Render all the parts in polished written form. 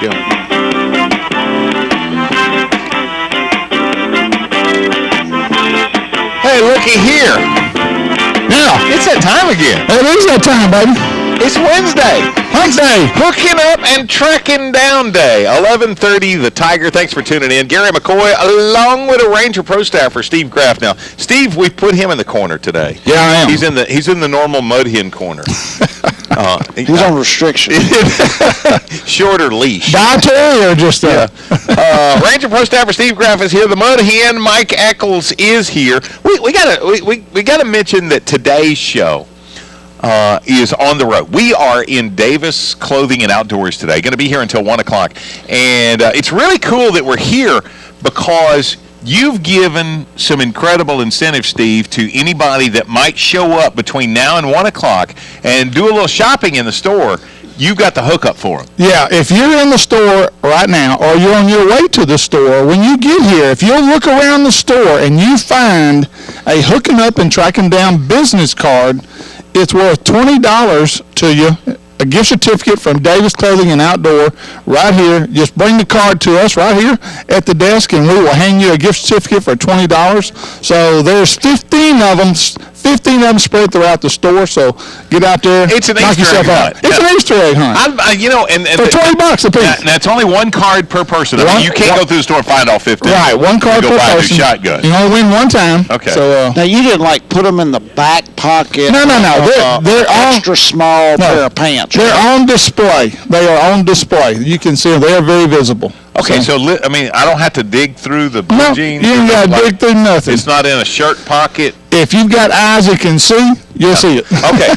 go. Hey, looky here. Yeah. It's that time again. It is that time, baby. It's Wednesday. Wednesday. Hooking up and trekking down day. 11:30, the Tiger. Thanks for tuning in. Gary McCoy, along with a Ranger Pro staffer, Steve Graff. Now, Steve, we put him in the corner today. Yeah, I am. He's in the normal mud hen corner. He's on restriction. Shorter leash. Dietary or just Ranger Pro staffer Steve Graff is here. The mud hen Mike Eccles is here. We gotta mention that today's show is on the road. We are in Davis Clothing and Outdoors today. Going to be here until 1 o'clock. And it's really cool that we're here because you've given some incredible incentive, Steve, to anybody that might show up between now and 1 o'clock and do a little shopping in the store. You've got the hookup for them. Yeah, if you're in the store right now or you're on your way to the store, when you get here, if you'll look around the store and you find a hooking up and tracking down business card, it's worth $20 to you. A gift certificate from Davis Clothing and Outdoor right here. Just bring the card to us right here at the desk, and we will hang you a gift certificate for $20. So there's 15 of them spread throughout the store. So get out there. It's an knock Easter egg yourself out. hunt. It's an Easter egg hunt. And for $20 a piece. Now, it's only one card per person. I mean, you can't go through the store and find all 15. Right, one card per person. Go buy a new shotgun. You only win one time. Okay. So, now, you didn't, put them in the back pocket. No. They're extra small pair of pants. They're on display. They are on display. You can see them. They are very visible. Okay, so I don't have to dig through the blue jeans? You ain't got to dig through nothing. It's not in a shirt pocket? If you've got eyes that can see, you'll see it. Okay.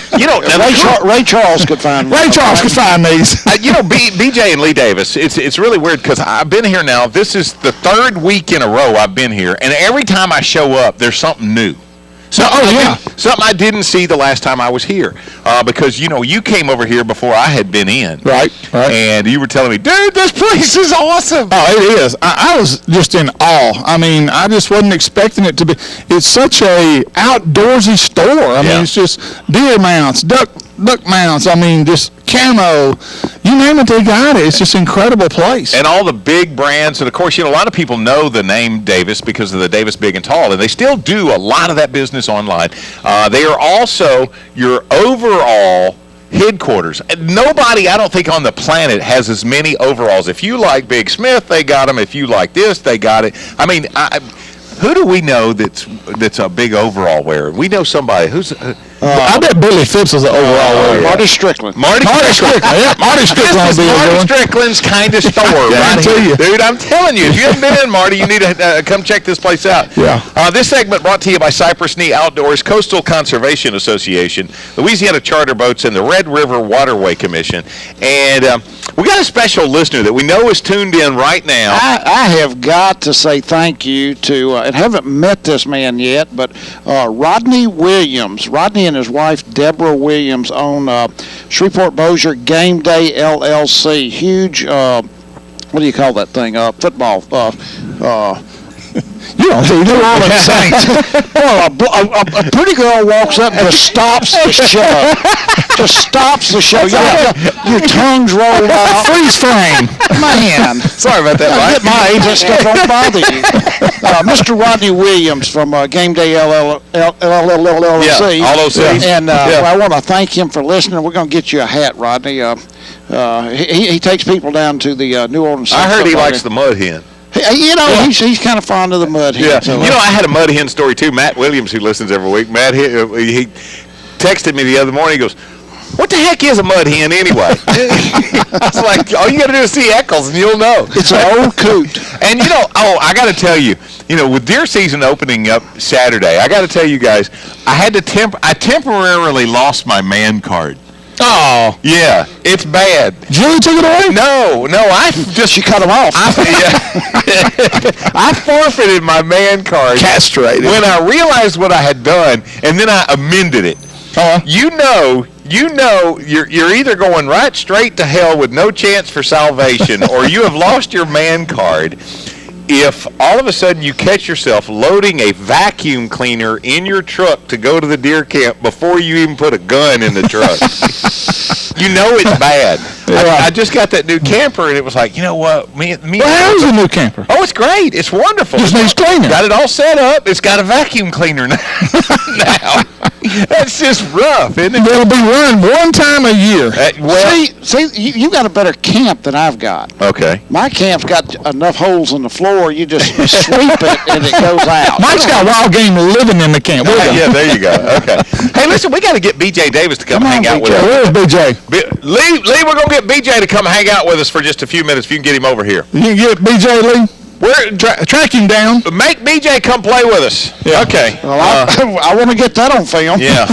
Ray Charles could find Ray Charles could find these. BJ and Lee Davis, it's really weird because I've been here now. This is the third week in a row I've been here, and every time I show up, there's something new. Something I didn't see the last time I was here because, you came over here before I had been in. Right. And you were telling me, dude, this place is awesome. Oh, it is. I was just in awe. I mean, I just wasn't expecting it to be. It's such a outdoorsy store. I mean, it's just deer mounts, duck mounts. I mean, just camo. You name it, they got it. It's just an incredible place. And all the big brands. And, of course, a lot of people know the name Davis because of the Davis Big and Tall. And they still do a lot of that business online. They are also your overall headquarters. Nobody, I don't think, on the planet has as many overalls. If you like Big Smith, they got them. If you like this, they got it. I mean, who do we know that's a big overall wearer? We know somebody who's. I bet Billy Phipps is an overall wearer. Marty Strickland. Marty Strickland. Yeah, Marty Strickland. This is Marty Strickland's kind of store, right? Dude, I'm telling you, if you haven't been in, Marty, you need to come check this place out. Yeah. This segment brought to you by Cypress Knee Outdoors, Coastal Conservation Association, Louisiana Charter Boats, and the Red River Waterway Commission. And we got a special listener that we know is tuned in right now. I have got to say thank you to, and haven't met this man yet, but Rodney Williams. Rodney and his wife, Deborah Williams, own Shreveport Bossier Game Day LLC. Huge, what do you call that thing? Football. You don't do all the saints. Well, a pretty girl walks up and just stops the show. Just stops the show. Your tongue's rolled out. Freeze frame. Man. Sorry about that, Mike. At my age, that stuff won't bother you. Mr. Rodney Williams from Game Day LLC. Yeah, all those things. And I want to thank him for listening. We're going to get you a hat, Rodney. He takes people down to the New Orleans. I heard he likes the mud hen. He's kind of fond of the mud hen. Yeah. So, I had a mud hen story too. Matt Williams, who listens every week, he texted me the other morning. He goes, "What the heck is a mud hen anyway?" I was like, all you got to do is see Eccles and you'll know. It's an old coot. And I got to tell you, with deer season opening up Saturday, I got to tell you guys, I temporarily lost my man card. Oh. Yeah, it's bad. Julie took it away? No, She cut him off. I forfeited my man card. Castrated. When I realized what I had done, and then I amended it. You're either going right straight to hell with no chance for salvation, or you have lost your man card. if all of a sudden you catch yourself loading a vacuum cleaner in your truck to go to the deer camp before you even put a gun in the truck, you know it's bad. I just got that new camper, and it was like, you know what? How's the new camper? Oh, it's great. It's wonderful. Just needs cleaning. Got it all set up. It's got a vacuum cleaner now. That's just rough, isn't it? It'll be run one time a year. See, you got a better camp than I've got. Okay. My camp's got enough holes in the floor, you just sweep it and it goes out. Mike's got wild game living in the camp. Yeah, there you go. Okay. Hey, listen, we got to get B.J. Davis to come hang out with us. Where's B.J.? Lee, we're going to get B.J. to come hang out with us for just a few minutes if you can get him over here. You can get B.J. Lee? Track him down. Make B.J. come play with us. Yeah. Okay. Well, I want to get that on film. Yeah.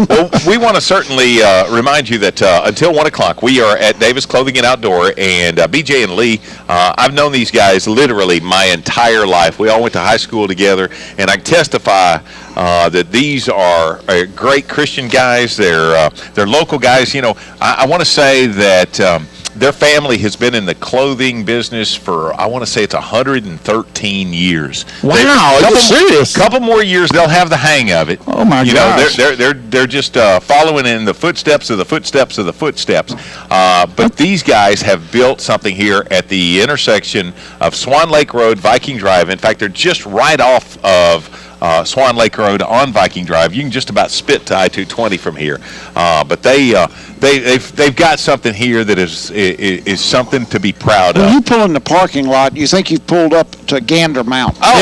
Well, we want to certainly remind you that until 1 o'clock, we are at Davis Clothing and Outdoor, and B.J. and Lee, I've known these guys literally my entire life. We all went to high school together, and I testify that these are great Christian guys. They're local guys. You know, I want to say that their family has been in the clothing business for, I want to say it's 113 years. Wow, are you serious? Couple more years, they'll have the hang of it. Oh my You gosh. know, they're just following in the footsteps of the footsteps of the footsteps. But these guys have built something here at the intersection of Swan Lake Road, Viking Drive. In fact, they're just right off of Swan Lake Road on Viking Drive. You can just about spit to I-220 from here. But they've got something here that is something to be proud of. When you pull in the parking lot, you think you've pulled up to Gander Mountain. Oh,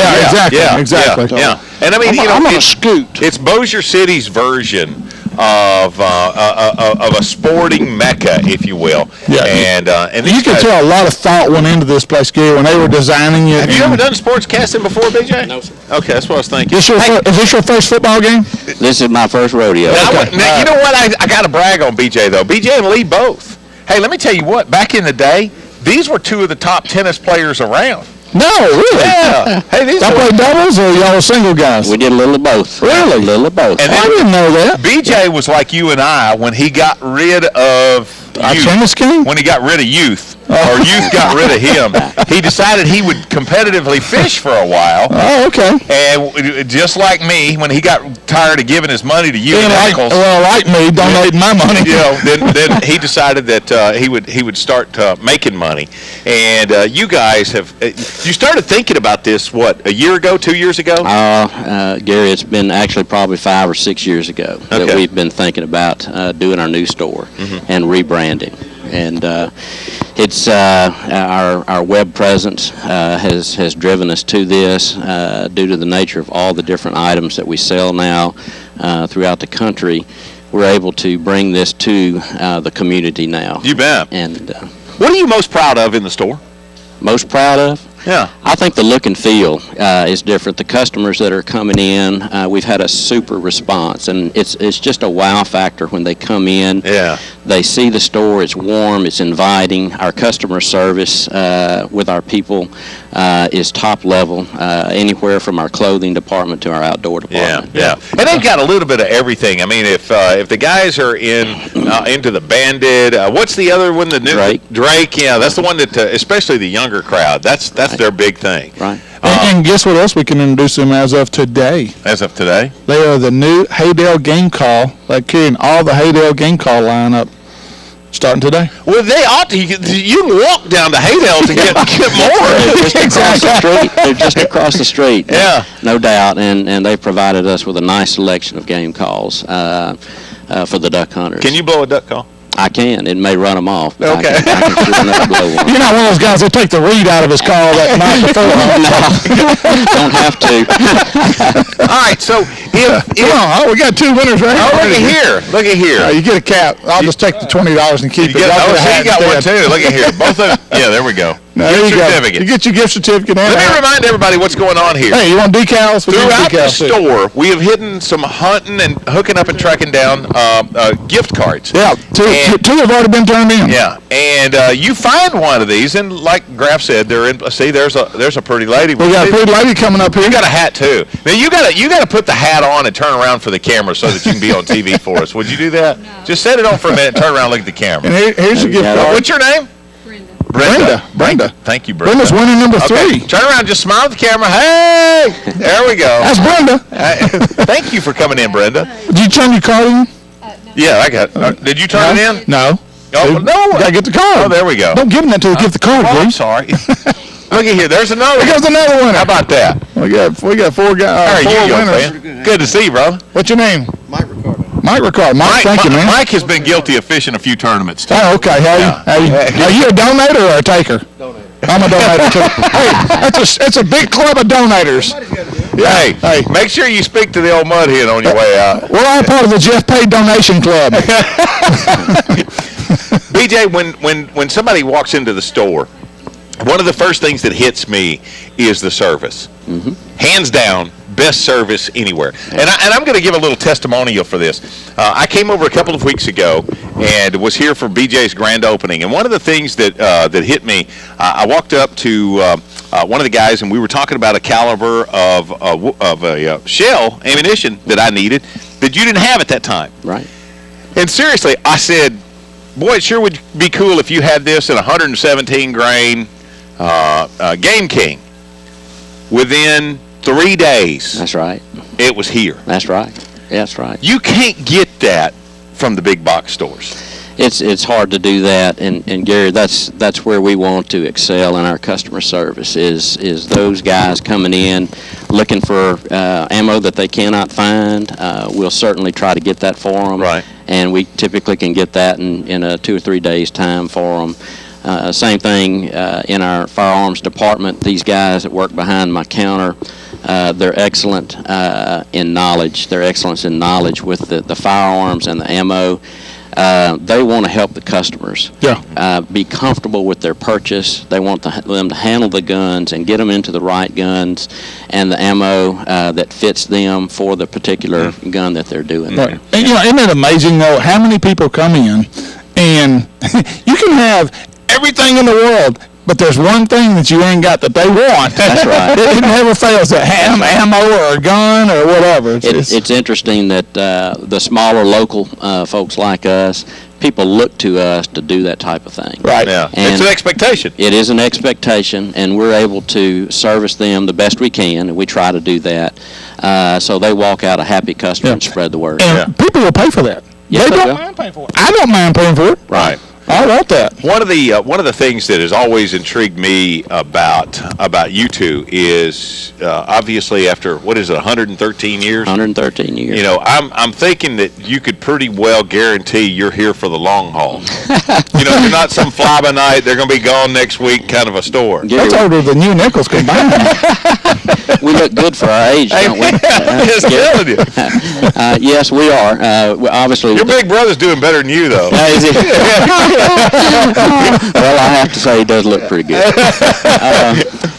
yeah, exactly. Yeah. And I mean, I'm on a scoot. It's Bossier City's version of a sporting mecca, if you will. Yeah. And you can tell a lot of thought went into this place, Gary, when they were designing it. Have you ever done sports casting before, BJ? No, sir. Okay, that's what I was thinking. Is this your first football game? This is my first rodeo. Now, you know what? I got to brag on BJ, though. BJ and Lee both. Hey, let me tell you what. Back in the day, these were two of the top tennis players around. No, really? Yeah. Hey, these Y'all were, play doubles or y'all single guys? We did a little of both. Really? A little of both. And I didn't know that. BJ was like you and I when he got rid of A youth. tennis game? When he got rid of youth, or youth got rid of him, he decided he would competitively fish for a while. Oh, okay. And just like me, when he got tired of giving his money to you and Eccles, like me, donating my money. you know, then he decided that he would start making money. And you guys have you started thinking about this a year ago, 2 years ago? Gary, it's been actually probably 5 or 6 years ago that Okay. we've been thinking about doing our new store and rebranding. And it's our web presence has driven us to this due to the nature of all the different items that we sell now throughout the country. We're able to bring this to the community now. You bet. And What are you most proud of in the store? most proud of? Yeah. I think the look and feel is different. The customers that are coming in, we've had a super response, and it's just a wow factor when they come in. Yeah. They see the store, it's warm, it's inviting. Our customer service with our people is top level, anywhere from our clothing department to our outdoor department. Yeah. And they've got a little bit of everything. I mean, if the guys are into the Bandit, what's the other one? The new Drake. Yeah, that's the one that, especially the younger crowd. That's their big thing. Right. And guess what else we can introduce them as of today? As of today? They are the new Haydale Game Call. They're carrying all the Haydale Game Call lineup starting today. Well, they ought to. You can walk down to Haydale to get more. They're just across the street. Yeah. No doubt. And they provided us with a nice selection of game calls for the duck hunters. Can you blow a duck call? I can. It may run them off. But Okay. I can sure enough blow one. You're not one of those guys that take the reed out of his call that night before. Don't have to. All right, so Come on, we got two winners right here. Look at here. You get a cap. I'll just take the $20 and keep it. Y'all get a hat you got one instead. too. Look at here. Both of them. Yeah, there we go. No, there you go. certificate. You get your gift certificate. And Let me remind everybody what's going on here. Hey, you want decals? We Throughout got the decals, too. store, we have hidden some hunting and hooking up and tracking down gift cards. Yeah, two have already been turned in. Yeah, and you find one of these, and like Graf said, they're in. See, there's a pretty lady. We got a pretty lady coming up here. You got a hat too. Now you got to put the hat on and turn around for the camera so that you can be on TV for us. Would you do that? No. Just set it on for a minute, turn around, look at the camera. And here's your gift card. What's your name? Brenda. Thank you, Brenda. Brenda's winning number Okay, 3. turn around, just smile at the camera. Hey, there we go. That's Brenda. Thank you for coming in, Brenda. Did you turn your card in? Yeah, I got. Did you turn it in? No. Oh, no. You gotta get the card. Oh, there we go. Don't give them that until they give the card, Oh, I'm please. sorry. Look at here. There's another. Here goes another winner. How about that? We got 4 guys. All right, Four you go, winners. man. Good to see you, bro. What's your name? Mike Ricardo. Mike Ricardo. Mike, thank you, man. Mike has been guilty of fishing a few tournaments, too. Oh, okay. Are you a donator or a taker? Donator. I'm a donator too. Hey, it's a big club of donators. Yeah. Hey, make sure you speak to the old mud hen on your way out. We're all part of the Jeff Pay donation club. BJ, when somebody walks into the store, one of the first things that hits me is the service. Mm-hmm. Hands down, best service anywhere. And I'm going to give a little testimonial for this. I came over a couple of weeks ago and was here for BJ's grand opening. And one of the things that that hit me, I walked up to one of the guys, and we were talking about a caliber of a shell ammunition that I needed that you didn't have at that time. Right. And seriously, I said, boy, it sure would be cool if you had this in 117 grain Game King. Within 3 days, That's right. it was here. That's right. That's right. You can't get that from the big box stores. It's hard to do that, and Gary, that's where we want to excel in our customer service. Is those guys coming in looking for ammo that they cannot find? We'll certainly try to get that for them. Right. And we typically can get that in a 2 or 3 days time for them. Same thing in our firearms department. These guys that work behind my counter, they're excellent in knowledge. They're excellent in knowledge with the firearms and the ammo. They want to help the customers be comfortable with their purchase. They want them to handle the guns and get them into the right guns and the ammo that fits them for the particular gun that they're doing. Right. And, isn't it amazing, though, how many people come in and you can have everything in the world, but there's one thing that you ain't got that they want. That's right. It never fails, that ammo or a gun or whatever. It's interesting that the smaller local folks like us, people look to us to do that type of thing. Right. Yeah. And it's an expectation. It is an expectation, and we're able to service them the best we can, and we try to do that. So they walk out a happy customer and spread the word. And people will pay for that. Yes, they they don't will. mind paying for it. I don't mind paying for it. Right. I want that. One of the things that has always intrigued me about you two is obviously after 113 years. 113 years. You know, I'm thinking that you could pretty well guarantee you're here for the long haul. You know, you're not some fly by night, they're going to be gone next week kind of a store. Gary, That's older than you Nichols combined. we look good for our age, don't we? I'm just telling you. Yes, we are. Obviously, Your big brother's doing better than you, though. Is he? Well, I have to say he does look pretty good.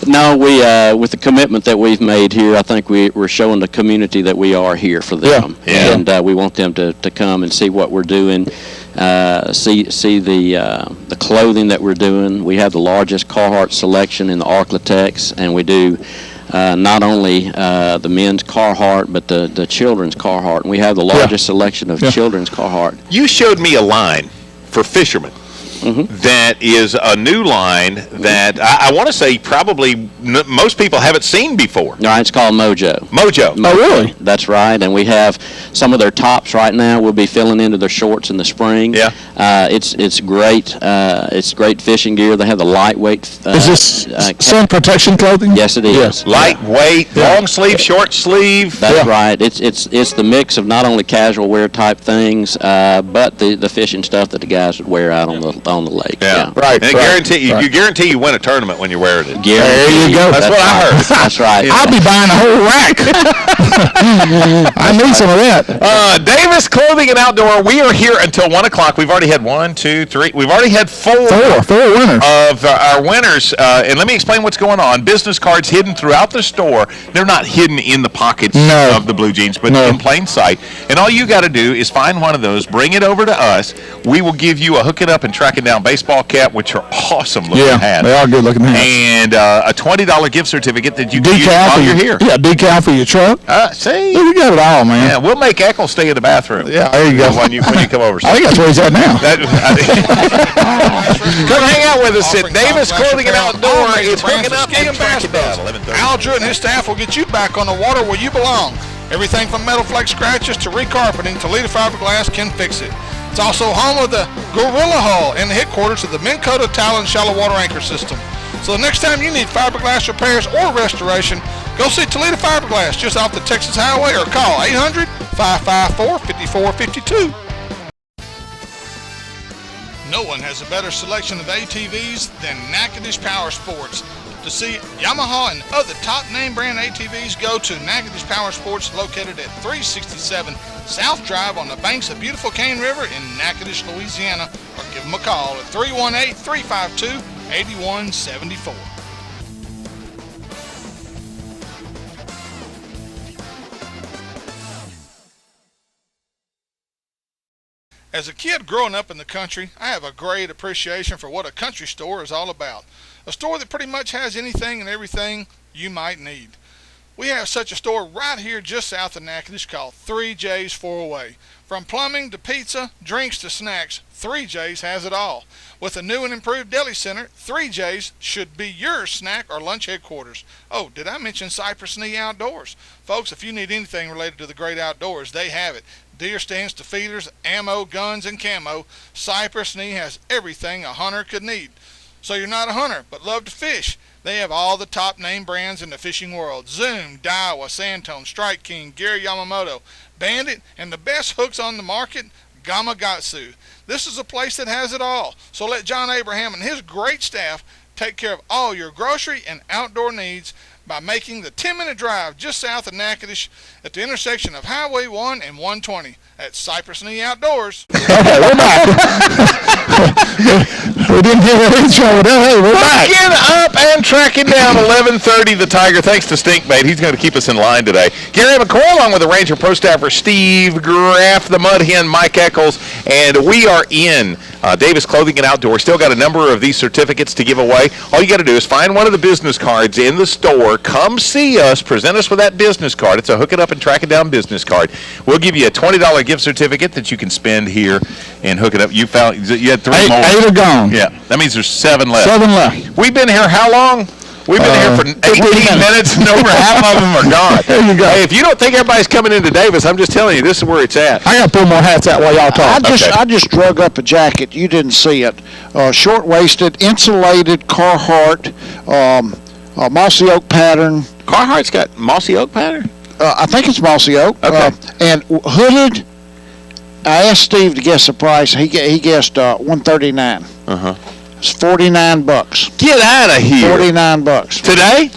No, we with the commitment that we've made here, I think we're showing the community that we are here for them. Yeah. And we want them to come and see what we're doing, see the clothing that we're doing. We have the largest Carhartt selection in the Arklatex, and we do not only the men's Carhartt, but the children's Carhartt. And we have the largest selection of children's Carhartt. You showed me a line for fishermen. That is a new line that I want to say probably most people haven't seen before. All right, it's called Mojo. Mojo. Oh, really? That's right, and we have some of their tops right now. We'll be filling into their shorts in the spring. Yeah. It's great. It's great fishing gear. They have the lightweight. Is this sun protection clothing? Yes, it is. Yes. Lightweight, long sleeve, short sleeve. That's right. It's the mix of not only casual wear type things, but the fishing stuff that the guys would wear out on the lake. Yeah. Right. And you guarantee you win a tournament when you're wearing it. There you go. That's what I heard. That's right. I'll be buying a whole rack. I need some of that. Davis Clothing and Outdoor. We are here until 1 o'clock. We've already had 1, 2, 3. We've already had four winners of our winners. And let me explain what's going on. Business cards hidden throughout the store. They're not hidden in the pockets of the blue jeans, but in plain sight. And all you got to do is find one of those, bring it over to us. We will give you a Hook It Up and Track It Down baseball cap, which are awesome looking hats. They are good looking hats. And a $20 gift certificate that you can use while you're here. Yeah, decal for your truck. See? You got it all, man. Yeah, we'll make Eccles stay in the bathroom. Yeah, there you go. When you come over. I think that's where he's at now. Come hang out with us at offering Davis fiberglass Clothing and repair on Outdoor. all major It's brands hooking of up ski and and bass tracking down. boats. 11:30. Al Drew and his staff will get you back on the water where you belong. Everything from metal flake scratches to recarpeting, Toledo Fiberglass can fix it. It's also home of the Gorilla Hull and the headquarters of the Minn Kota Talon Shallow Water Anchor System. So the next time you need fiberglass repairs or restoration, go see Toledo Fiberglass just off the Texas Highway or call 800-554-5452. No one has a better selection of ATVs than Natchitoches Power Sports. To see Yamaha and other top name brand ATVs, go to Natchitoches Power Sports, located at 367 South Drive on the banks of beautiful Cane River in Natchitoches, Louisiana, or give them a call at 318-352-8174. As a kid growing up in the country, I have a great appreciation for what a country store is all about. A store that pretty much has anything and everything you might need. We have such a store right here just south of Natchitoches called 3J's 408. From plumbing to pizza, drinks to snacks, 3J's has it all. With a new and improved deli center, 3J's should be your snack or lunch headquarters. Oh, did I mention Cypress Knee Outdoors? Folks, if you need anything related to the great outdoors, they have it. Deer stands to feeders, ammo, guns, and camo, Cypress Knee has everything a hunter could need. So you're not a hunter, but love to fish. They have all the top name brands in the fishing world. Zoom, Daiwa, Santone, Strike King, Gary Yamamoto, Bandit, and the best hooks on the market, Gamakatsu. This is a place that has it all. So let John Abraham and his great staff take care of all your grocery and outdoor needs by making the 10-minute drive just south of Natchitoches at the intersection of Highway 1 and 120 at Cypress Knee Outdoors. Okay, we're back. We didn't hear that intro, but hey, we're back. Get up and tracking down 11:30 the Tiger. Thanks to Stinkbait. He's going to keep us in line today. Gary McCoy along with the Ranger Pro Staffer Steve Graff, the Mud Hen Mike Eccles, and we are in Davis Clothing and Outdoor. Still got a number of these certificates to give away. All you got to do is find one of the business cards in the store. Come see us. Present us with that business card. It's a hook it up and track it down business card. We'll give you a $20 gift certificate that you can spend here and hook it up. You had three more. 8 are gone. Yeah, that means there's 7 left. 7 left. We've been here how long? We've been here for 18 minutes, and over half of them are gone. There you go. Hey, if you don't think everybody's coming into Davis, I'm just telling you, this is where it's at. I got to pull more hats out while y'all talk. I just drug up a jacket. You didn't see it. Short-waisted, insulated, Carhartt, mossy oak pattern. Carhartt's got mossy oak pattern? I think it's mossy oak. Okay. And hooded. I asked Steve to guess the price. He guessed $139. Uh-huh. It's $49. Get out of here. $49. Today?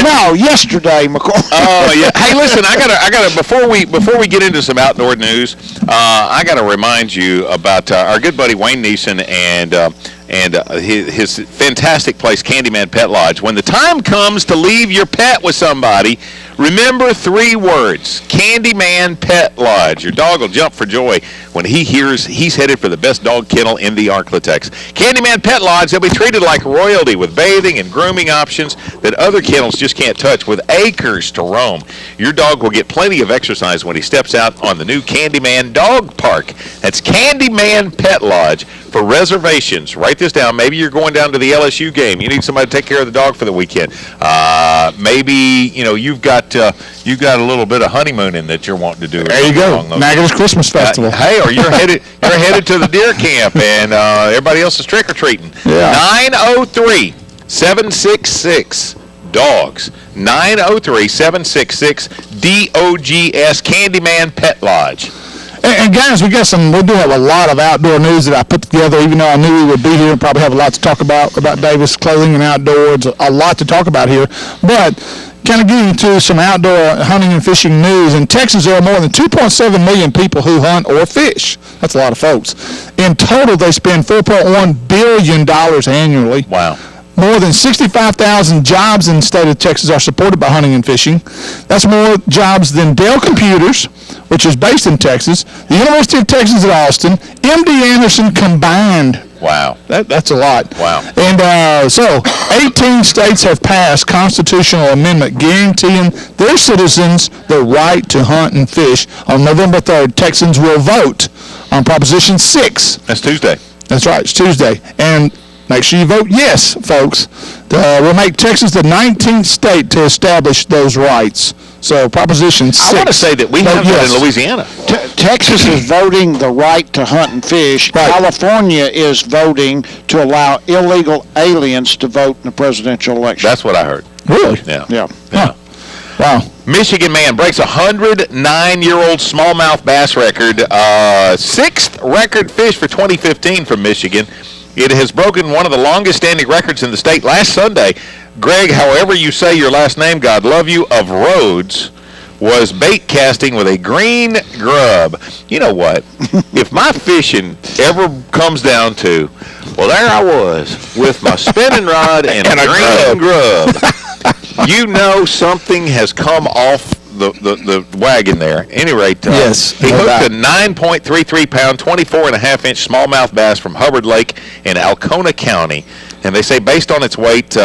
No, yesterday, McCoy. Oh yeah. Hey, listen, I gotta before we get into some outdoor news, I gotta remind you about our good buddy Wayne Neeson and his fantastic place, Candyman Pet Lodge. When the time comes to leave your pet with somebody, remember 3 words: Candyman Pet Lodge. Your dog will jump for joy when he hears he's headed for the best dog kennel in the Arklatex. Candyman Pet Lodge, they'll be treated like royalty with bathing and grooming options that other kennels just can't touch, with acres to roam. Your dog will get plenty of exercise when he steps out on the new Candyman Dog Park. That's Candyman Pet Lodge. For reservations, write this down. Maybe you're going down to the LSU game. You need somebody to take care of the dog for the weekend. Maybe you've got a little bit of honeymooning that you're wanting to do. There you go. Natchitoches Christmas Festival. Hey, or you're headed to the deer camp and everybody else is trick or treating. Yeah. 903-766-DOGS. 903-766-DOGS. Candyman Pet Lodge. And guys, we do have a lot of outdoor news that I put together, even though I knew we would be here and probably have a lot to talk about Davis Clothing and Outdoors, a lot to talk about here. But kind of getting to some outdoor hunting and fishing news. In Texas, there are more than 2.7 million people who hunt or fish. That's a lot of folks. In total, they spend $4.1 billion annually. Wow. More than 65,000 jobs in the state of Texas are supported by hunting and fishing. That's more jobs than Dell Computers, which is based in Texas, the University of Texas at Austin, MD Anderson combined. Wow. That's a lot. Wow. And so 18 states have passed constitutional amendment guaranteeing their citizens the right to hunt and fish. On November 3rd, Texans will vote on Proposition 6. That's Tuesday. That's right, it's Tuesday. And make sure you vote yes, folks. We'll make Texas the 19th state to establish those rights. So Proposition 6. I want to say that we have that in Louisiana. Texas is voting the right to hunt and fish. Right. California is voting to allow illegal aliens to vote in the presidential election. That's what I heard. Really? Yeah. Yeah. Yeah. Wow. Michigan man breaks a 109-year-old smallmouth bass record. Sixth record fish for 2015 from Michigan. It has broken one of the longest-standing records in the state. Last Sunday, Greg, however you say your last name, God love you, of Rhodes, was bait casting with a green grub. You know what? If my fishing ever comes down to, well, there I was with my spinning rod and a green grub. You know something has come off the wagon there. At any rate, yes, he hooked a 9.33-pound, 24.5-inch smallmouth bass from Hubbard Lake in Alcona County. And they say based on its weight,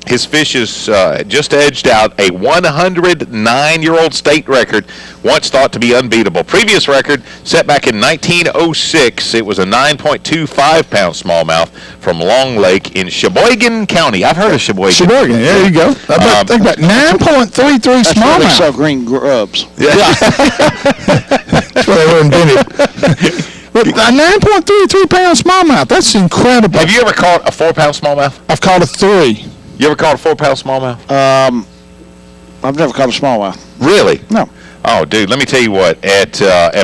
his fish is just edged out a 109-year-old state record, once thought to be unbeatable. Previous record set back in 1906. It was a 9.25-pound smallmouth from Long Lake in Sheboygan County. I've heard of Sheboygan. Sheboygan, there you go. Think about 9.33 That's where they smallmouth. sell green grubs. Yeah. That's where they were invented. But a 9.33-pound smallmouth, that's incredible. Have you ever caught a 4-pound smallmouth? I've caught a 3. You ever caught a 4-pound smallmouth? I've never caught a smallmouth. Really? No. Oh, dude, let me tell you what. At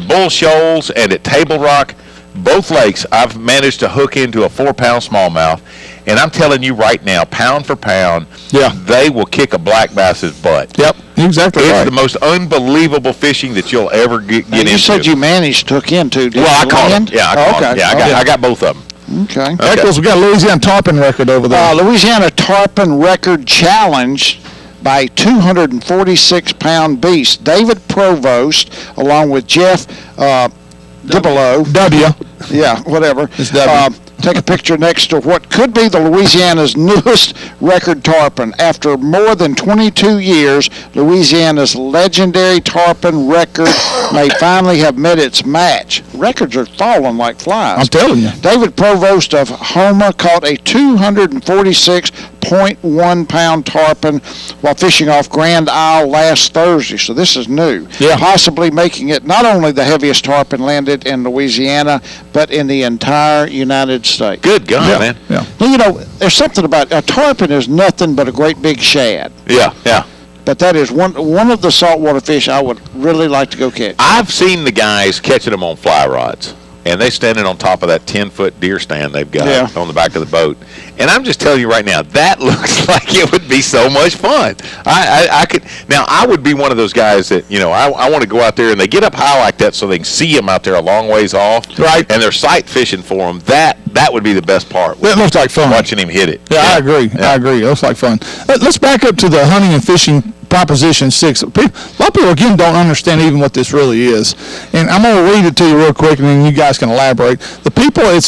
Bull Shoals and at Table Rock, both lakes, I've managed to hook into a 4-pound smallmouth. And I'm telling you right now, pound for pound, they will kick a black bass's butt. Yep, exactly It's right. the most unbelievable fishing that you'll ever get into. You said you managed to hook into, didn't Well, I you, caught Lynn? them. Yeah, I caught them. Yeah, I got both of them. Okay. Eccles, we got a Louisiana tarpon record over there. Louisiana Tarpon Record Challenge by 246-pound beast. David Provost, along with Jeff Dibelow. W. Yeah, whatever. It's W. Take a picture next to what could be the Louisiana's newest record tarpon. After more than 22 years, Louisiana's legendary tarpon record may finally have met its match. Records are falling like flies. I'm telling you. David Provost of Houma caught a 246.1-pound tarpon while fishing off Grand Isle last Thursday, so this is new. Yeah. Possibly making it not only the heaviest tarpon landed in Louisiana, but in the entire United States. Good God, man. Yeah. Well, you know, there's something about a tarpon is nothing but a great big shad. Yeah, yeah. But that is one of the saltwater fish I would really like to go catch. I've seen the guys catching them on fly rods, and they standing on top of that 10-foot deer stand they've got on the back of the boat. And I'm just telling you right now, that looks like it would be so much fun. I could now. I would be one of those guys that I want to go out there and they get up high like that so they can see them out there a long ways off. Right. And they're sight fishing for them. That would be the best part. That looks like fun. Watching him hit it. Yeah, I agree. Yeah. I agree. It looks like fun. Let's back up to the hunting and fishing Proposition 6. A lot of people, again, don't understand even what this really is. And I'm going to read it to you real quick, and then you guys can elaborate. It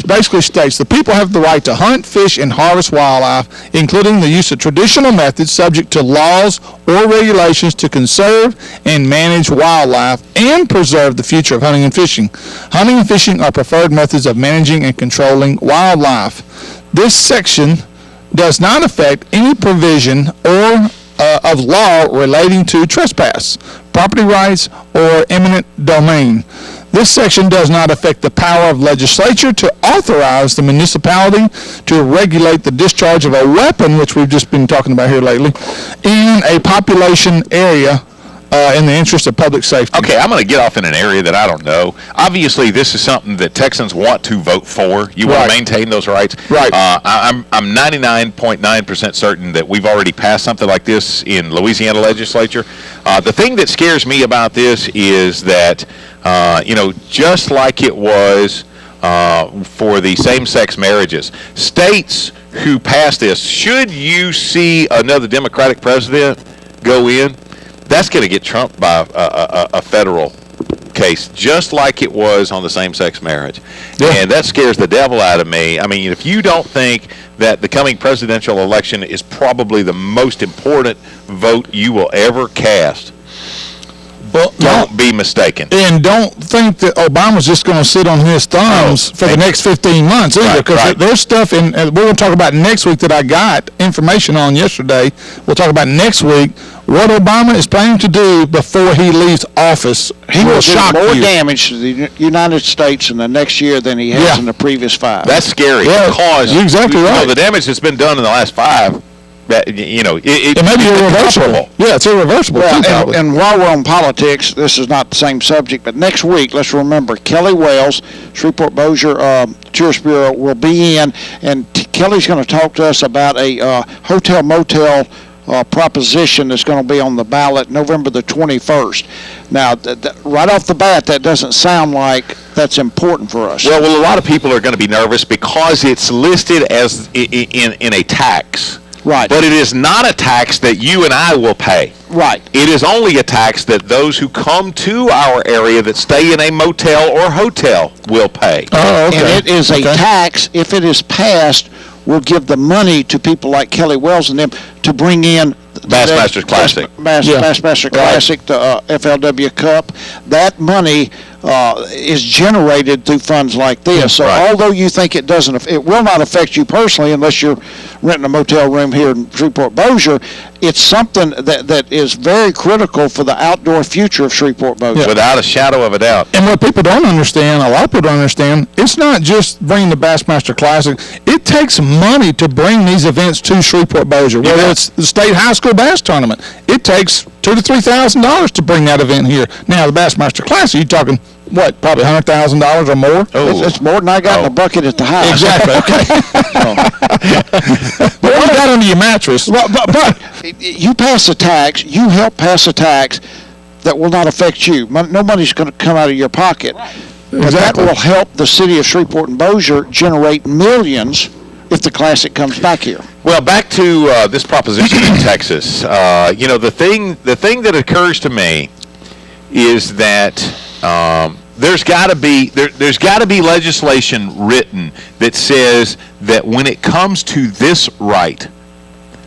basically states, the people have the right to hunt, fish, and harvest wildlife, including the use of traditional methods subject to laws or regulations to conserve and manage wildlife and preserve the future of hunting and fishing. Hunting and fishing are preferred methods of managing and controlling wildlife. This section does not affect any provision or of law relating to trespass, property rights, or eminent domain. This section does not affect the power of legislature to authorize the municipality to regulate the discharge of a weapon, which we've just been talking about here lately, in a population area in the interest of public safety. Okay, I'm going to get off in an area that I don't know. Obviously, this is something that Texans want to vote for. You want to maintain those rights. Right. I'm 99.9% certain that we've already passed something like this in Louisiana legislature. The thing that scares me about this is that, just like it was for the same-sex marriages, states who pass this, should you see another Democratic president go in, that's going to get trumped by a federal case, just like it was on the same-sex marriage. Yeah. And that scares the devil out of me. I mean, if you don't think that the coming presidential election is probably the most important vote you will ever cast, Well, Don't be mistaken. And don't think that Obama's just going to sit on his thumbs for the next 15 months either, because there's stuff we're going to talk about next week that I got information on yesterday. We'll talk about next week what Obama is planning to do before he leaves office. He will do more damage to the United States in the next year than he has in the previous 5. That's scary because you're exactly right. The damage that's been done in the last 5. It may be irreversible. Yeah, it's irreversible. Well, and while we're on politics, this is not the same subject, but next week, let's remember, Kelly Wells, Shreveport Bossier Tourist Bureau, will be in, and Kelly's going to talk to us about a hotel-motel proposition that's going to be on the ballot November the 21st. Now, right off the bat, that doesn't sound like that's important for us. Well, a lot of people are going to be nervous because it's listed as in a tax. Right. But it is not a tax that you and I will pay. Right. It is only a tax that those who come to our area that stay in a motel or hotel will pay. Oh, okay. And it is a tax, if it is passed, will give the money to people like Kelly Wells and them to bring in Bassmasters Classic. Bassmaster Classic, the FLW Cup. That money is generated through funds like this. So although you think it will not affect you personally unless you're renting a motel room here in Shreveport Bossier, it's something that is very critical for the outdoor future of Shreveport Bossier. Without a shadow of a doubt. And what people don't understand, a lot of people don't understand, it's not just bringing the Bassmaster Classic. It takes money to bring these events to Shreveport Bossier, whether it's the state high school bass tournament. It takes $2,000 to $3,000 to bring that event here. Now, the Bassmaster Classic, you're talking, what, probably $100,000 or more? It's more than I got in the bucket at the house. Exactly, okay. But what you got under your mattress? But you pass a tax, you help pass a tax that will not affect you. No money's going to come out of your pocket. But that will help the city of Shreveport and Bossier generate millions if the Classic comes back here. Well, back to this proposition in Texas. The thing that occurs to me is that there's got to be legislation written that says that when it comes to this right,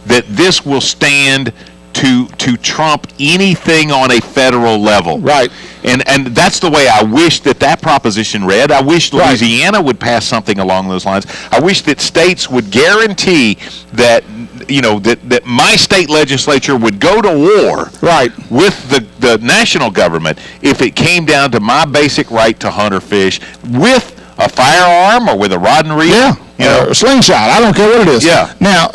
that this will stand to trump anything on a federal level. Right. And that's the way I wish that proposition read. I wish Louisiana would pass something along those lines. I wish that states would guarantee that that my state legislature would go to war with the national government if it came down to my basic right to hunt or fish with a firearm or with a rod and reel. Or a slingshot. I don't care what it is. Yeah. Now,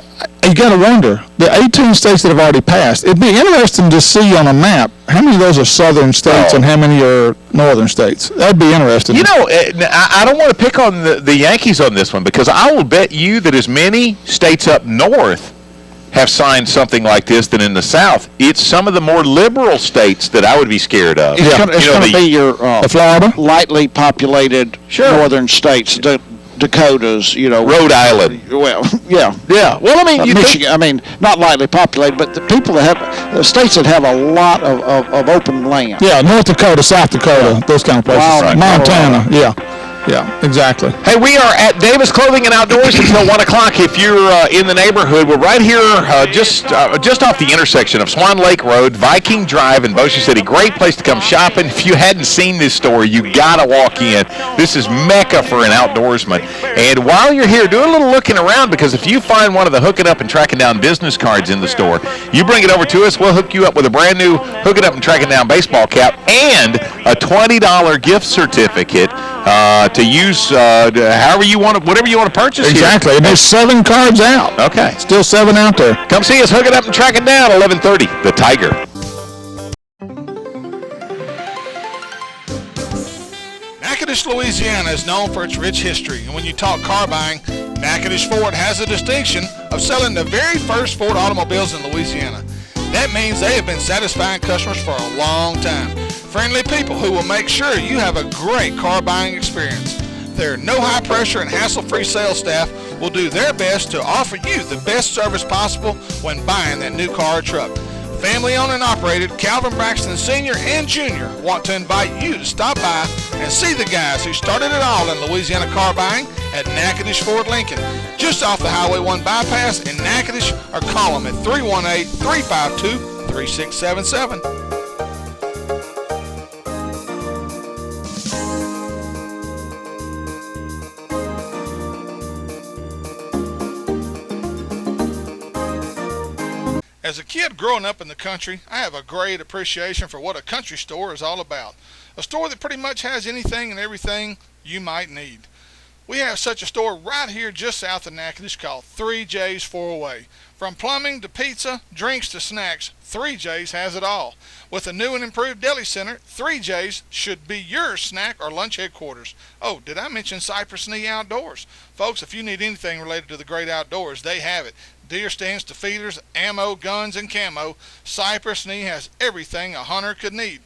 you got to wonder, the 18 states that have already passed, it'd be interesting to see on a map how many of those are southern states and how many are northern states. That'd be interesting. I don't want to pick on the Yankees on this one because I will bet you that as many states up north have signed something like this than in the South. It's some of the more liberal states that I would be scared of. It's going to be your Florida, lightly populated northern states, the Dakotas, Rhode Island. Well, yeah. Well, I mean, Michigan. Not lightly populated, but the people that have the states that have a lot of open land. Yeah, North Dakota, South Dakota, those kind of places. Montana. Yeah, exactly. Hey, we are at Davis Clothing and Outdoors until 1 o'clock. If you're in the neighborhood, we're right here just off the intersection of Swan Lake Road, Viking Drive in Bossier City. Great place to come shopping. If you hadn't seen this store, you got to walk in. This is Mecca for an outdoorsman. And while you're here, do a little looking around because if you find one of the hooking up and tracking down business cards in the store, you bring it over to us. We'll hook you up with a brand new hooking up and tracking down baseball cap and a $20 gift certificate to use however you want to, whatever you want to purchase. Exactly. And there's 7 cards out. Okay. Still 7 out there. Come see us, hook it up and track it down, 1130, The Tiger. Natchitoches, Louisiana is known for its rich history, and when you talk car buying, Natchitoches Ford has the distinction of selling the very first Ford automobiles in Louisiana. That means they have been satisfying customers for a long time. Friendly people who will make sure you have a great car buying experience. Their no high pressure and hassle-free sales staff will do their best to offer you the best service possible when buying that new car or truck. Family owned and operated, Calvin Braxton Sr. and Jr. want to invite you to stop by and see the guys who started it all in Louisiana car buying at Natchitoches Ford Lincoln, just off the Highway 1 bypass in Natchitoches, or call them at 318-352-3677. As a kid growing up in the country, I have a great appreciation for what a country store is all about. A store that pretty much has anything and everything you might need. We have such a store right here just south of Natchitoches called 3J's 408. From plumbing to pizza, drinks to snacks, 3J's has it all. With a new and improved deli center, 3J's should be your snack or lunch headquarters. Oh, did I mention Cypress Knee Outdoors? Folks, if you need anything related to the great outdoors, they have it. Deer stands to feeders, ammo, guns, and camo, Cypress Knee has everything a hunter could need.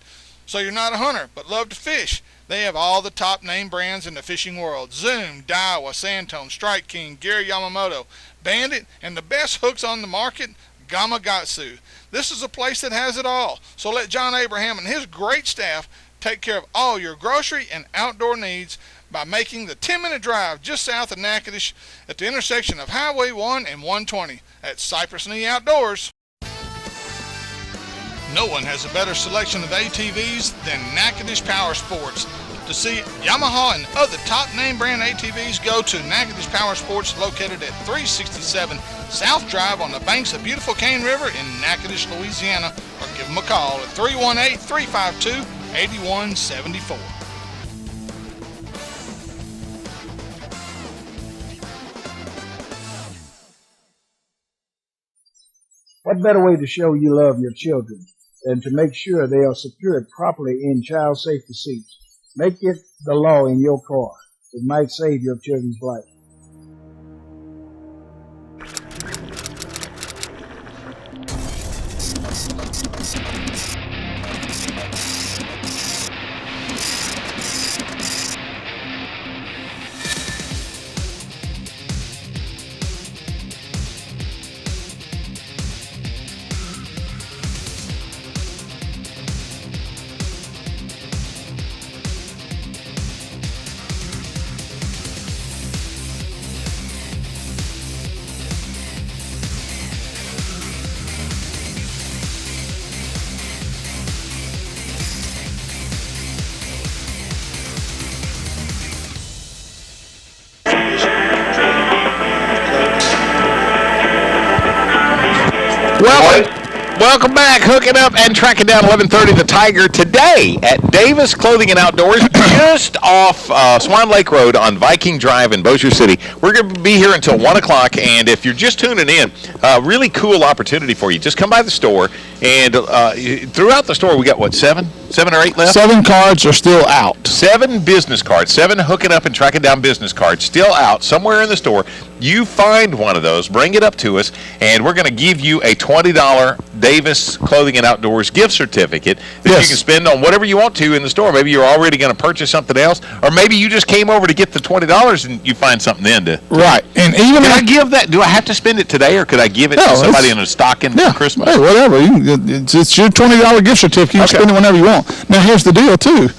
So you're not a hunter, but love to fish. They have all the top name brands in the fishing world. Zoom, Daiwa, Santone, Strike King, Gary Yamamoto, Bandit, and the best hooks on the market, Gamakatsu. This is a place that has it all. So let John Abraham and his great staff take care of all your grocery and outdoor needs by making the 10-minute drive just south of Natchitoches at the intersection of Highway 1 and 120 at Cypress Knee Outdoors. No one has a better selection of ATVs than Natchitoches Power Sports. To see Yamaha and other top name brand ATVs, go to Natchitoches Power Sports located at 367 South Drive on the banks of beautiful Cane River in Natchitoches, Louisiana, or give them a call at 318-352-8174. What better way to show you love your children than to make sure they are secured properly in child safety seats? Make it the law in your car. It might save your children's life. Welcome back. Hooking up and tracking down 1130 The Tiger today at Davis Clothing and Outdoors, just off Swan Lake Road on Viking Drive in Bossier City. We're going to be here until 1 o'clock, and if you're just tuning in, really cool opportunity for you. Just come by the store, and throughout the store, we got, what, seven or eight left? 7 cards are still out. 7 business cards, 7 hooking up and tracking down business cards still out somewhere in the store. You find one of those, bring it up to us, and we're going to give you a $20 Davis Clothing and Outdoors gift certificate that you can spend on whatever you want to in the store. Maybe you're already going to purchase something else, or maybe you just came over to get the $20 and you find something then to. Right. And even can I give that? Do I have to spend it today, or could I give it to somebody in a stocking for Christmas? Hey, whatever. It's your $20 gift certificate. You can spend it whenever you want. Now, here's the deal, too.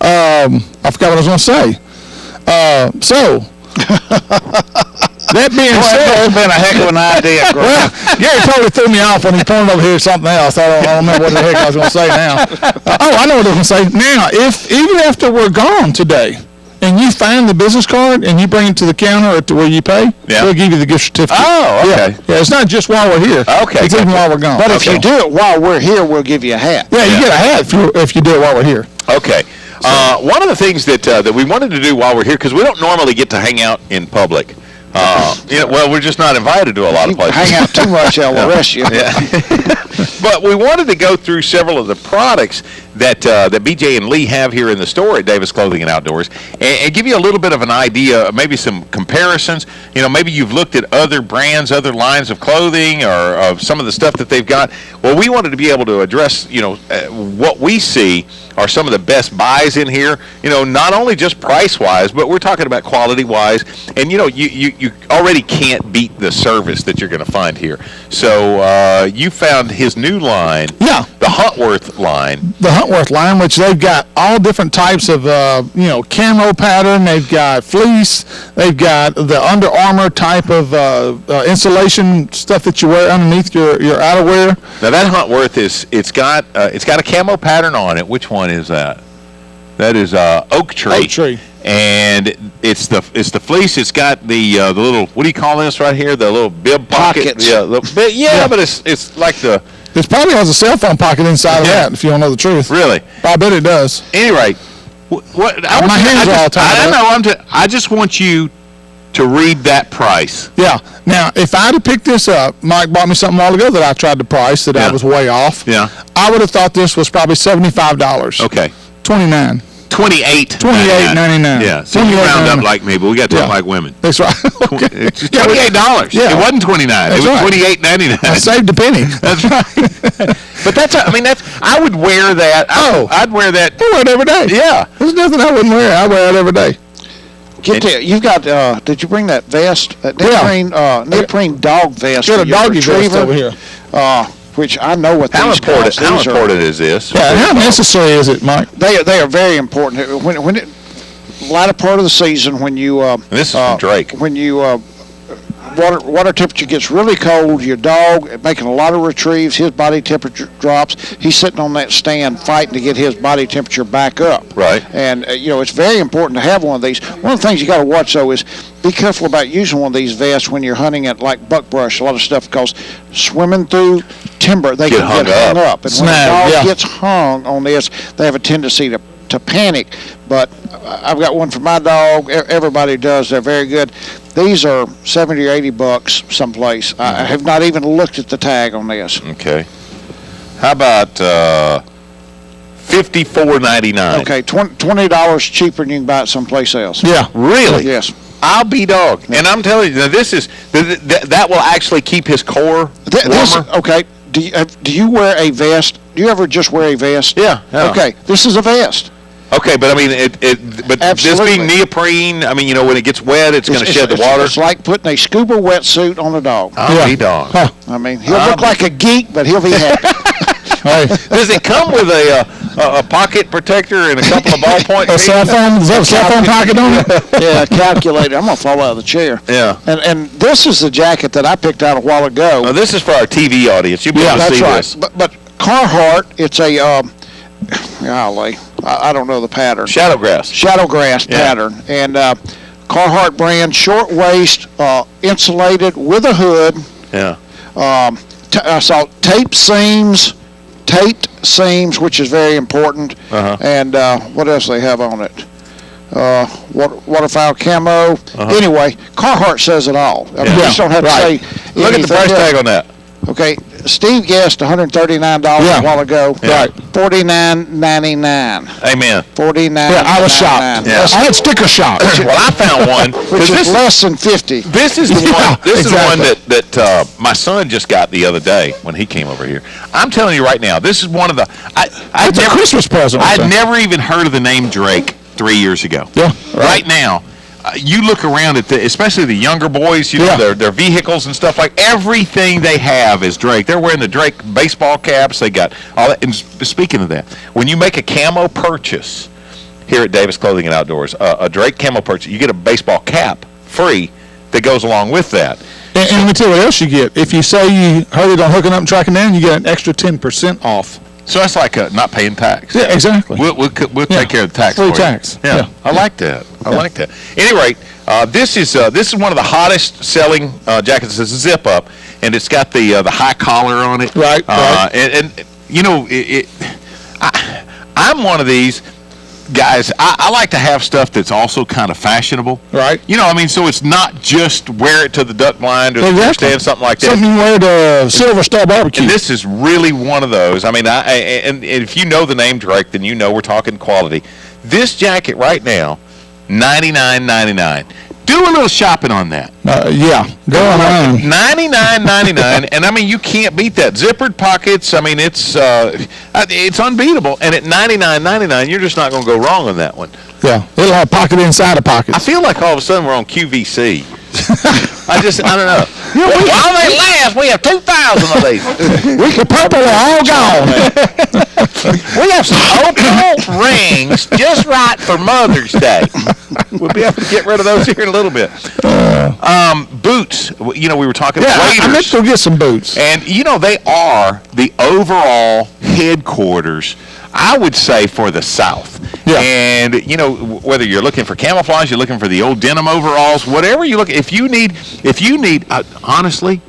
I forgot what I was going to say. That being said, that's been a heck of an idea. Well, Gary totally threw me off when he pointed over here to something else. I don't remember what the heck I was going to say now. I know what I was going to say. Now, if even after we're gone today, and you find the business card and you bring it to the counter or to where you pay, we'll give you the gift certificate. Oh, okay. Yeah, it's not just while we're here. Okay. It's even while we're gone. But if you do it while we're here, we'll give you a hat. Yeah, you get a hat if you do it while we're here. Okay. One of the things that we wanted to do while we're here, because we don't normally get to hang out in public. Well, we're just not invited to a lot of places. Hang out too much, I'll arrest you. Yeah. But we wanted to go through several of the products that BJ and Lee have here in the store at Davis Clothing and Outdoors, and give you a little bit of an idea, maybe some comparisons. Maybe you've looked at other brands, other lines of clothing, or of some of the stuff that they've got. Well, we wanted to be able to address, what we see are some of the best buys in here. Not only just price-wise, but we're talking about quality-wise. And you already can't beat the service that you're going to find here. So you found his new line, the Huntworth line. The Huntworth line, which they've got all different types of camo pattern. They've got fleece. They've got the Under Armour type of insulation stuff that you wear underneath your outerwear. Now that Huntworth it's got a camo pattern on it. Which one is that? That is oak tree. Oak tree. And it's the fleece. It's got the little, what do you call this right here? The little bib pocket. Pockets. Yeah, but it's like the. It probably has a cell phone pocket inside of that, if you don't know the truth. Really? I bet it does. Anyway, My hands are all tied up. I just want you to read that price. Yeah. Now, if I'd have picked this up, Mike bought me something a while ago that I tried to price that I was way off. Yeah. I would have thought this was probably $75. Okay. $29. $28.99. Yeah. So you round up like me, but we got to talk like women. That's right. Okay. It's $28. Yeah. It wasn't $29. That's it was right. $28.99. I saved a penny. That's right. But I would wear that. I'd wear that. I wear it every day. Yeah. There's nothing I wouldn't wear. I wear it every day. You've got, did you bring that vest? That neoprene dog vest. Got a doggy vest over here. Which I know what How these cost. important? How important is this? Yeah, how necessary is it, Mike? They are very important. When it latter part of the season, when you this is from Drake. When you water temperature gets really cold, your dog making a lot of retrieves, his body temperature drops. He's sitting on that stand fighting to get his body temperature back up. Right. And it's very important to have one of these. One of the things you got to watch though is be careful about using one of these vests when you're hunting at like buckbrush. A lot of stuff because swimming through timber, they can get hung up. And when a dog gets hung on this, they have a tendency to panic. But I've got one for my dog. Everybody does. They're very good. These are $70 or $80 someplace. I have not even looked at the tag on this. Okay. How about $54.99? Okay, $20 cheaper than you can buy it sompace else. Yeah. Really? Yes. I'll be dog. And I'm telling you, this is that will actually keep his core warmer. Okay. Do you wear a vest? Do you ever just wear a vest? Yeah. Okay. This is a vest. Okay, but I mean, but this being neoprene, I mean, when it gets wet, it's going to shed the water. It's like putting a scuba wetsuit on a dog. I'll be dog. Huh. I mean, he'll look like a geek, but he'll be happy. Does it come with a pocket protector and a couple of ballpoint? A cell phone? Is that a cell phone pocket on it? Yeah, a calculator. I'm going to fall out of the chair. Yeah. And this is the jacket that I picked out a while ago. Now, this is for our TV audience. You'll be able to see this. But Carhartt, it's a, golly, I don't know the pattern. Shadowgrass pattern. And Carhartt brand, short waist, insulated with a hood. Yeah. I saw taped seams, which is very important. And what else they have on it? Waterfowl camo. Anyway, Carhartt says it all. I mean, you just don't have to say. Look at the price tag on that. Okay, Steve guessed $139 a while ago. Yeah. Right. $49.99. Amen. $49.99. Yeah, I was shocked. Yeah. I had sticker shock. Well, I found one. Which is less than 50. This is the one. This is the one that my son just got the other day when he came over here. I'm telling you right now, this is one of the. It's a Christmas present. I'd never even heard of the name Drake 3 years ago. Yeah. Right now, you look around at especially the younger boys. Their vehicles and stuff, like everything they have is Drake. They're wearing the Drake baseball caps. They got all that. And speaking of that, when you make a camo purchase here at Davis Clothing and Outdoors, a Drake camo purchase, you get a baseball cap free that goes along with that. And let me tell you what else you get. If you say you heard it on Hooking Up and Tracking Down, you get an extra 10% off. So that's like not paying tax. Yeah, exactly. We'll take care of the tax. Free for you. tax. Yeah. I like that. I like that. At any rate, this is one of the hottest selling jackets. It's a zip up, and it's got the high collar on it. Right. And I'm one of these guys. I like to have stuff that's also kind of fashionable. Right. So it's not just wear it to the duck blind or the stand, something like that. Something you wear to Silver Star Barbecue. And this is really one of those. I mean, and if you know the name Drake, then you know we're talking quality. This jacket right now, $99.99. Do a little shopping on that. Yeah, go on. $99.99, and I mean you can't beat that. Zippered pockets. I mean it's unbeatable. And at $99.99, you're just not going to go wrong on that one. Yeah, it'll have pocket inside a pocket. I feel like all of a sudden we're on QVC. I don't know. While they last, we have 2,000 of these. We could purple are all gone. We have some opal rings just right for Mother's Day. We'll be able to get rid of those here in a little bit. Boots. We were talking about waders. I meant to go get some boots. And, they are the overall headquarters. I would say for the South. Yeah. And, you know, whether you're looking for camouflage, you're looking for the old denim overalls, whatever you look, if you need, honestly,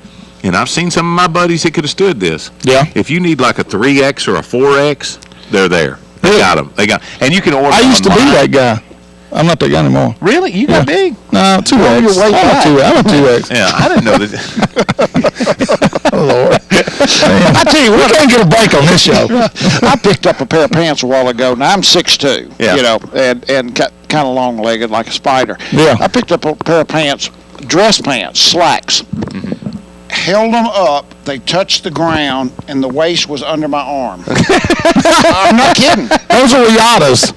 and I've seen some of my buddies that could have stood this. Yeah. If you need like a 3X or a 4X, they're there. They got them. And you can order I used to be online. that guy. I'm not that guy anymore. Really? You got big? No, 2X. I'm a 2X. Yeah, I didn't know that. Oh, Lord. I tell you, we can't get a break on this show. I picked up a pair of pants a while ago. Now I'm 6'2", Yeah. you know, and kind of long-legged like a spider. Yeah. I picked up a pair of pants, dress pants, slacks. Held them up, they touched the ground, and the waist was under my arm. I'm not kidding. Those are Riatas.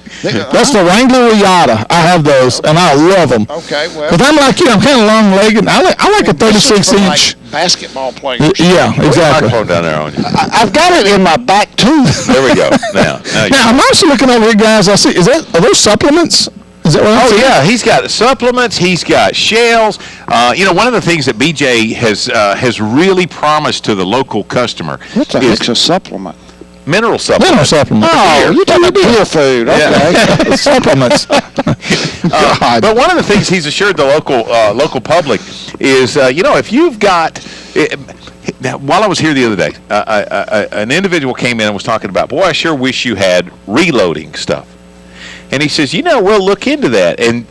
That's the Wrangler Riata. I have those, and I love them. Okay, well. But I'm like you. I'm kind of long-legged. I like a this is for, 36-inch. like, basketball players. Yeah, exactly. Microphone down there on you. I've got it in my back tooth. There we go. Now Now, I'm also looking over here, guys. I see. Are those supplements? Is that what I'm Oh seeing? yeah, he's got supplements. He's got shells. You know, one of the things that BJ has really promised to the local customer What the is heck's a supplement? mineral supplements. Mineral supplements. Oh, you're talking about beer food. Okay. Supplements. But one of the things he's assured the local public is, you know, if you've got. Now, while I was here the other day, an individual came in and was talking about, boy, I sure wish you had reloading stuff. And he says, you know, we'll look into that. And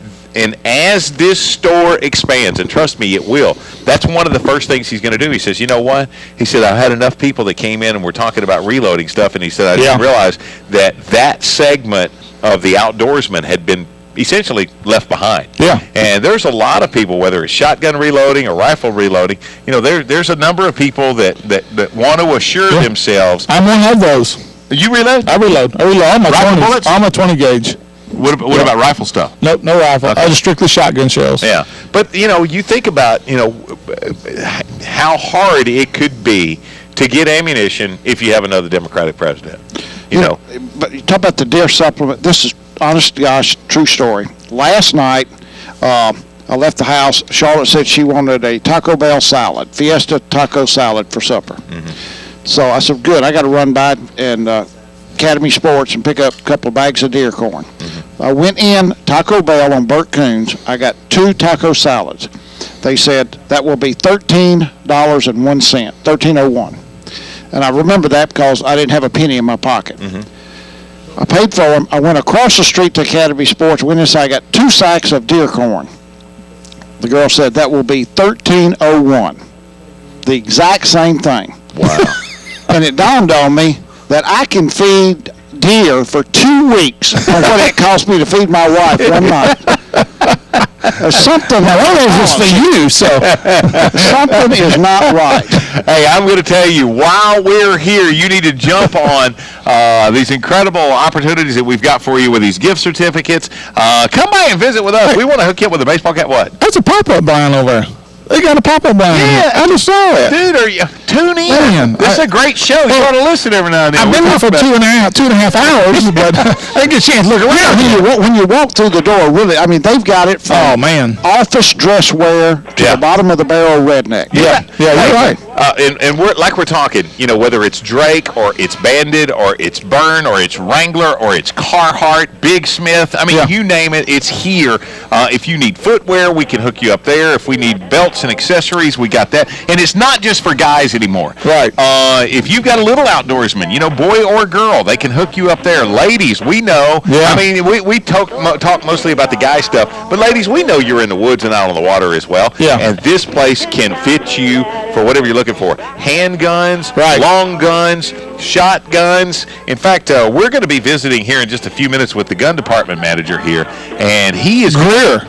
as this store expands, and trust me, it will, that's one of the first things he's going to do. He says, you know what? He said, I've had enough people that came in and were talking about reloading stuff. And he said, I didn't realize that segment of the outdoorsman had been essentially left behind. Yeah. And there's a lot of people, whether it's shotgun reloading or rifle reloading, you know, there's a number of people that want to assure themselves. I'm one of those. You reload? I reload. I'm a Rifle 20. bullets? I'm a 20 gauge. What about rifle stuff? Nope, no rifle. I just strictly shotgun shells. Yeah, but you know, you think about how hard it could be to get ammunition if you have another Democratic president. You know, But you talk about the deer supplement. This is, honest to gosh, true story. Last night, I left the house. Charlotte said she wanted a Taco Bell salad, Fiesta taco salad for supper. So I said, good, I got to run by and Academy Sports and pick up a couple of bags of deer corn. I went in Taco Bell on Burt Coons. I got 2 taco salads. They said that will be $13.01, $13.01. And I remember that because I didn't have a penny in my pocket. I paid for them. I went across the street to Academy Sports, went inside, I got 2 sacks of deer corn. The girl said that will be $13.01. The exact same thing. wow. And it dawned on me that I can feed deer for 2 weeks on what it cost me to feed my wife one night. There's something Now, one of those is for you, so. something is not right. Hey, I'm going to tell you, while we're here, you need to jump on these incredible opportunities that we've got for you with these gift certificates. Come by and visit with us. We want to hook you up with a baseball cap. What? That's a pop-up blind over there. They got a pop-up blind. Yeah, I just saw it. Dude, are you tune in? Man, This is a great show. You ought to listen every now and then. I've been We here for talk about- 2.5 hours, but I didn't get a chance to look around. When you walk through the door, really, I mean, they've got it from Oh, man. office dress wear to Yeah. the bottom of the barrel redneck. Yeah, you're right. And we're talking, you know, whether it's Drake or it's Bandit or it's Byrne or it's Wrangler or it's Carhartt, Big Smith. I mean, Yeah. you name it, it's here. If you need footwear, we can hook you up there. If we need belts and accessories, we got that. And it's not just for guys anymore. Right. If you've got a little outdoorsman, you know, boy or girl, they can hook you up there. Ladies, we know. Yeah. I mean, we talk mostly about the guy stuff, but ladies, we know you're in the woods and out on the water as well. Yeah. And this place can fit you for whatever you're looking for. Handguns, Right. long guns, shotguns. In fact, we're going to be visiting here in just a few minutes with the gun department manager here, and he is Greer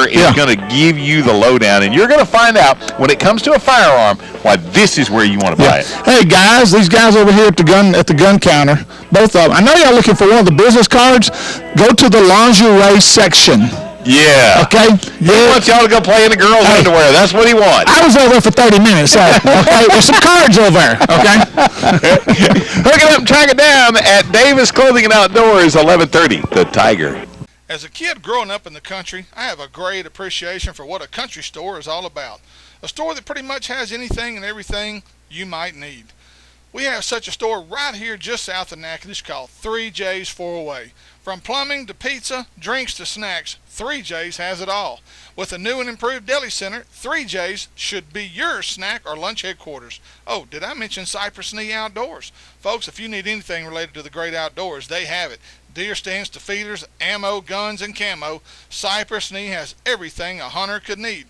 is Yeah. going to give you the lowdown, and you're going to find out when it comes to a firearm why this is where you want to buy it. Hey guys, these guys over here at the gun counter, both of them. I know y'all looking for one of the business cards. Go to the lingerie section. Yeah. Okay. He wants y'all to go play in the girls' underwear. That's what he wants. I was over there for 30 minutes. So, okay, there's some cards over there. Okay. Hook it up and track it down at Davis Clothing and Outdoors, 1130 The Tiger. As a kid growing up in the country, I have a great appreciation for what a country store is all about. A store that pretty much has anything and everything you might need. We have such a store right here just south of Natchitoches called 3J's 408. From plumbing to pizza, drinks to snacks, 3J's has it all. With a new and improved deli center, 3J's should be your snack or lunch headquarters. Oh, did I mention Cypress Knee Outdoors? Folks, if you need anything related to the great outdoors, they have it. Deer stands to feeders, ammo, guns, and camo. Cypress Knee has everything a hunter could need.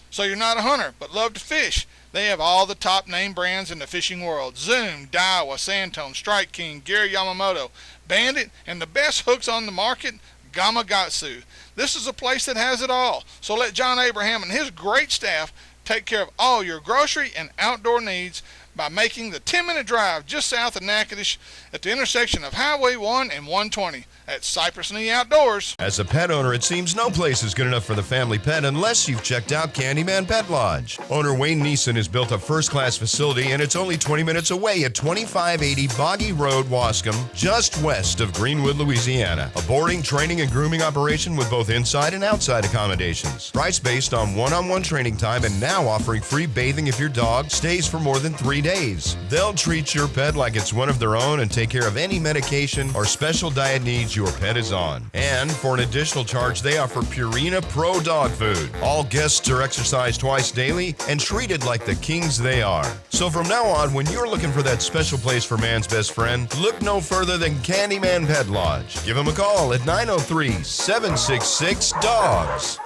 So you're not a hunter, but love to fish. They have all the top name brands in the fishing world. Zoom, Daiwa, Santone, Strike King, Gary Yamamoto, Bandit, and the best hooks on the market, Gamakatsu. This is a place that has it all. So let John Abraham and his great staff take care of all your grocery and outdoor needs by making the 10-minute drive just south of Natchitoches at the intersection of Highway 1 and 120 at Cypress Knee Outdoors. As a pet owner, it seems no place is good enough for the family pet unless you've checked out Candyman Pet Lodge. Owner Wayne Neeson has built a first-class facility, and it's only 20 minutes away at 2580 Boggy Road, Wascom, just west of Greenwood, Louisiana. A boarding, training, and grooming operation with both inside and outside accommodations. Price based on one-on-one training time, and now offering free bathing if your dog stays for more than 3 days. They'll treat your pet like it's one of their own and take care of any medication or special diet needs your pet is on. And for an additional charge, they offer Purina Pro dog food. All guests are exercised twice daily and treated like the kings they are. So from now on, when you're looking for that special place for man's best friend, look no further than Candyman Pet Lodge. Give them a call at 903-766-DOGS.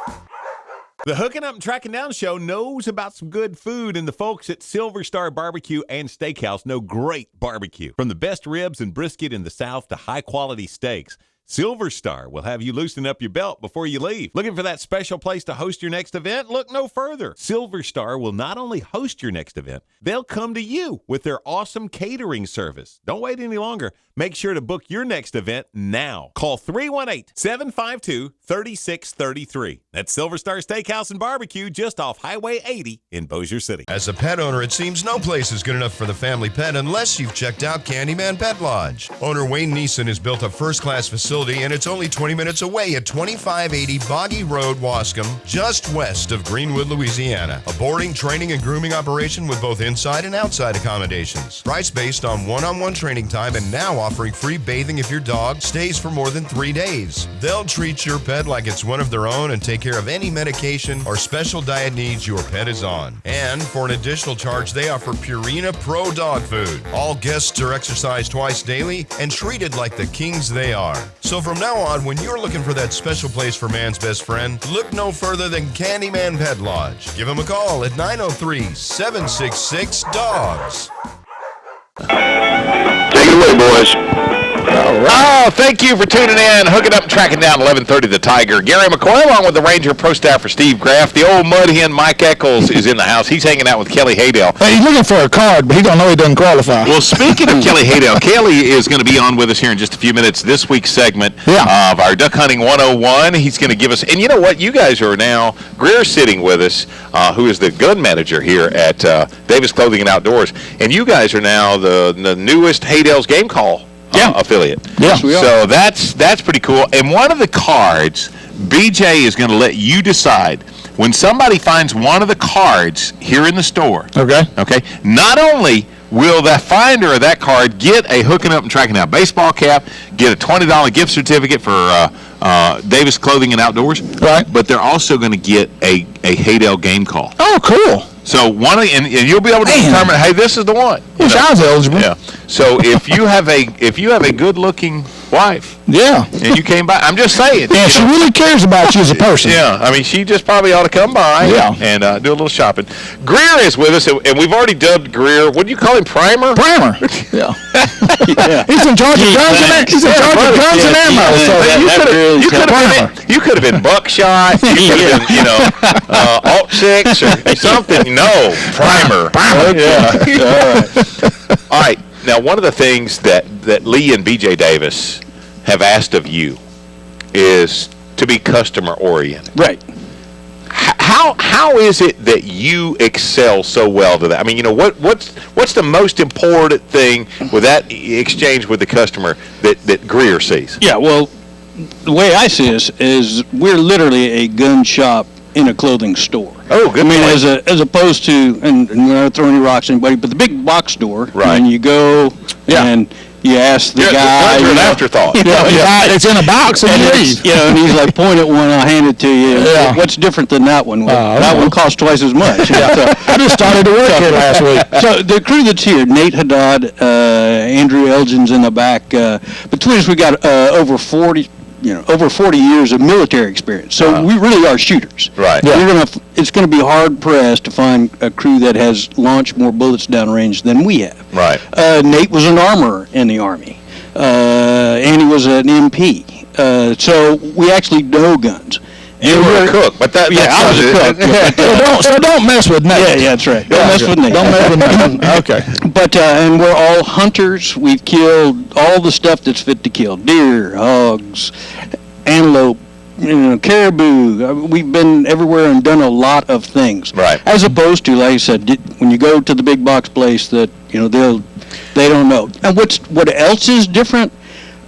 The Hooking Up and Tracking Down Show knows about some good food, and the folks at Silver Star Barbecue and Steakhouse know great barbecue. From the best ribs and brisket in the South to high-quality steaks, Silver Star will have you loosen up your belt before you leave. Looking for that special place to host your next event? Look no further. Silver Star will not only host your next event, they'll come to you with their awesome catering service. Don't wait any longer. Make sure to book your next event now. Call 318-752-3633. That's Silver Star Steakhouse and Barbecue just off Highway 80 in Bossier City. As a pet owner, it seems no place is good enough for the family pet unless you've checked out Candyman Pet Lodge. Owner Wayne Neeson has built a first-class facility, and it's only 20 minutes away at 2580 Boggy Road, Wascom, just west of Greenwood, Louisiana. A boarding, training, and grooming operation with both inside and outside accommodations. Price based on one-on-one training time, and now offering free bathing if your dog stays for more than 3 days. They'll treat your pet like it's one of their own and take care of any medication or special diet needs your pet is on. And for an additional charge, they offer Purina Pro dog food. All guests are exercised twice daily and treated like the kings they are. So from now on, when you're looking for that special place for man's best friend, look no further than Candyman Pet Lodge. Give them a call at 903-766-DOGS. Take it away, boys. Oh, thank you for tuning in. Hooking up and tracking down 1130 The Tiger. Gary McCoy along with the Ranger Pro Staffer Steve Graff. The old mud hen Mike Eccles is in the house. He's hanging out with Kelly Haydale. Hey, he's looking for a card, but he don't know he doesn't qualify. Well, speaking of Kelly Haydale, Kelly is going to be on with us here in just a few minutes. This week's segment of our Duck Hunting 101. He's going to give us, and you know what? You guys are now, Greer's sitting with us, who is the gun manager here at Davis Clothing and Outdoors. And you guys are now the newest Haydale's Game Call affiliate. Yes, we are. So that's pretty cool. And one of the cards, BJ is going to let you decide when somebody finds one of the cards here in the store. Okay. Not only will that finder of that card get a Hooking Up and Tracking Down baseball cap, get a $20 gift certificate for Davis Clothing and Outdoors, right? But they're also going to get a Haydale Game Call. Oh, cool. So and you'll be able to determine, hey, this is the one. Wish I was eligible. Yeah. So if you have a good-looking wife, and you came by, I'm just saying. Yeah, she really cares about you as a person. Yeah, I mean, she just probably ought to come by and do a little shopping. Greer is with us, and we've already dubbed Greer. What do you call him? Primer. Yeah. He's in charge of guns and he's in charge of guns and ammo. So you could have been buckshot. You could have been, alt 6 or something. No, primer. Okay. All right. Now, one of the things that Lee and BJ Davis have asked of you is to be customer oriented. Right. How is it that you excel so well to that? I mean, what's the most important thing with that exchange with the customer that Greer sees? Yeah, well, the way I see this is we're literally a gun shop in a clothing store. Oh, good I mean, point. as opposed to, and we're not throwing any rocks at anybody, but the big box store, Right. and you go and you ask the guy. Guns are an you know, afterthought. you know, It's in a box and you leave. you know, and he's like, point at one, I'll hand it to you. Yeah. What's different than that one? Well, I that don't one know. costs twice as much. I just started to work here last week. So the crew that's here, Nate Haddad, Andrew Elgin's in the back. Between us, we got over 40 years of military experience. So we really are shooters. Right. Yeah. It's gonna be hard pressed to find a crew that has launched more bullets downrange than we have. Right. Nate was an armorer in the Army. Andy was an MP. So we actually know guns. You were a cook, but that. Yeah, I was a cook. So don't mess with Nate. Yeah, that's right. Don't mess with Nate. Don't mess with Nate. Okay. But and we're all hunters. We've killed all the stuff that's fit to kill: deer, hogs, antelope, caribou. We've been everywhere and done a lot of things. Right. As opposed to, like I said, when you go to the big box place, that they don't know. And what else is different?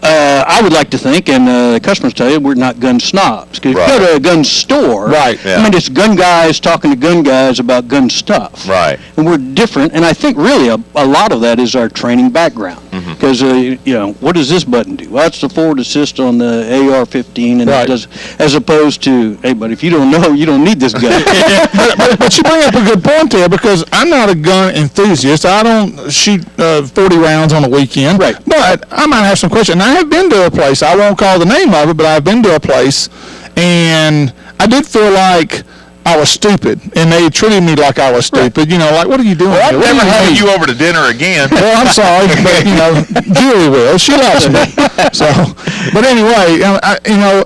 I would like to think, and the customers tell you, we're not gun snobs. Because if you go to a gun store, Right. Yeah. I mean, it's gun guys talking to gun guys about gun stuff. Right. And we're different, and I think really a lot of that is our training background. Because, what does this button do? Well, that's the forward assist on the AR-15, and Right. it does, as opposed to, hey, but if you don't know, you don't need this gun. But you bring up a good point there, because I'm not a gun enthusiast. I don't shoot 40 rounds on a weekend. Right. But I might have some questions. I have been to a place, I won't call the name of it, but I've been to a place, and I did feel like I was stupid, and they treated me like I was stupid. Like, what are you doing? Well, I'm here? What never do you having mean? you over to dinner again. Well, I'm sorry, but Julie will. She loves me. So, but anyway,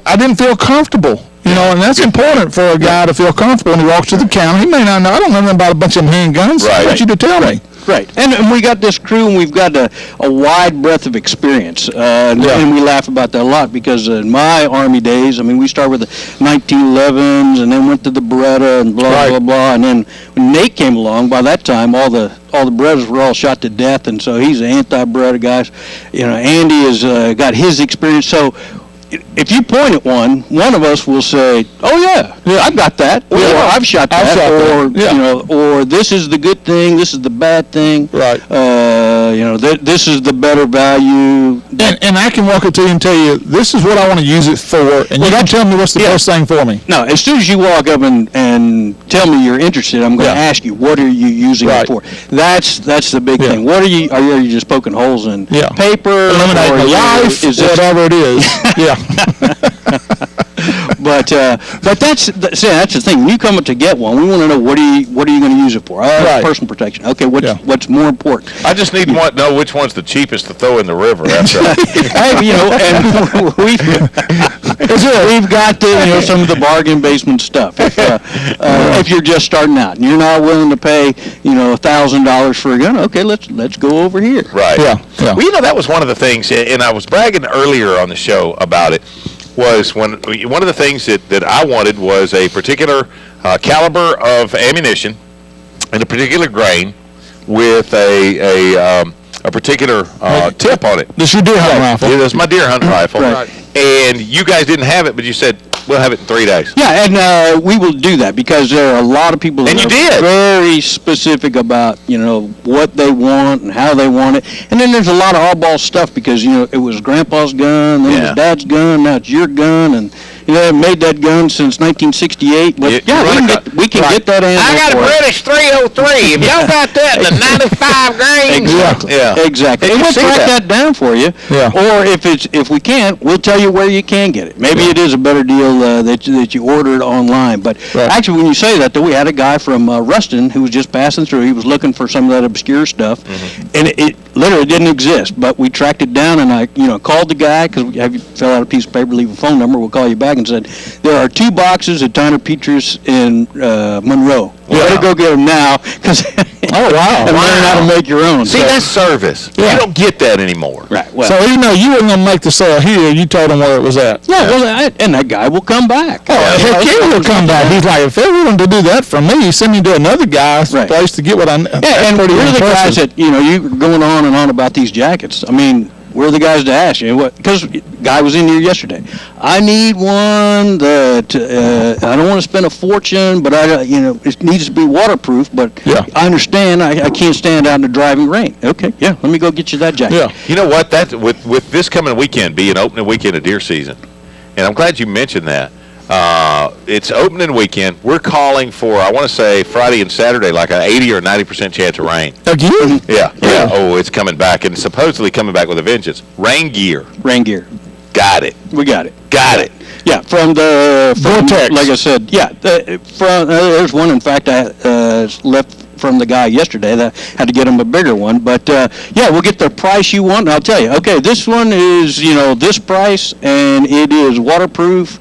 I didn't feel comfortable. And that's important for a guy to feel comfortable when he walks to the counter. He may not know. I don't know nothing about a bunch of handguns. Right. I want you to tell me. Right, and we got this crew, and we've got a wide breadth of experience, and we laugh about that a lot, because in my Army days, I mean, we started with the 1911s, and then went to the Beretta, and blah, blah, blah, and then when Nate came along, by that time, all the Berettas were all shot to death, and so he's an anti-Beretta guy. Andy has got his experience, so if you point at one of us will say, "Oh yeah, I've got that," or "I've shot that," or "This is the good thing, this is the bad thing." Right. This is the better value. And I can walk up to you and tell you, this is what I want to use it for, and you can tell me what's the best thing for me. No, as soon as you walk up and tell me you're interested, I'm going to ask you, what are you using it for? That's the big thing. What are you just poking holes in paper? Eliminate my life, whatever it is. Yeah. But that's the thing. When you come up to get one, we want to know what are you going to use it for? Personal protection. Okay, what's more important? I just need to know which one's the cheapest to throw in the river. That's right. Hey, and we've got some of the bargain basement stuff. If you're just starting out and you're not willing to pay $1,000 for a gun, okay, let's go over here. Right. Yeah. Well, that was one of the things, and I was bragging earlier on the show about it. Was one of the things that I wanted was a particular caliber of ammunition and a particular grain with a particular tip on it. This is your deer hunting rifle. Yeah, that's my deer hunting rifle. Right. And you guys didn't have it, but you said we'll have it in 3 days. Yeah, and we will do that, because there are a lot of people that are very specific about what they want and how they want it. And then there's a lot of oddball stuff, because it was Grandpa's gun, then it was Dad's gun, now it's your gun, and they made that gun since 1968. But we can get that animal. I got a British 303. If y'all got that in the 95 grain. Exactly. And we'll track that down for you. Yeah. Or if we can't, we'll tell you where you can get it. Maybe it is a better deal that you ordered online. But actually, when you say that, though, we had a guy from Ruston who was just passing through. He was looking for some of that obscure stuff, and it literally didn't exist. But we tracked it down, and I called the guy, because we have you fill out a piece of paper, leave a phone number, we'll call you back, and said, there are 2 boxes of Tyner Petrus in Monroe. You better go get them now, because Oh, wow. and learn how to make your own. See, that's service. Yeah. You don't get that anymore. Right. Well, So even though you weren't going to make the sale here, you told them where it was at. yeah, well, and that guy will come back. Oh, heck, he will come back. He's like, if they're willing to do that for me, send me to another guy's place to get what I need. Yeah, and we're the guys that, you're going on and on about these jackets. I mean, we're the guys to ask. Because guy was in here yesterday. I need one that I don't want to spend a fortune, but it needs to be waterproof. But I understand I can't stand out in the driving rain. Okay, let me go get you that jacket. Yeah. You know what? That with this coming weekend being opening weekend of deer season, and I'm glad you mentioned that. It's opening weekend. We're calling for, I want to say, Friday and Saturday, like an 80 or 90% chance of rain. Again? Yeah. Oh, it's coming back, and supposedly coming back with a vengeance. Rain gear. Got it. We got it. Got it. Yeah, from Vortex. Like I said, there's one. In fact, I left from the guy yesterday that had to get him a bigger one. But we'll get the price you want. And I'll tell you. Okay, this one is this price, and it is waterproof,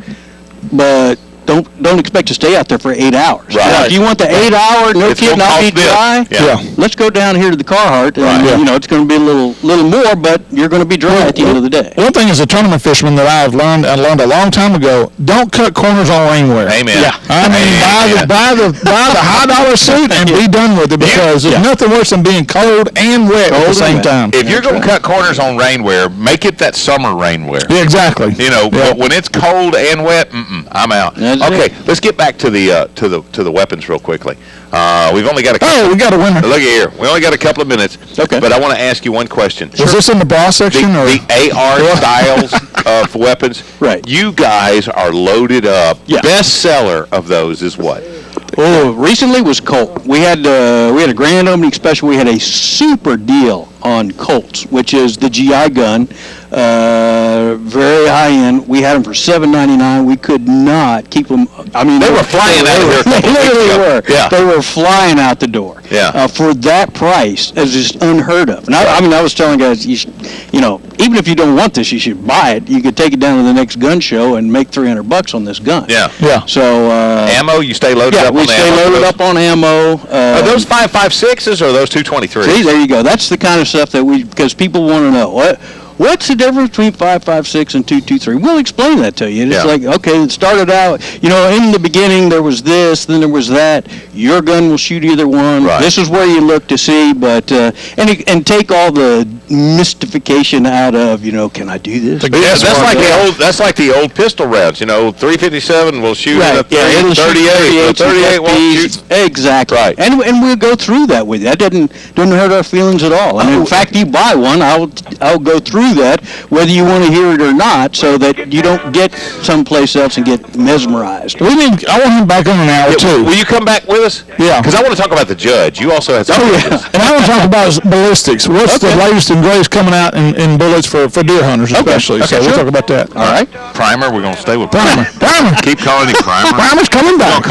but don't expect to stay out there for 8 hours. Right. Now, if you want the 8 hour, no kid, not be dry. Let's go down here to the Carhartt, and it's going to be a little more, but you're going to be dry at the end of the day. One thing as a tournament fisherman that I learned a long time ago: don't cut corners on rainwear. Amen. Yeah. I mean, buy the high dollar suit and be done with it, because there's nothing worse than being cold and wet at the same time. If you're going to cut corners on rainwear, make it that summer rainwear. Yeah, exactly. But when it's cold and wet, I'm out. Okay, let's get back to the weapons real quickly. We've only got we got a winner. Look here. We only got a couple of minutes. Okay. But I want to ask you one question. Was this in the bra section? The AR styles of weapons? Right. You guys are loaded up. Yeah. Best seller of those is what? Oh, recently was Colt. We had a grand opening special. We had a super deal on Colts, which is the GI gun, very high end. We had them for $7.99. We could not keep them. I mean, they were flying out of here. They literally were. Yeah. They were flying out the door. Yeah. For that price, it's just unheard of. And I was telling guys, even if you don't want this, you should buy it. You could take it down to the next gun show and make $300 on this gun. Yeah. So ammo, you stay loaded up. We stay loaded up on ammo. Are those 5.56s or are those 223s? See, there you go. That's the kind of stuff that because people want to know what's the difference between 5.56 and 223. We'll explain that to you. It's like, okay, it started out, in the beginning there was this, then there was that. Your gun will shoot either one. Right. This is where you look to see, but and take all the mystification out of, can I do this? That's like the old pistol rounds. 357 will shoot in a 38. 38 won't shoot. Exactly. Right. And we'll go through that with you. That doesn't hurt our feelings at all. And in fact, you buy one, I'll go through that, whether you want to hear it or not, so that you don't get someplace else and get mesmerized. I want him back on an hour too. Will you come back with us? Yeah. Because I want to talk about the judge. You also had some. And I want to talk about ballistics. What's the latest and greatest coming out in bullets for deer hunters especially? Okay, we'll talk about that. All right. Primer. We're going to stay with Primer. Keep calling him Primer. Primer's coming back.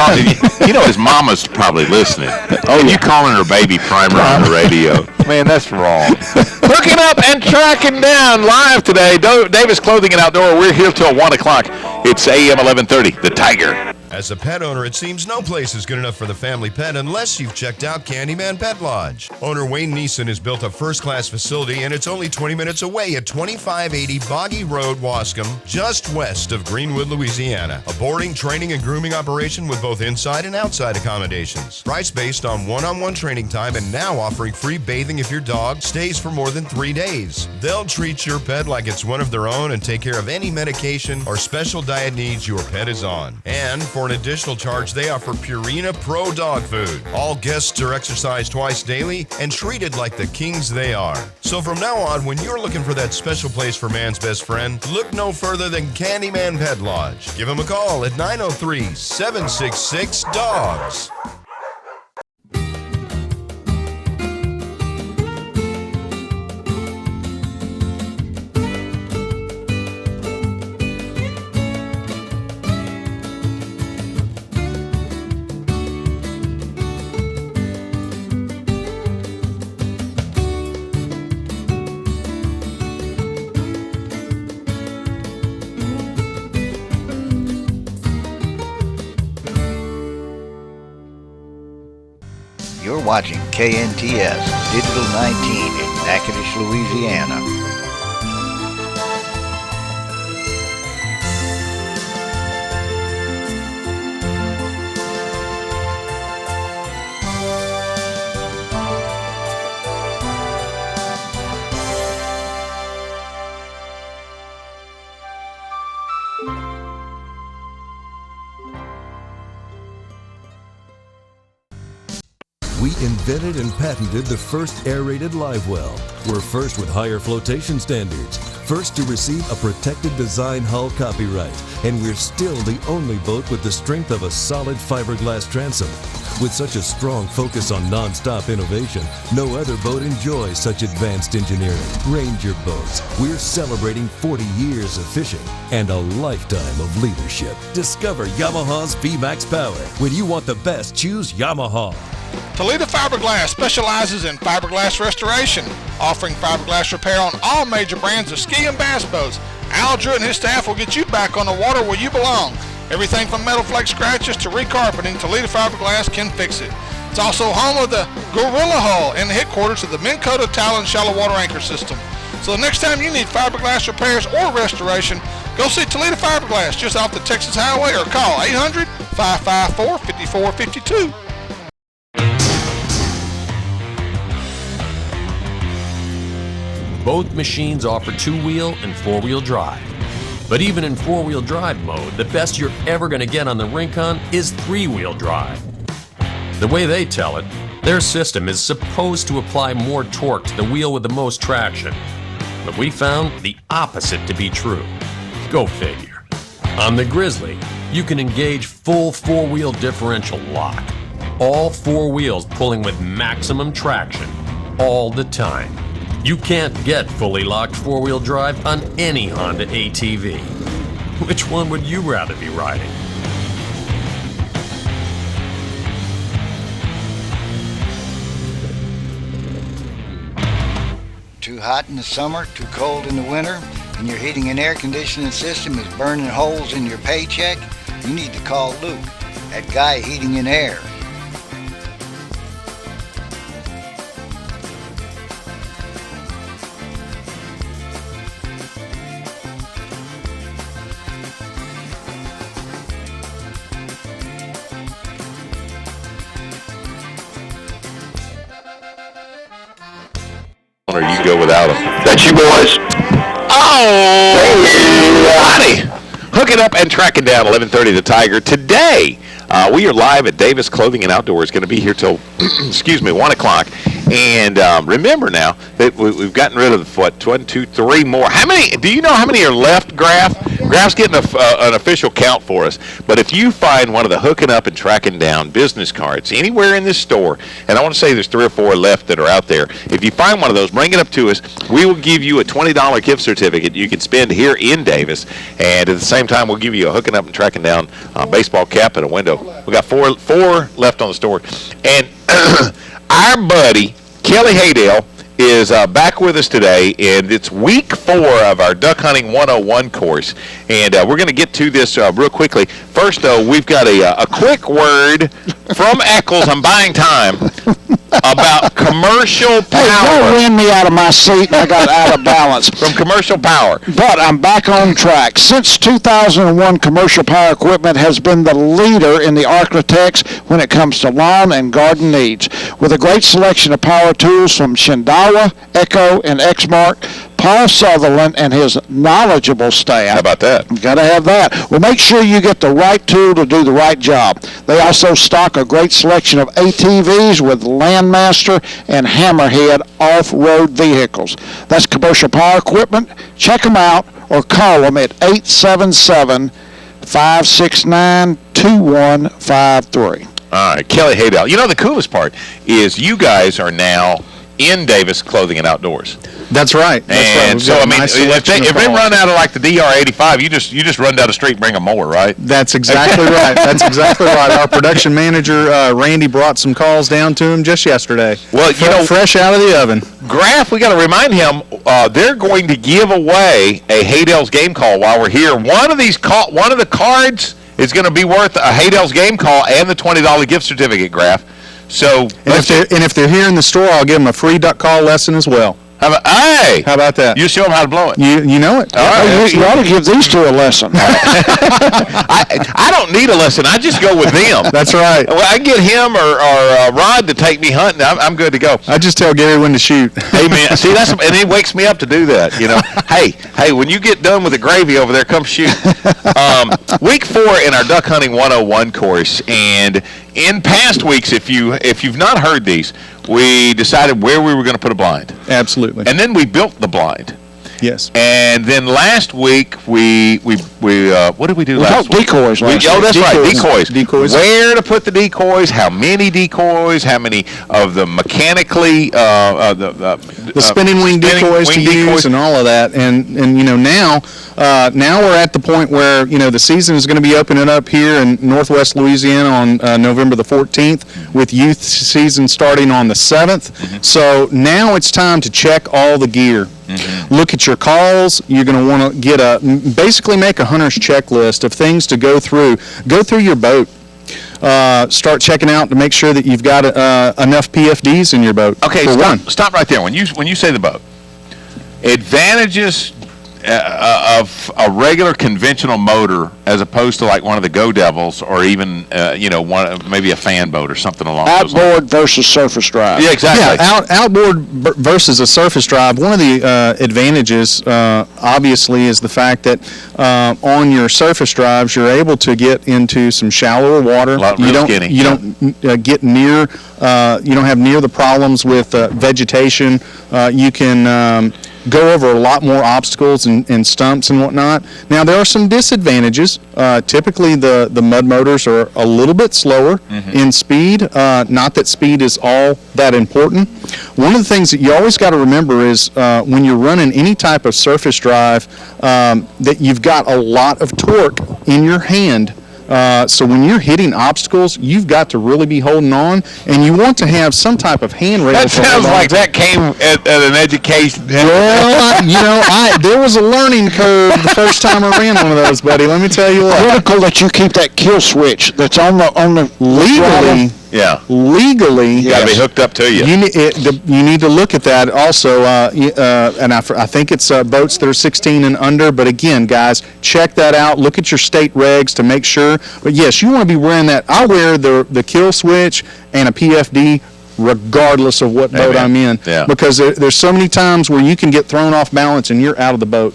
His mama's probably listening. You calling her baby Primer on the radio. Man, that's wrong. Hooking up and tracking down live today. Davis Clothing and Outdoor. We're here till 1 o'clock. It's AM 1130. The Tiger. As a pet owner, it seems no place is good enough for the family pet unless you've checked out Candyman Pet Lodge. Owner Wayne Neeson has built a first-class facility, and it's only 20 minutes away at 2580 Boggy Road, Wascom, just west of Greenwood, Louisiana. A boarding, training, and grooming operation with both inside and outside accommodations. Price based on one-on-one training time, and now offering free bathing if your dog stays for more than 3 days. They'll treat your pet like it's one of their own and take care of any medication or special diet needs your pet is on. And for an additional charge, they offer Purina Pro dog food. All guests are exercised twice daily and treated like the kings they are. So from now on, when you're looking for that special place for man's best friend, look no further than Candyman Pet Lodge. Give them a call at 903-766-DOGS. You're watching KNTS Digital 19 in Natchitoches, Louisiana. We invented and patented the first aerated live well. We're first with higher flotation standards, first to receive a protected design hull copyright, and we're still the only boat with the strength of a solid fiberglass transom. With such a strong focus on non-stop innovation, no other boat enjoys such advanced engineering. Ranger Boats, we're celebrating 40 years of fishing and a lifetime of leadership. Discover Yamaha's VMAX power. When you want the best, choose Yamaha. Toledo Fiberglass specializes in fiberglass restoration, offering fiberglass repair on all major brands of ski and bass boats. Al Drew and his staff will get you back on the water where you belong. Everything from metal flake scratches to recarpeting, Toledo Fiberglass can fix it. It's also home of the Gorilla Hull and the headquarters of the Minn Kota Talon Shallow Water Anchor System. So the next time you need fiberglass repairs or restoration, go see Toledo Fiberglass just off the Texas Highway or call 800-554-5452. Both machines offer two-wheel and four-wheel drive. But even in four-wheel drive mode, the best you're ever going to get on the Rincon is three-wheel drive. The way they tell it, their system is supposed to apply more torque to the wheel with the most traction. But we found the opposite to be true. Go figure. On the Grizzly, you can engage full four-wheel differential lock. All four wheels pulling with maximum traction all the time. You can't get fully locked four-wheel drive on any Honda ATV. Which one would you rather be riding? Too hot in the summer, too cold in the winter, and your heating and air conditioning system is burning holes in your paycheck? You need to call Luke at Guy Heating and Air. Or you go without them. That's you boys. Oh, honey. Hooking up and tracking down 11:30 the Tiger. Today, we are live at Davis Clothing and Outdoors. Going to be here till, 1 o'clock. And remember now that we've gotten rid of, 1, 2, 3 more. How many? Do you know how many are left, Graf? Graf's getting an official count for us. But if you find one of the hooking up and tracking down business cards anywhere in this store, and I want to say there's 3 or 4 left that are out there, if you find one of those, bring it up to us. We will give you a $20 gift certificate you can spend here in Davis. And at the same time, we'll give you a hooking up and tracking down baseball cap and a window. We got 4 left on the store. And our buddy, Kelly Haydale, is back with us today, and it's week 4 of our Duck Hunting 101 course. And we're going to get to this real quickly. First, though, we've got a quick word from Eccles. I'm buying time. About Commercial Power. Hey, don't win me out of my seat and I got out of balance. From Commercial Power. But I'm back on track. Since 2001, Commercial Power Equipment has been the leader in the Architects when it comes to lawn and garden needs. With a great selection of power tools from Shindawa, Echo, and Exmark, Paul Sutherland and his knowledgeable staff. How about that? Got to have that. Well, make sure you get the right tool to do the right job. They also stock a great selection of ATVs with Landmaster and Hammerhead off-road vehicles. That's Commercial Power Equipment. Check them out or call them at 877-569-2153. All right, Kelly Haydale. You know, the coolest part is you guys are now in Davis Clothing and Outdoors. That's right. And so, I mean, nice if they run out of like the DR85, you just run down the street and bring a mower, right? That's exactly right. That's exactly right. Our production manager, Randy, brought some calls down to him just yesterday. Well, you know, fresh out of the oven. Graf, we got to remind him they're going to give away a Haydale's Game Call while we're here. One of the cards is going to be worth a Haydale's Game Call and the $20 gift certificate, Graf. So, if they're here in the store, I'll give them a free duck call lesson as well. How about that? You show them how to blow it. You know it. All right. You ought to give these two a lesson. I don't need a lesson. I just go with them. That's right. Well, I get him or Rod to take me hunting. I'm good to go. I just tell Gary when to shoot. Hey, man. See, and he wakes me up to do that. You know. hey, when you get done with the gravy over there, come shoot. Week 4 in our Duck Hunting 101 course, and In past weeks, if you've not heard these, we decided where we were going to put a blind. Absolutely. And then we built the blind. Yes. And then last week we what did we do last week? Decoys. That's right, Decoys. Where to put the decoys? How many decoys? How many of the mechanically the spinning wing decoys to use and all of that. And now we're at the point where the season is going to be opening up here in Northwest Louisiana on November the 14th, with youth season starting on the 7th. Mm-hmm. So now it's time to check all the gear. Mm-hmm. Look at your calls. You're going to want to basically make a hunter's checklist of things to go through. Go through your boat. Start checking out to make sure that you've got enough PFDs in your boat. Okay, stop right there. When you say the boat, advantages of a regular conventional motor as opposed to like one of the Go Devils, or even maybe a fan boat or something along those lines. Outboard versus surface drive. Yeah, exactly. Yeah, outboard versus a surface drive. One of the advantages, obviously, is the fact that on your surface drives, you're able to get into some shallower water. You don't get near. You don't have near the problems with vegetation. You can go over a lot more obstacles and stumps and whatnot. Now, there are some disadvantages. Typically, the mud motors are a little bit slower in speed. Not that speed is all that important. One of the things that you always got to remember is when you're running any type of surface drive, that you've got a lot of torque in your hand. So when you're hitting obstacles, you've got to really be holding on, and you want to have some type of handrail. That sounds like that came at an education. Well, there was a learning curve the first time I ran one of those, buddy. Let me tell you what. Critical that you keep that kill switch that's on the legally. Yeah. Legally, you got to be hooked up to you. You need to look at that also, and I think it's boats that are 16 and under. But again, guys, check that out. Look at your state regs to make sure. But yes, you want to be wearing that. I wear the kill switch and a PFD regardless of what boat I'm in, because there's so many times where you can get thrown off balance and you're out of the boat.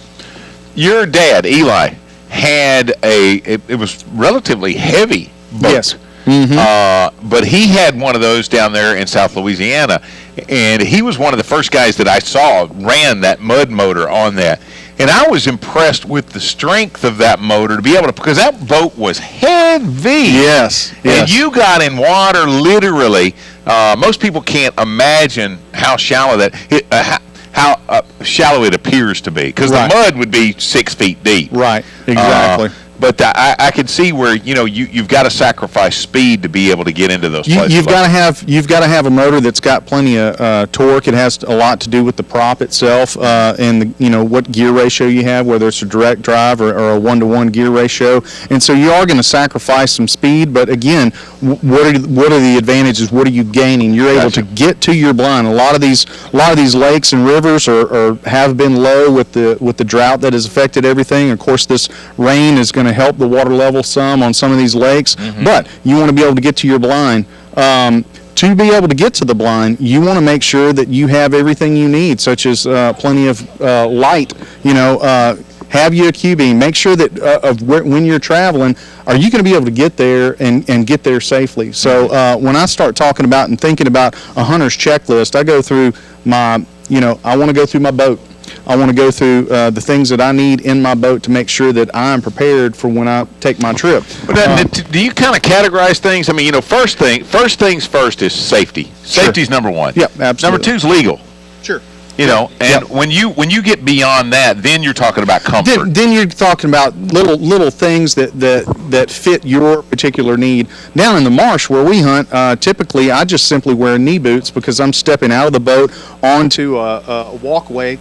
Your dad, Eli, had it was relatively heavy boat. Yes. But he had one of those down there in South Louisiana, and he was one of the first guys that I saw ran that mud motor on that. And I was impressed with the strength of that motor to be able to, because that boat was heavy. Yes. And you got in water literally. Most people can't imagine how shallow shallow it appears to be, because the mud would be 6 feet deep. Right. Exactly. But I can see where you've got to sacrifice speed to be able to get into those places. You've got to have a motor that's got plenty of torque. It has a lot to do with the prop itself and what gear ratio you have, whether it's a direct drive or a 1-to-1 gear ratio. And so you are going to sacrifice some speed. But again, what are the advantages? What are you gaining? You're able to get to your blind. A lot of these lakes and rivers have been low with the drought that has affected everything. Of course, this rain is going to help the water level some on some of these lakes, but you want to be able to get to your blind. To be able to get to the blind, you want to make sure that you have everything you need, such as plenty of light. Have you a Q-beam? Make sure that when you're traveling, are you going to be able to get there and get there safely? So when I start talking about and thinking about a hunter's checklist, I go through I want to go through my boat. I want to go through the things that I need in my boat to make sure that I'm prepared for when I take my trip. But do you kind of categorize things? I mean, first things first is safety. Safety's number one. Yep, absolutely. Number two is legal. Sure. When you get beyond that, then you're talking about comfort. Then you're talking about little things that fit your particular need. Down in the marsh where we hunt, typically I just simply wear knee boots because I'm stepping out of the boat onto a walkway.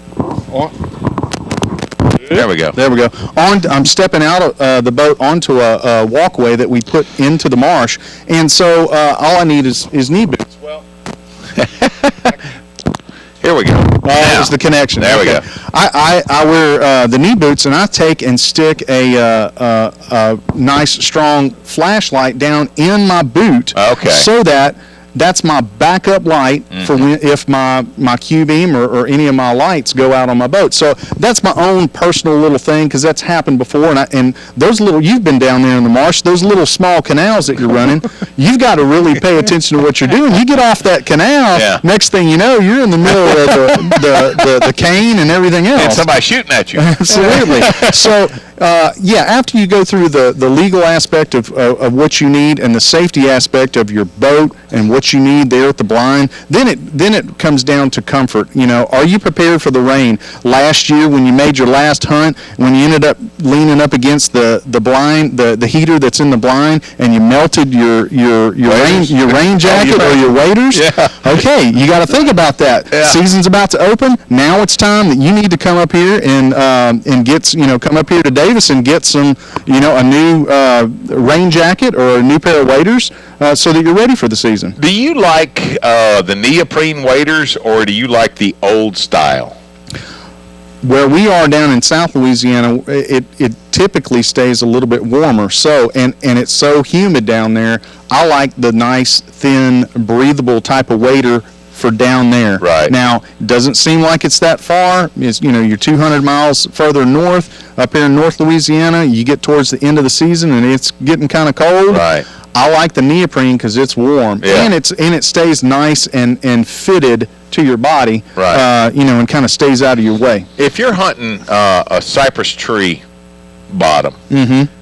There we go. I'm stepping out of the boat onto a walkway that we put into the marsh, and so all I need is knee boots. Well. Here we go. There's the connection. There we go. I wear the knee boots, and I take and stick a nice, strong flashlight down in my boot. Okay. So that's my backup light for if my Q-beam or any of my lights go out on my boat. So that's my own personal little thing, because that's happened before. And those little, you've been down there in the marsh, those little small canals that you're running, you've got to really pay attention to what you're doing. You get off that canal, next thing you know, you're in the middle of the cane and everything else. And somebody shooting at you. Absolutely. So, after you go through the legal aspect of what you need and the safety aspect of your boat and what you need there at the blind, then it comes down to comfort. Are you prepared for the rain? Last year, when you made your last hunt, when you ended up leaning up against the blind, the heater that's in the blind, and you melted your rain jacket or your waders. Yeah. Okay, you got to think about that. Yeah. Season's about to open. Now it's time that you need to come up here and get come up here to Davis and get some a new rain jacket or a new pair of waders so that you're ready for the season. Do you like the neoprene waders, or do you like the old style? Where we are down in South Louisiana, it typically stays a little bit warmer. So and it's so humid down there. I like the nice, thin, breathable type of wader for down there. Right. Now, it doesn't seem like it's that far. It's, you're 200 miles further north, up here in North Louisiana. You get towards the end of the season and it's getting kind of cold. Right. I like the neoprene because it's warm, and it stays nice and fitted to your body. Right. And kind of stays out of your way. If you're hunting a cypress tree bottom,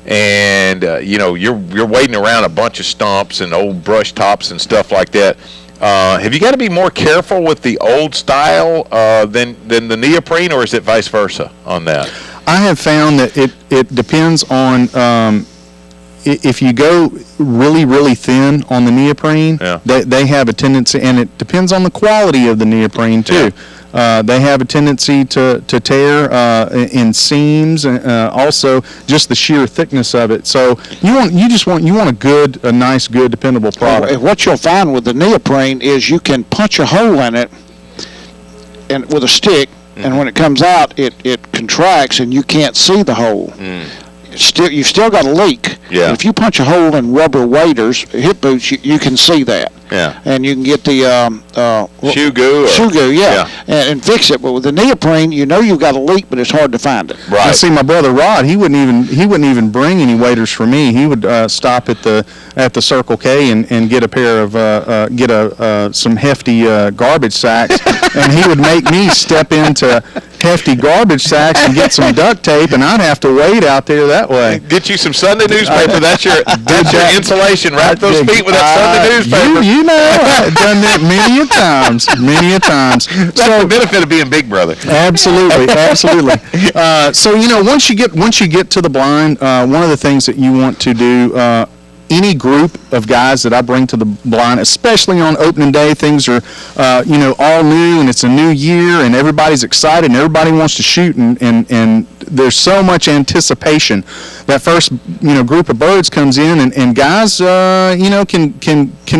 and you're wading around a bunch of stumps and old brush tops and stuff like that, have you got to be more careful with the old style than the neoprene, or is it vice versa on that? I have found that it depends on if you go really, really thin on the neoprene, they have a tendency, and it depends on the quality of the neoprene too. Yeah. They have a tendency to tear in seams, and also just the sheer thickness of it. So you want a nice, good, dependable product. What you'll find with the neoprene is you can punch a hole in it, and with a stick, and when it comes out, it contracts, and you can't see the hole. You've still got a leak. Yeah. If you punch a hole in rubber waders, hip boots, you can see that. Yeah. And you can get the shoe goo. Shoe goo, and fix it. But with the neoprene, you've got a leak, but it's hard to find it. Right. I see my brother Rod. He wouldn't even bring any waders for me. He would stop at the Circle K and get a pair of some hefty garbage sacks, and he would make me step into hefty garbage sacks and get some duct tape, and I'd have to wade out there that way. Get you some Sunday newspaper. That's your insulation. Wrap those feet with that Sunday newspaper. I've done that many a times. That's the benefit of being Big Brother. Absolutely. So once you get to the blind, one of the things that you want to do. Any group of guys that I bring to the blind, especially on opening day, things are, all new, and it's a new year, and everybody's excited, and everybody wants to shoot, and there's so much anticipation. That first, group of birds comes in, and guys, can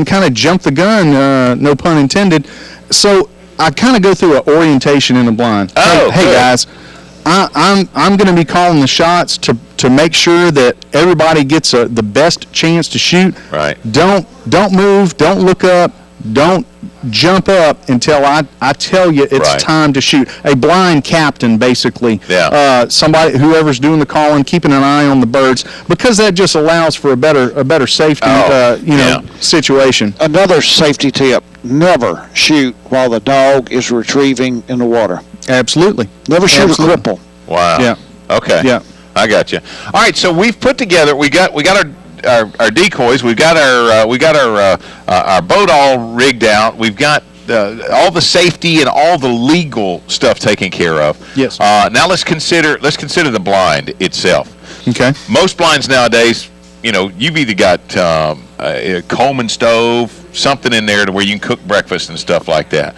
kind of jump the gun, no pun intended. So I kind of go through an orientation in the blind. Hey guys. I'm going to be calling the shots to make sure that everybody gets the best chance to shoot. Right. Don't move. Don't look up. Don't jump up until I tell you it's time to shoot. A blind captain, basically. Yeah. Somebody, whoever's doing the calling, keeping an eye on the birds, because that just allows for a better safety situation. Another safety tip: never shoot while the dog is retrieving in the water. Absolutely. Never shoot a cripple. Wow. Yeah. Okay. Yeah. I got you. All right. So we've put together. We got our decoys. We've got our boat all rigged out. We've got all the safety and all the legal stuff taken care of. Yes. Now let's consider the blind itself. Okay. Most blinds nowadays, you've either got a Coleman stove, something in there to where you can cook breakfast and stuff like that.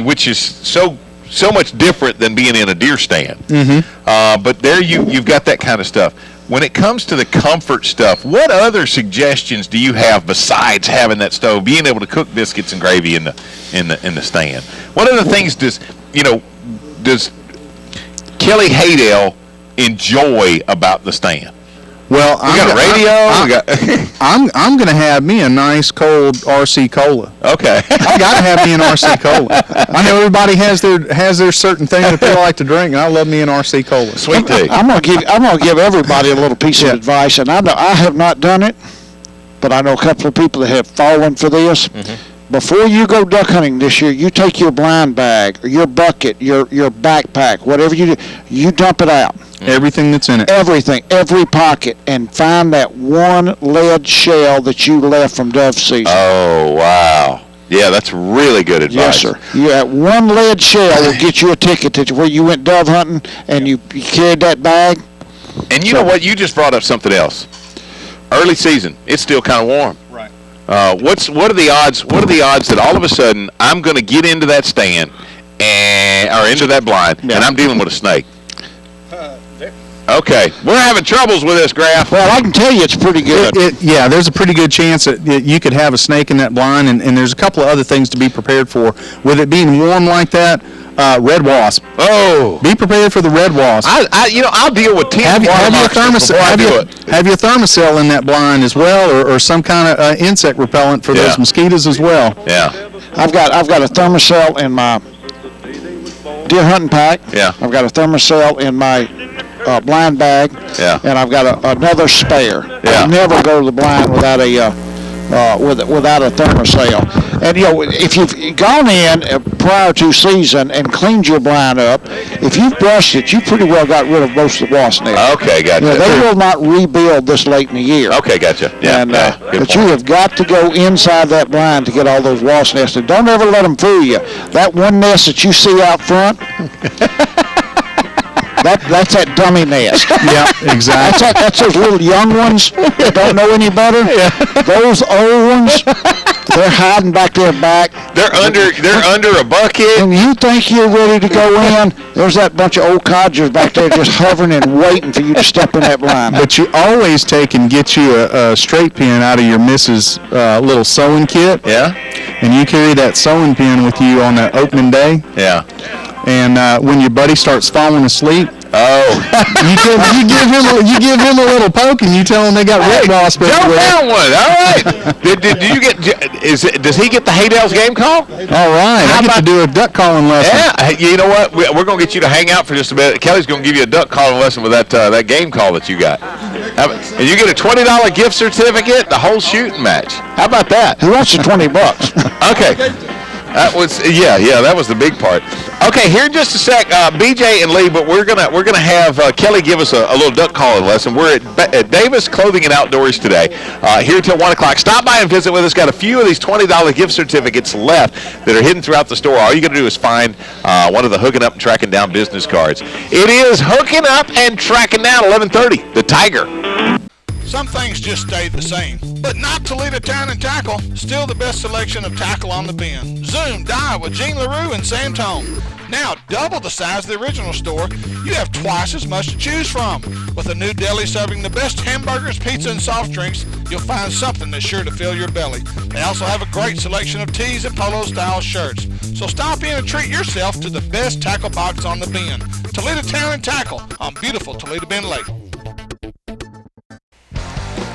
Which is so much different than being in a deer stand. But there you've got that kind of stuff. When it comes to the comfort stuff, what other suggestions do you have besides having that stove, being able to cook biscuits and gravy in the stand? What other things does Kelly Haydale enjoy about the stand? Well, We got a radio. I'm going to have me a nice cold RC Cola. Okay. I got to have me an RC Cola. I know everybody has their certain thing that they like to drink, and I love me an RC Cola. Sweet tea. I'm gonna give everybody a little piece of advice, and I know I have not done it, but I know a couple of people that have fallen for this. Mm-hmm. Before you go duck hunting this year, you take your blind bag or your bucket, your backpack, whatever you do, you dump it out. Everything that's in it. Everything, every pocket, and find that one lead shell that you left from dove season. Oh, wow. Yeah, that's really good advice. Yes, sir. That one lead shell will get you a ticket to where you went dove hunting and you carried that bag. And you know what? You just brought up something else. Early season, it's still kind of warm. Right. What are the odds? What are the odds that all of a sudden I'm going to get into that stand or into that blind and I'm dealing with a snake? Okay, we're having troubles with this, Graf. Well, I can tell you it's pretty good. Yeah, there's a pretty good chance that you could have a snake in that blind, and there's a couple of other things to be prepared for. With it being warm like that, red wasp. Oh, be prepared for the red wasp. I'll deal with 10 have your thermocell thermocell in that blind as well, or some kind of insect repellent for those mosquitoes as well. Yeah, I've got a thermocell in my deer hunting pack. Yeah, I've got a thermocell in my blind bag. Yeah, and I've got another spare. Yeah, I never go to the blind without a without a thermocell. And if you've gone in prior to season and cleaned your blind up, if you've brushed it, you pretty well got rid of most of the wasp nest. Okay, gotcha. They will not rebuild this late in the year. Okay, gotcha. Yeah, and, but you have got to go inside that blind to get all those wasp nests. And don't ever let them fool you. That one nest that you see out front, that's that dummy nest. Yeah, exactly. That's those little young ones that don't know any better. Yeah. Those old ones, they're hiding back there back. They're under a bucket. And you think you're ready to go in, there's that bunch of old codgers back there just hovering and waiting for you to step in that blind. But you always take and get you a straight pin out of your missus' little sewing kit. Yeah. And you carry that sewing pin with you on that opening day. Yeah. And when your buddy starts falling asleep, you give him a little poke, and you tell him they got red wasp everywhere. Jump down one. All right. Does he get the Haydale's game call? All right. I get to do a duck calling lesson. Yeah. You know what? We're going to get you to hang out for just a bit. Kelly's going to give you a duck calling lesson with that game call that you got. And you get a $20 gift certificate, the whole shooting match. How about that? Who wants the $20? Okay. That was that was the big part. Okay, here in just a sec, BJ and Lee, but we're gonna have Kelly give us a little duck calling lesson. We're at Davis Clothing and Outdoors today, here till 1 o'clock. Stop by and visit with us. Got a few of these $20 gift certificates left that are hidden throughout the store. All you got to do is find one of the Hooking Up and Tracking Down business cards. It is Hooking Up and Tracking Down, 11:30. The Tiger. Some things just stayed the same, but not Toledo Town and Tackle. Still the best selection of tackle on the bin. Zoom, dive with Gene LaRue and Sam Tone. Now double the size of the original store, you have twice as much to choose from. With a new deli serving the best hamburgers, pizza, and soft drinks, you'll find something that's sure to fill your belly. They also have a great selection of tees and polo-style shirts. So stop in and treat yourself to the best tackle box on the bin. Toledo Town and Tackle on beautiful Toledo Bend Lake.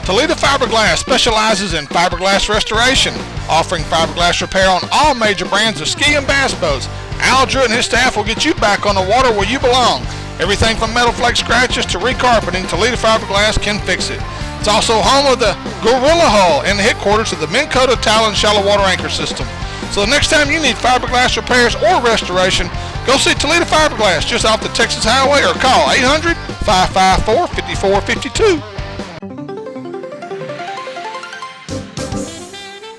Toledo Fiberglass specializes in fiberglass restoration, offering fiberglass repair on all major brands of ski and bass boats. Al Drew and his staff will get you back on the water where you belong. Everything from metal flake scratches to recarpeting, Toledo Fiberglass can fix it. It's also home of the Gorilla Hull and the headquarters of the Minn Kota Talon Shallow Water Anchor System. So the next time you need fiberglass repairs or restoration, go see Toledo Fiberglass just off the Texas Highway or call 800-554-5452.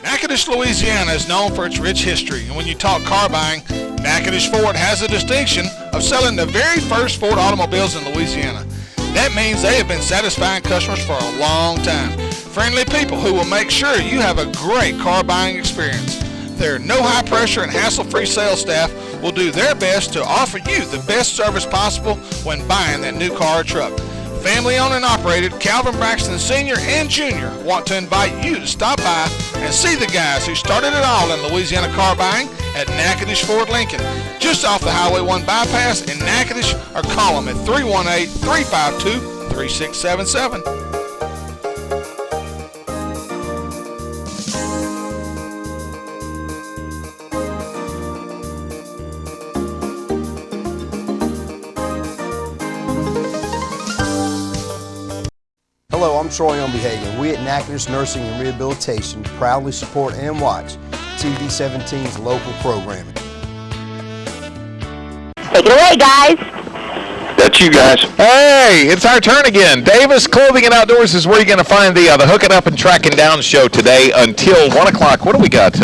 Natchitoches, Louisiana is known for its rich history, and when you talk car buying, Natchitoches Ford has the distinction of selling the very first Ford automobiles in Louisiana. That means they have been satisfying customers for a long time. Friendly people who will make sure you have a great car buying experience. Their no high pressure and hassle-free sales staff will do their best to offer you the best service possible when buying that new car or truck. Family owned and operated, Calvin Braxton Sr. and Jr. want to invite you to stop by and see the guys who started it all in Louisiana car buying at Natchitoches Ford Lincoln, just off the Highway 1 bypass in Natchitoches, or call them at 318-352-3677. I'm Troy Unbehagen. We at Natchitoches Nursing and Rehabilitation proudly support and watch TV17's local programming. Take it away, guys. That's you guys. Hey, it's our turn again. Davis Clothing and Outdoors is where you're going to find the Hooking Up and Tracking Down show today until 1 o'clock. What do we got?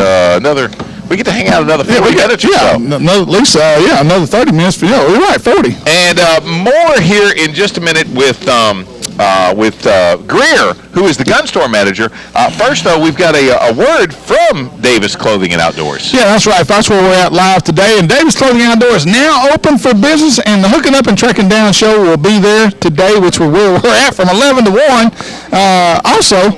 We get to hang out another 40 minutes or so. At least, another 30 minutes for you. You're right, 40. And more here in just a minute with Greer, who is the gun store manager. First, though, we've got a word from Davis Clothing and Outdoors. Yeah, that's right. That's where we're at live today. And Davis Clothing and Outdoors now open for business, and the Hooking Up and Trekking Down show will be there today, which we're at from 11 to 1. Also,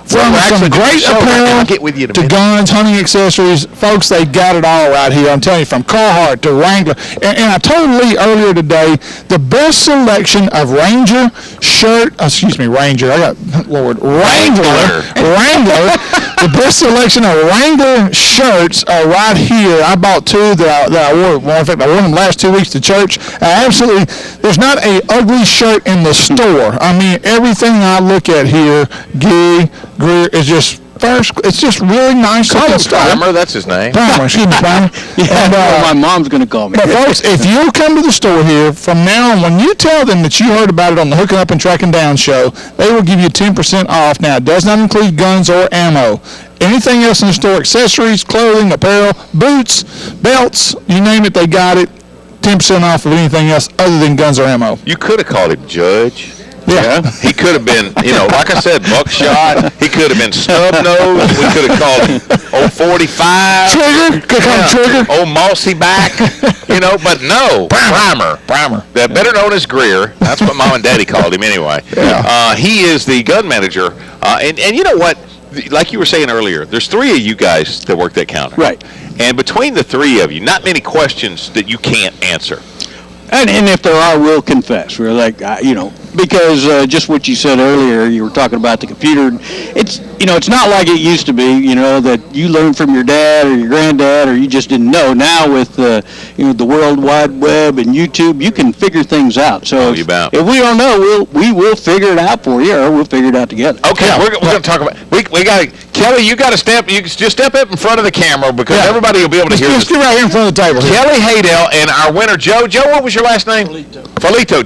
from great apparel to guns, hunting accessories, folks, they got it all right here. I'm telling you, from Carhartt to Wrangler. And I told Lee earlier today, the best selection of Wrangler. The best selection of Wrangler shirts are right here. I bought two that I wore. Well, in fact, I wore them last 2 weeks to church. Absolutely, there's not a ugly shirt in the store. I mean, everything I look at here, Greer, is just first. It's just really nice looking stuff. Primer, that's his name. Primer, excuse me, Primer. And my mom's going to call me. But folks, if you'll come to the store here, from now on, when you tell them that you heard about it on the Hooking Up and Tracking Down show, they will give you 10% off. Now, it does not include guns or ammo. Anything else in the store, accessories, clothing, apparel, boots, belts, you name it, they got it. 10% off of anything else other than guns or ammo. You could have called him Judge. Yeah. He could have been, like I said, buckshot. He could have been stub nose. We could have called him old 45. Trigger. Could call him Trigger. Old mossy back. But no. Primer. Better known as Greer. That's what Mom and Daddy called him anyway. Yeah. He is the gun manager. And you know what? Like you were saying earlier, there's three of you guys that work that counter. Right. And between the three of you, not many questions that you can't answer. And if there are, we'll confess. We're like, because just what you said earlier, you were talking about the computer. It's not like it used to be, that you learned from your dad or your granddad or you just didn't know. Now with the World Wide Web and YouTube, you can figure things out. So if we don't know, we will figure it out for you, or we'll figure it out together. Okay, we're going to talk about. We got Kelly. You got to step. You just step up in front of the camera because everybody will be able to hear. Just get right here in front of the table. Kelly Haydell and our winner Joe. Joe, what was your last name? Felito.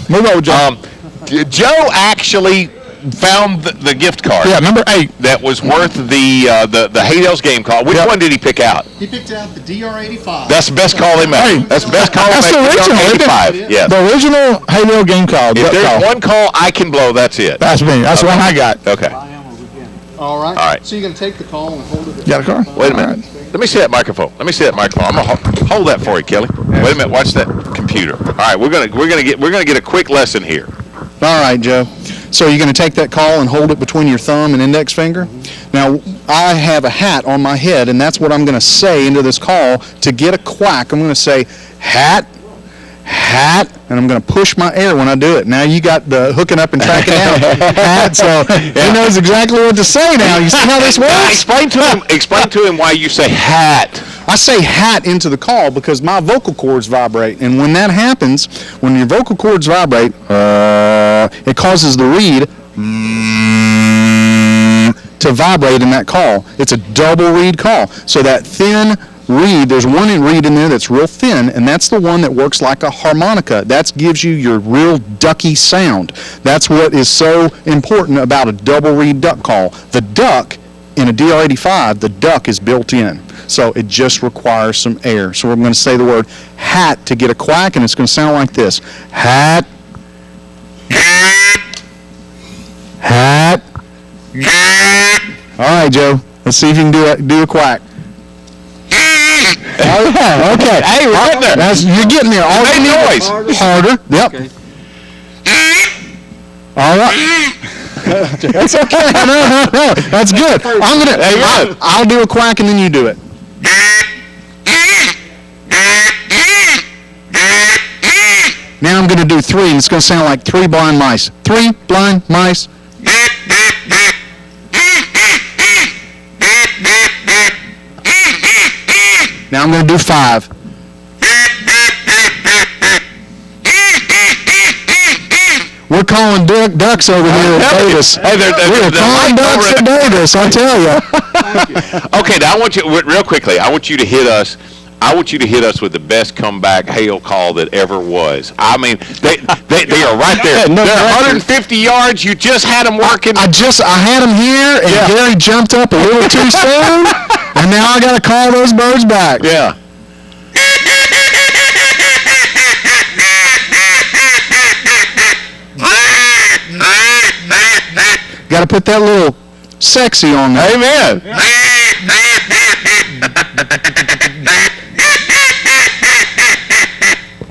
Move over, Joe. Joe actually found the gift card. Yeah, number 8. That was worth the Haydell's game call. Which one did he pick out? He picked out the DR85. That's the best call he made. Hey, that's the best call he made. That's the original. 85. Yeah. The original Haydell game call. If there's one call I can blow, that's it. That's me. That's the one I got. Okay. All right. All right. So you're going to take the call and hold it. You got a car? Wait a minute. Let me see that microphone. I'm gonna hold that for you, Kelly. Wait a minute. Watch that computer. All right. We're gonna get a quick lesson here. All right, Joe. So you're going to take that call and hold it between your thumb and index finger. Now, I have a hat on my head, and that's what I'm going to say into this call to get a quack. I'm going to say, hat, and I'm going to push my air when I do it. Now you got the hooking up and tracking down hat, so he knows exactly what to say now. You see how this works? Explain to him why you say hat. I say hat into the call because my vocal cords vibrate, and when that happens, when your vocal cords vibrate, it causes the reed to vibrate in that call. It's a double reed call. So that thin reed, there's one reed in there that's real thin, and that's the one that works like a harmonica. That gives you your real ducky sound. That's what is so important about a double reed duck call. The duck in a DR85, the duck is built in. So it just requires some air. So we're going to say the word hat to get a quack, and it's going to sound like this. Hat. Hat. All right, Joe. Let's see if you can do a quack. Oh, yeah, okay. Hey, we're getting there. You're getting there. All Make noise. Harder. Yep. Okay. All right. That's okay. No. That's good. I'll do a quack and then you do it. Now I'm going to do 3, and it's going to sound like 3 blind mice. 3 blind mice. Now I'm going to do 5. Where We're calling ducks over here at Davis. Hey, we're calling ducks at Davis, I tell you. Okay, now I want you, real quickly, I want you to hit us with the best comeback hail call that ever was. I mean, they are right there. They're 150 yards. You just had them working. I had them here, and Gary jumped up a little too soon, and now I got to call those birds back. Yeah. Got to put that little sexy on there. Amen.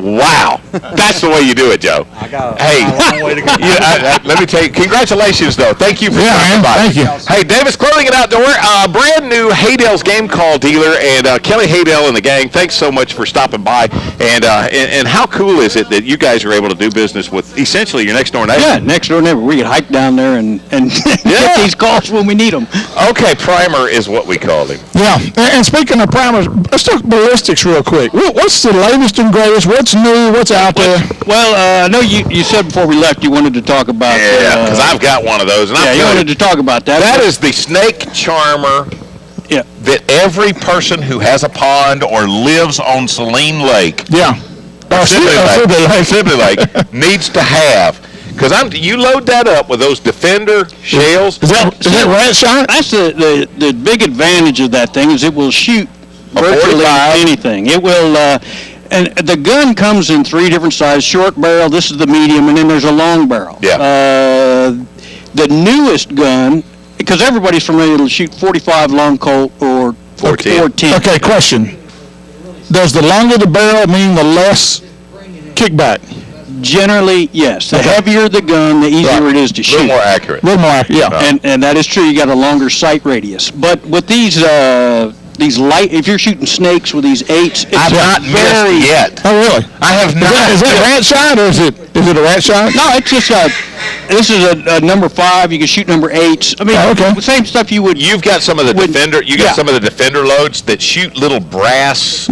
Wow, that's the way you do it, Joe. Hey, long way to go. Let me tell you, congratulations, though. Thank you for stopping by. Thank you. Hey, Davis Clothing and Outdoor, brand new Haydale's game call dealer, and Kelly Haydale and the gang. Thanks so much for stopping by. And how cool is it that you guys are able to do business with essentially your next door neighbor? Yeah, next door neighbor. We can hike down there and get these calls when we need them. Okay, Primer is what we call him. Yeah, and speaking of primers, let's talk ballistics real quick. What's the latest and greatest? What's new? What's out there? Well, I know you said before we left you wanted to talk about. Yeah, because I've got one of those. And you wanted to talk about that. That is the snake charmer. Yeah. That every person who has a pond or lives on Saline Lake. Yeah. Sibley Lake needs to have. Because you load that up with those Defender shells. Is that rat shot? That's the big advantage of that thing is it will shoot virtually anything. It will, and the gun comes in 3 different sizes: short barrel, this is the medium, and then there's a long barrel. Yeah. The newest gun, because everybody's familiar to shoot 45 long Colt or 410. Okay, question. Does the longer the barrel mean the less kickback? Generally, yes. The heavier the gun, the easier it is to shoot. A little more accurate. Yeah. And that is true. You got a longer sight radius. But with these light, if you're shooting snakes with these 8s, it's I've not missed yet. Oh, really? I have not. Is that a rat shot or is it a rat shot? No, it's just this is a number 5. You can shoot number 8s. I mean, the same stuff you would. You've got some of the Defender. You got some of the Defender loads that shoot little brass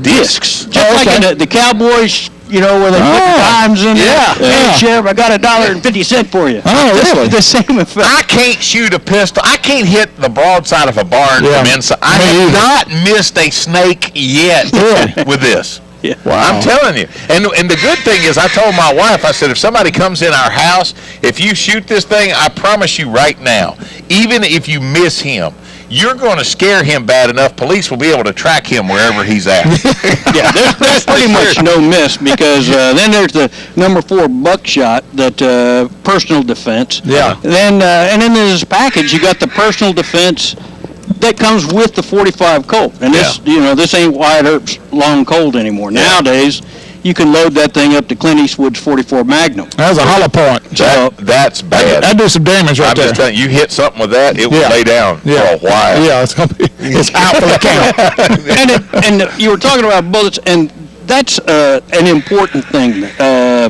discs. Just like the Cowboys. You know, where they put the dimes in there. Hey, Sheriff, I got $1.50 for you. Oh, really? The same effect. I can't shoot a pistol. I can't hit the broadside of a barn from inside. I have not missed a snake yet with this. Yeah. Wow. I'm telling you. And the good thing is I told my wife, I said, if somebody comes in our house, if you shoot this thing, I promise you right now, even if you miss him, you're going to scare him bad enough, police will be able to track him wherever he's at. Yeah, there's pretty much no miss because then there's the number 4 buckshot, that personal defense. Yeah. Then and then in this package, you got the personal defense that comes with the 45 Colt. And this ain't Wyatt Earp's long Colt anymore. Yeah. Nowadays, you can load that thing up to Clint Eastwood's 44 Magnum. That's a hollow point. That's bad. That do some damage right there. I'm just telling you, hit something with that, it will lay down for a while. Yeah, it's out for the count. and you were talking about bullets, and that's an important thing.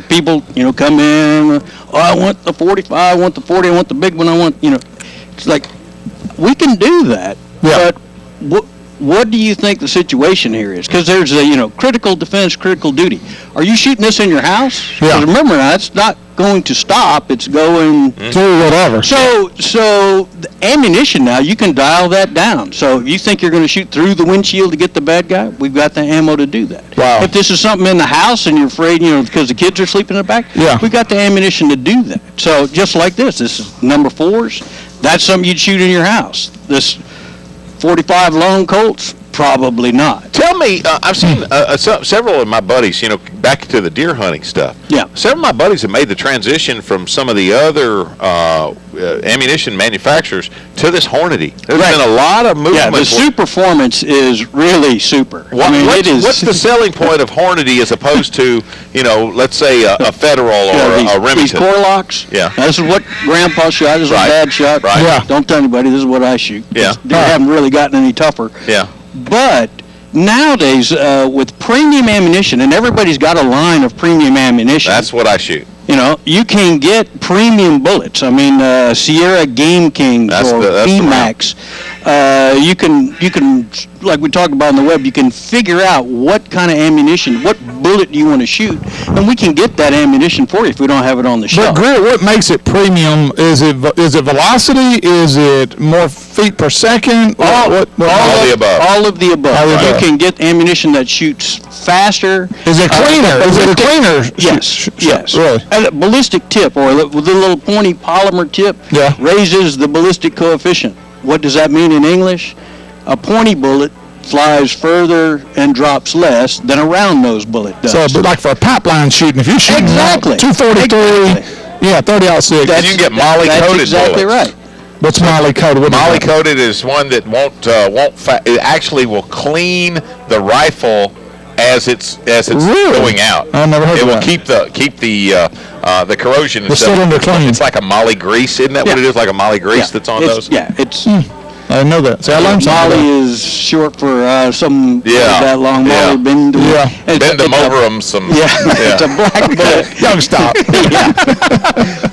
People, come in, I want the 45, I want the 40, I want the big one, it's like, we can do that, but what do you think the situation here is? Because there's a, critical defense, critical duty. Are you shooting this in your house? Yeah. Remember, that's not going to stop. It's going to whatever. So the ammunition now, you can dial that down. So if you think you're going to shoot through the windshield to get the bad guy, we've got the ammo to do that. Wow. If this is something in the house and you're afraid, because the kids are sleeping in the back, we've got the ammunition to do that. So just like this is number 4s. That's something you'd shoot in your house. This 45 long Colts, probably not. Tell me, I've seen several of my buddies, back to the deer hunting stuff. Yeah. Several of my buddies have made the transition from some of the other ammunition manufacturers to this Hornady. There's been a lot of movement. Yeah, the Superformance is really super. What's the selling point of Hornady as opposed to, let's say a Federal or a Remington? These core locks. Yeah. Now, this is what Grandpa shot. This is a bad shot. Right. Yeah. Don't tell anybody. This is what I shoot. Yeah. They haven't really gotten any tougher. Yeah. But nowadays, with premium ammunition, and everybody's got a line of premium ammunition. That's what I shoot. You know, you can get premium bullets. I mean, Sierra Game Kings or VMAX. You can, like we talked about on the web, you can figure out what kind of ammunition, what bullet you want to shoot, and we can get that ammunition for you if we don't have it on the shelf. But Grant, what makes it premium? Is it velocity? Is it more feet per second? All of the above. All of the above. You can get ammunition that shoots faster. Is it cleaner? Is it a cleaner? Yes. Yes. Really? And a ballistic tip, or with a little pointy polymer tip, raises the ballistic coefficient. What does that mean in English? A pointy bullet flies further and drops less than a round nose bullet does. So, but like for a pipeline shooting, if you're shooting exactly 243, yeah, 30-06. You can get molly-coated exactly bullets. Right. What's molly-coated? Molly-coated is one that it actually will clean the rifle as it's Really? going out. I never heard it of will that. keep the corrosion and The stuff. cylinder clean. It's like a molly grease, isn't that what it is? Like a molly grease that's on those? Yeah, it's. I didn't know that. See, I learned something. Molly is short for some that long. Molly bend. Bend them over them some. Yeah, it's a black bullet. Young stop.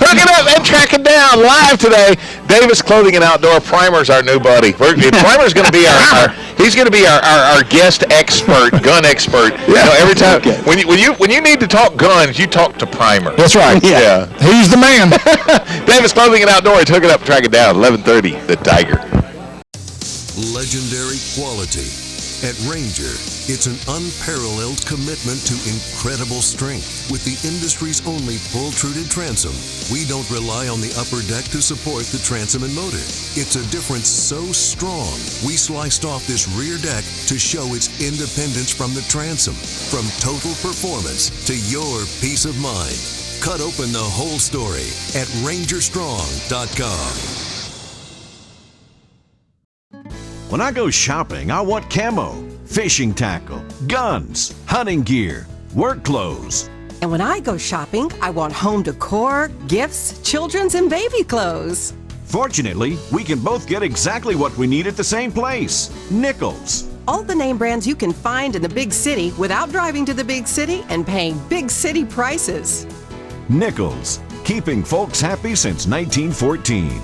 Hooking up and tracking down live today. Davis Clothing and Outdoor. Primer's our new buddy. Primer's going to be he's going to be our guest expert, gun expert. You know, every time when you need to talk guns, you talk to Primer. That's right. Yeah. He's the man. Davis Clothing and Outdoor. He's hooking up and tracking down 11:30. The Tiger. Legendary quality. At Ranger, it's an unparalleled commitment to incredible strength. With the industry's only pull-truted transom, we don't rely on the upper deck to support the transom and motor. It's a difference so strong, we sliced off this rear deck to show its independence from the transom. From total performance to your peace of mind. Cut open the whole story at rangerstrong.com. When I go shopping, I want camo, fishing tackle, guns, hunting gear, work clothes. And when I go shopping, I want home decor, gifts, children's and baby clothes. Fortunately, we can both get exactly what we need at the same place, Nichols. All the name brands you can find in the big city without driving to the big city and paying big city prices. Nichols, keeping folks happy since 1914.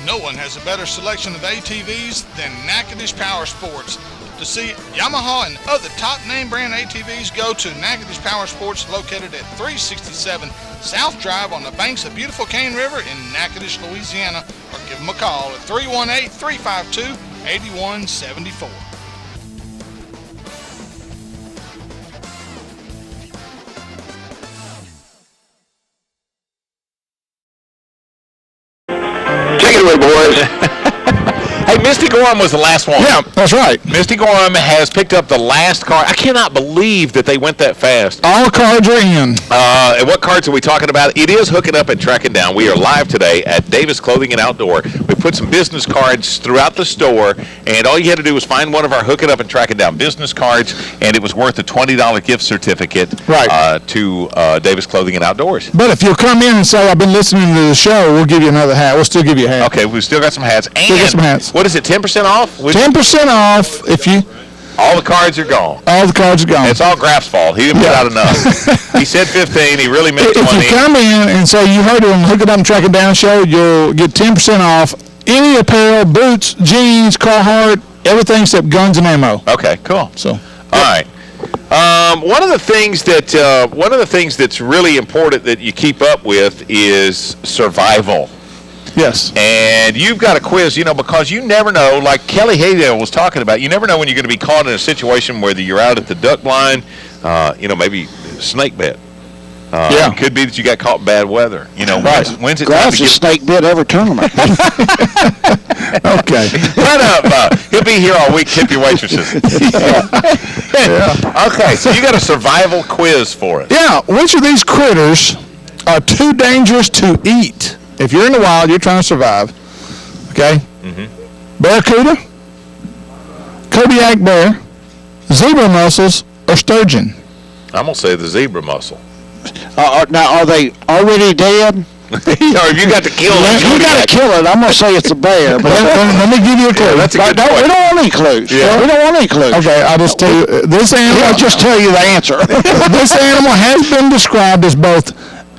No one has a better selection of ATVs than Natchitoches Power Sports. To see Yamaha and other top name brand ATVs, go to Natchitoches Power Sports, located at 367 South Drive on the banks of beautiful Cane River in Natchitoches, Louisiana, or give them a call at 318-352-8174. Take it away, boys. Hey, Misty Gorham was the last one. Yeah, that's right. Misty Gorham has picked up the last card. I cannot believe that they went that fast. All cards are in. And what cards are we talking about? It is hooking up and tracking down. We are live today at Davis Clothing and Outdoor. We put some business cards throughout the store, and all you had to do was find one of our hooking up and tracking down business cards, and it was worth a $20 gift certificate to Davis Clothing and Outdoors. But if you'll come in and say, I've been listening to the show, we'll give you another hat. We'll still give you a hat. Okay, we've still got some hats. And still got some hats. What is it, 10% off? 10% off if you... All the cards are gone. All the cards are gone. It's all Graf's fault. He didn't put out enough. He said 15. He really meant 20. If you come in and say you heard it on the Hook It Up and Track It Down show, you'll get 10% off any apparel, boots, jeans, Carhartt, everything except guns and ammo. Okay, cool. So, all right. One of the things that's really important that you keep up with is survival. Yes. And you've got a quiz, because you never know, like Kelly Haydale was talking about, you never know when you're going to be caught in a situation whether you're out at the duck blind, maybe snake bit. It could be that you got caught in bad weather. When's it time to get... snake bit every tournament. Okay. Shut up. He'll be here all week. Tip your waitresses. Okay, so you got a survival quiz for us. Yeah. Which of these critters are too dangerous to eat? If you're in the wild, you're trying to survive. Okay? Mm-hmm. Barracuda, Kodiak bear, zebra mussels, or sturgeon? I'm going to say the zebra mussel. Now, are they already dead? Or if you got to kill it. You got to kill it. I'm going to say it's a bear. But let me give you a clue. Yeah, that's a good point. we don't want any clues. Yeah. We don't want any clues. Okay, I'll just tell you. This animal. I'll just tell you the answer. This animal has been described as both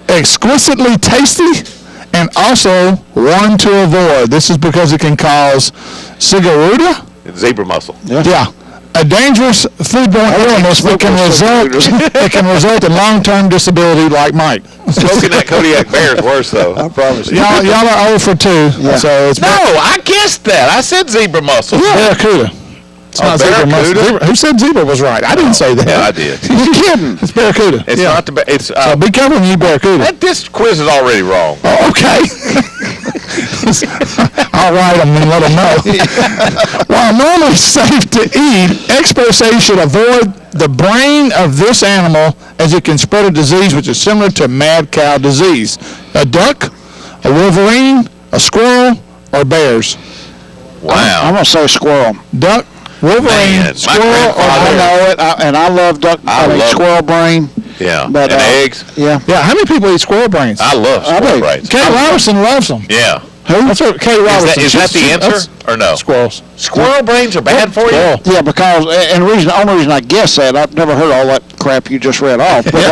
exquisitely tasty and also one to avoid. This is because it can cause cigarruta. Zebra mussel. Yeah. A dangerous foodborne illness that can result in long-term disability like Mike. Smoking that Kodiak bear is worse, though. I promise you. Y'all are 0 for 2. Yeah. So it's No, I guessed that. I said zebra mussel. barracuda. It's not zebra mussel. barracuda? Who said zebra was right? I didn't say that. Yeah, I did. You're kidding. It's barracuda. It's not the. It's. So be careful when you eat barracuda. This quiz is already wrong. Oh, okay. I'll write them and let them know. While normally safe to eat, experts say you should avoid the brain of this animal as it can spread a disease which is similar to mad cow disease. A duck, a wolverine, a squirrel, or bears. Wow. I'm going to say squirrel. Duck, wolverine, Man, squirrel, or I bear. know it, and I love duck. I mean, love squirrel brain. Yeah. But, and eggs. Yeah. Yeah, how many people eat squirrel brains? I love squirrel brains. Kate Robertson loves them. Yeah. Who? That's what Kate Robertson. Is that the answer That's or no? Squirrels. Squirrel brains are bad for you. Yeah, because and the only reason I guess that I've never heard all that crap you just read off. But,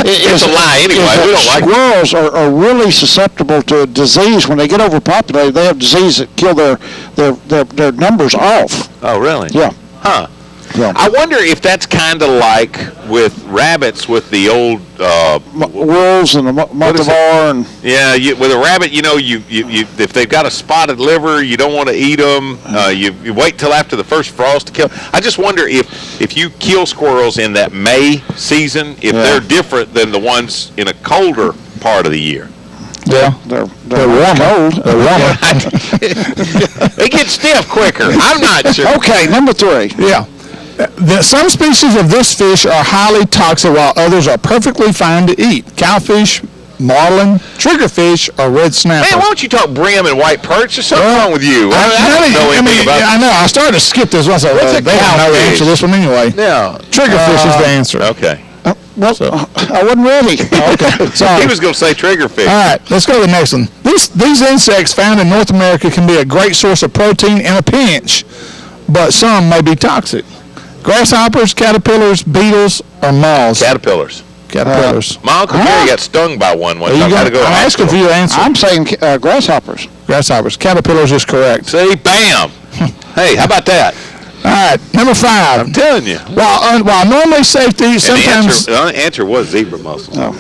It's a lie anyway. We don't like it. squirrels are really susceptible to disease when they get overpopulated. They have disease that kill their numbers off. Oh, really? Yeah. Huh. Yeah. I wonder if that's kind of like with rabbits with the old wolves and the Montevar and with a rabbit, you if they've got a spotted liver, you don't want to eat them. You wait till after the first frost to kill. I just wonder if you kill squirrels in that May season, if they're different than the ones in a colder part of the year. Yeah, they're warmer. cold. They're warmer. They get stiff quicker. I'm not sure. Okay, number 3. Yeah. Some species of this fish are highly toxic while others are perfectly fine to eat. Cowfish, marlin, triggerfish, or red snapper. Man, why don't you talk brim and white perch? There's something wrong with you. I don't know anything about I know. I started to skip this one. So What's a they don't know the cowfish? answer to this one anyway. Yeah. Triggerfish is the answer. Okay. Well, I wasn't ready. Okay. Sorry. He was going to say triggerfish. All right, let's go to the next one. These insects found in North America can be a great source of protein in a pinch, but some may be toxic. Grasshoppers, caterpillars, beetles, or moths. Caterpillars. Caterpillars. My Uncle Gary got stung by one time. I had to go to I'm asking for your answer. I'm saying grasshoppers. Grasshoppers. Caterpillars is correct. See, bam. Hey, how about that? All right, number 5. I'm telling you. While normally safe to eat, sometimes The answer was zebra mussel.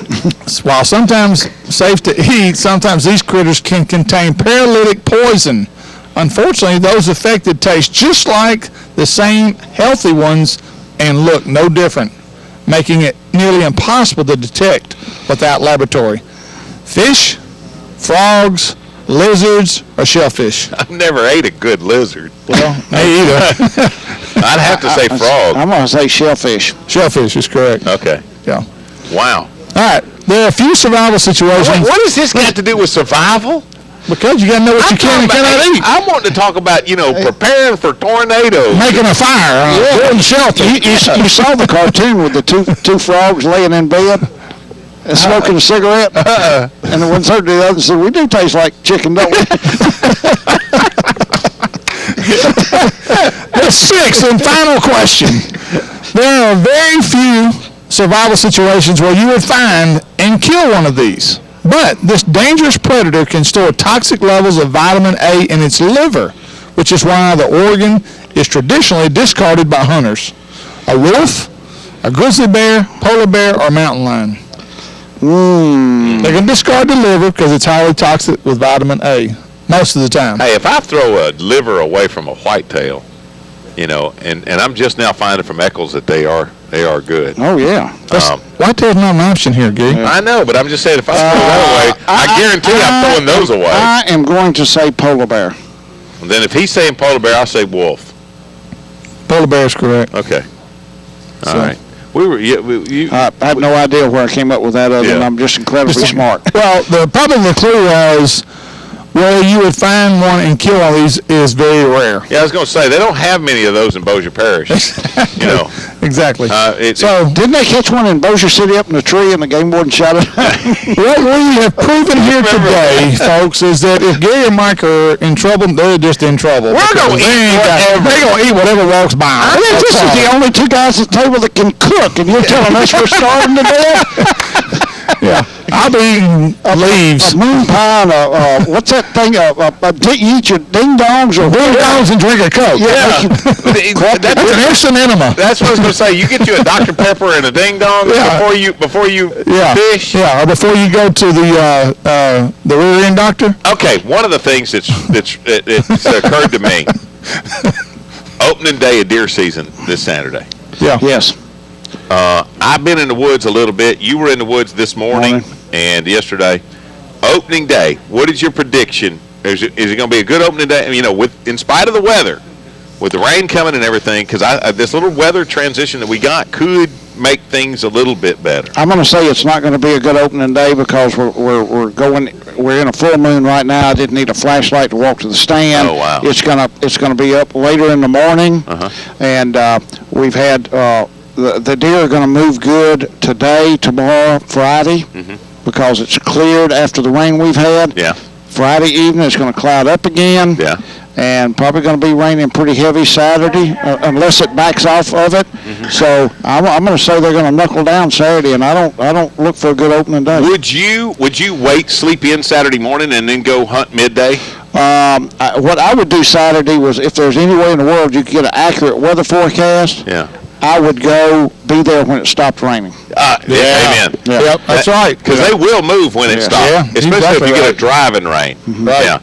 while sometimes safe to eat, sometimes these critters can contain paralytic poison. Unfortunately, those affected taste just like the same healthy ones and look no different, making it nearly impossible to detect without laboratory. Fish, frogs, lizards, or shellfish? I've never ate a good lizard. Well, me either. I'd have to say frog. I'm going to say shellfish. Shellfish is correct. Okay. Yeah. Wow. All right. There are a few survival situations. What does this got to do with survival? Because you got to know what you can and cannot eat. I'm wanting to talk about, preparing for tornadoes. Making a fire, building shelter. You saw the cartoon with the two frogs laying in bed and smoking a cigarette? And the one turned to the other and said, "We do taste like chicken, don't we?" The 6th and final question. There are very few survival situations where you would find and kill one of these. But this dangerous predator can store toxic levels of vitamin A in its liver, which is why the organ is traditionally discarded by hunters. A wolf, a grizzly bear, polar bear, or mountain lion. They can discard the liver because it's highly toxic with vitamin A most of the time. Hey, if I throw a liver away from a whitetail, and I'm just now finding from Eccles that they are good. Oh, yeah. Whitetail's not an option here, Gary. I know, but I'm just saying if I throw that away, I guarantee I'm throwing those away. I am going to say polar bear. And then if he's saying polar bear, I'll say wolf. Polar bear is correct. Okay. All right. I have no idea where I came up with that other than I'm just incredibly smart. Well, probably the clue was where you would find one and kill one of these is very rare. Yeah, I was going to say, they don't have many of those in Bossier Parish. You know. Exactly. So didn't they catch one in Bossier City up in the tree and the game warden shot it? What we have proven here today, folks, is that if Gary and Mike are in trouble, they're just in trouble. We're going to eat whatever. They're going to eat whatever walks by. This is the only two guys at the table that can cook, and you're telling us we're starving to death? Yeah. I'll be eating leaves. A moon pie, what's that thing? You eat your ding-dongs or ding-dongs and drink a Coke. Yeah. That's an instant enema. That's what I was going to say. You get you a Dr. Pepper and a ding-dong before you fish. Yeah, or before you go to the rear end doctor. Okay, one of the things that's occurred to me, opening day of deer season this Saturday. Yeah. Yes. I've been in the woods a little bit. You were in the woods this morning and yesterday. Opening day, what is your prediction? Is it going to be a good opening day? You know, in spite of the weather, with the rain coming and everything, because this little weather transition that we got could make things a little bit better. I'm going to say it's not going to be a good opening day because we're in a full moon right now. I didn't need a flashlight to walk to the stand. Oh wow! It's gonna be up later in the morning, and we've had. The deer are going to move good today, tomorrow, Friday, because it's cleared after the rain we've had. Yeah. Friday evening it's going to cloud up again. Yeah. And probably going to be raining pretty heavy Saturday, unless it backs off of it. So I'm going to say they're going to knuckle down Saturday, and I don't look for a good opening day. Would you wait, sleep in Saturday morning, and then go hunt midday? What I would do Saturday was, if there's any way in the world you could get an accurate weather forecast. Yeah. I would go be there when it stopped raining. Amen. Yeah. Yep, that's right. Because they will move when it stops, especially if you get a driving rain. Right. Yeah.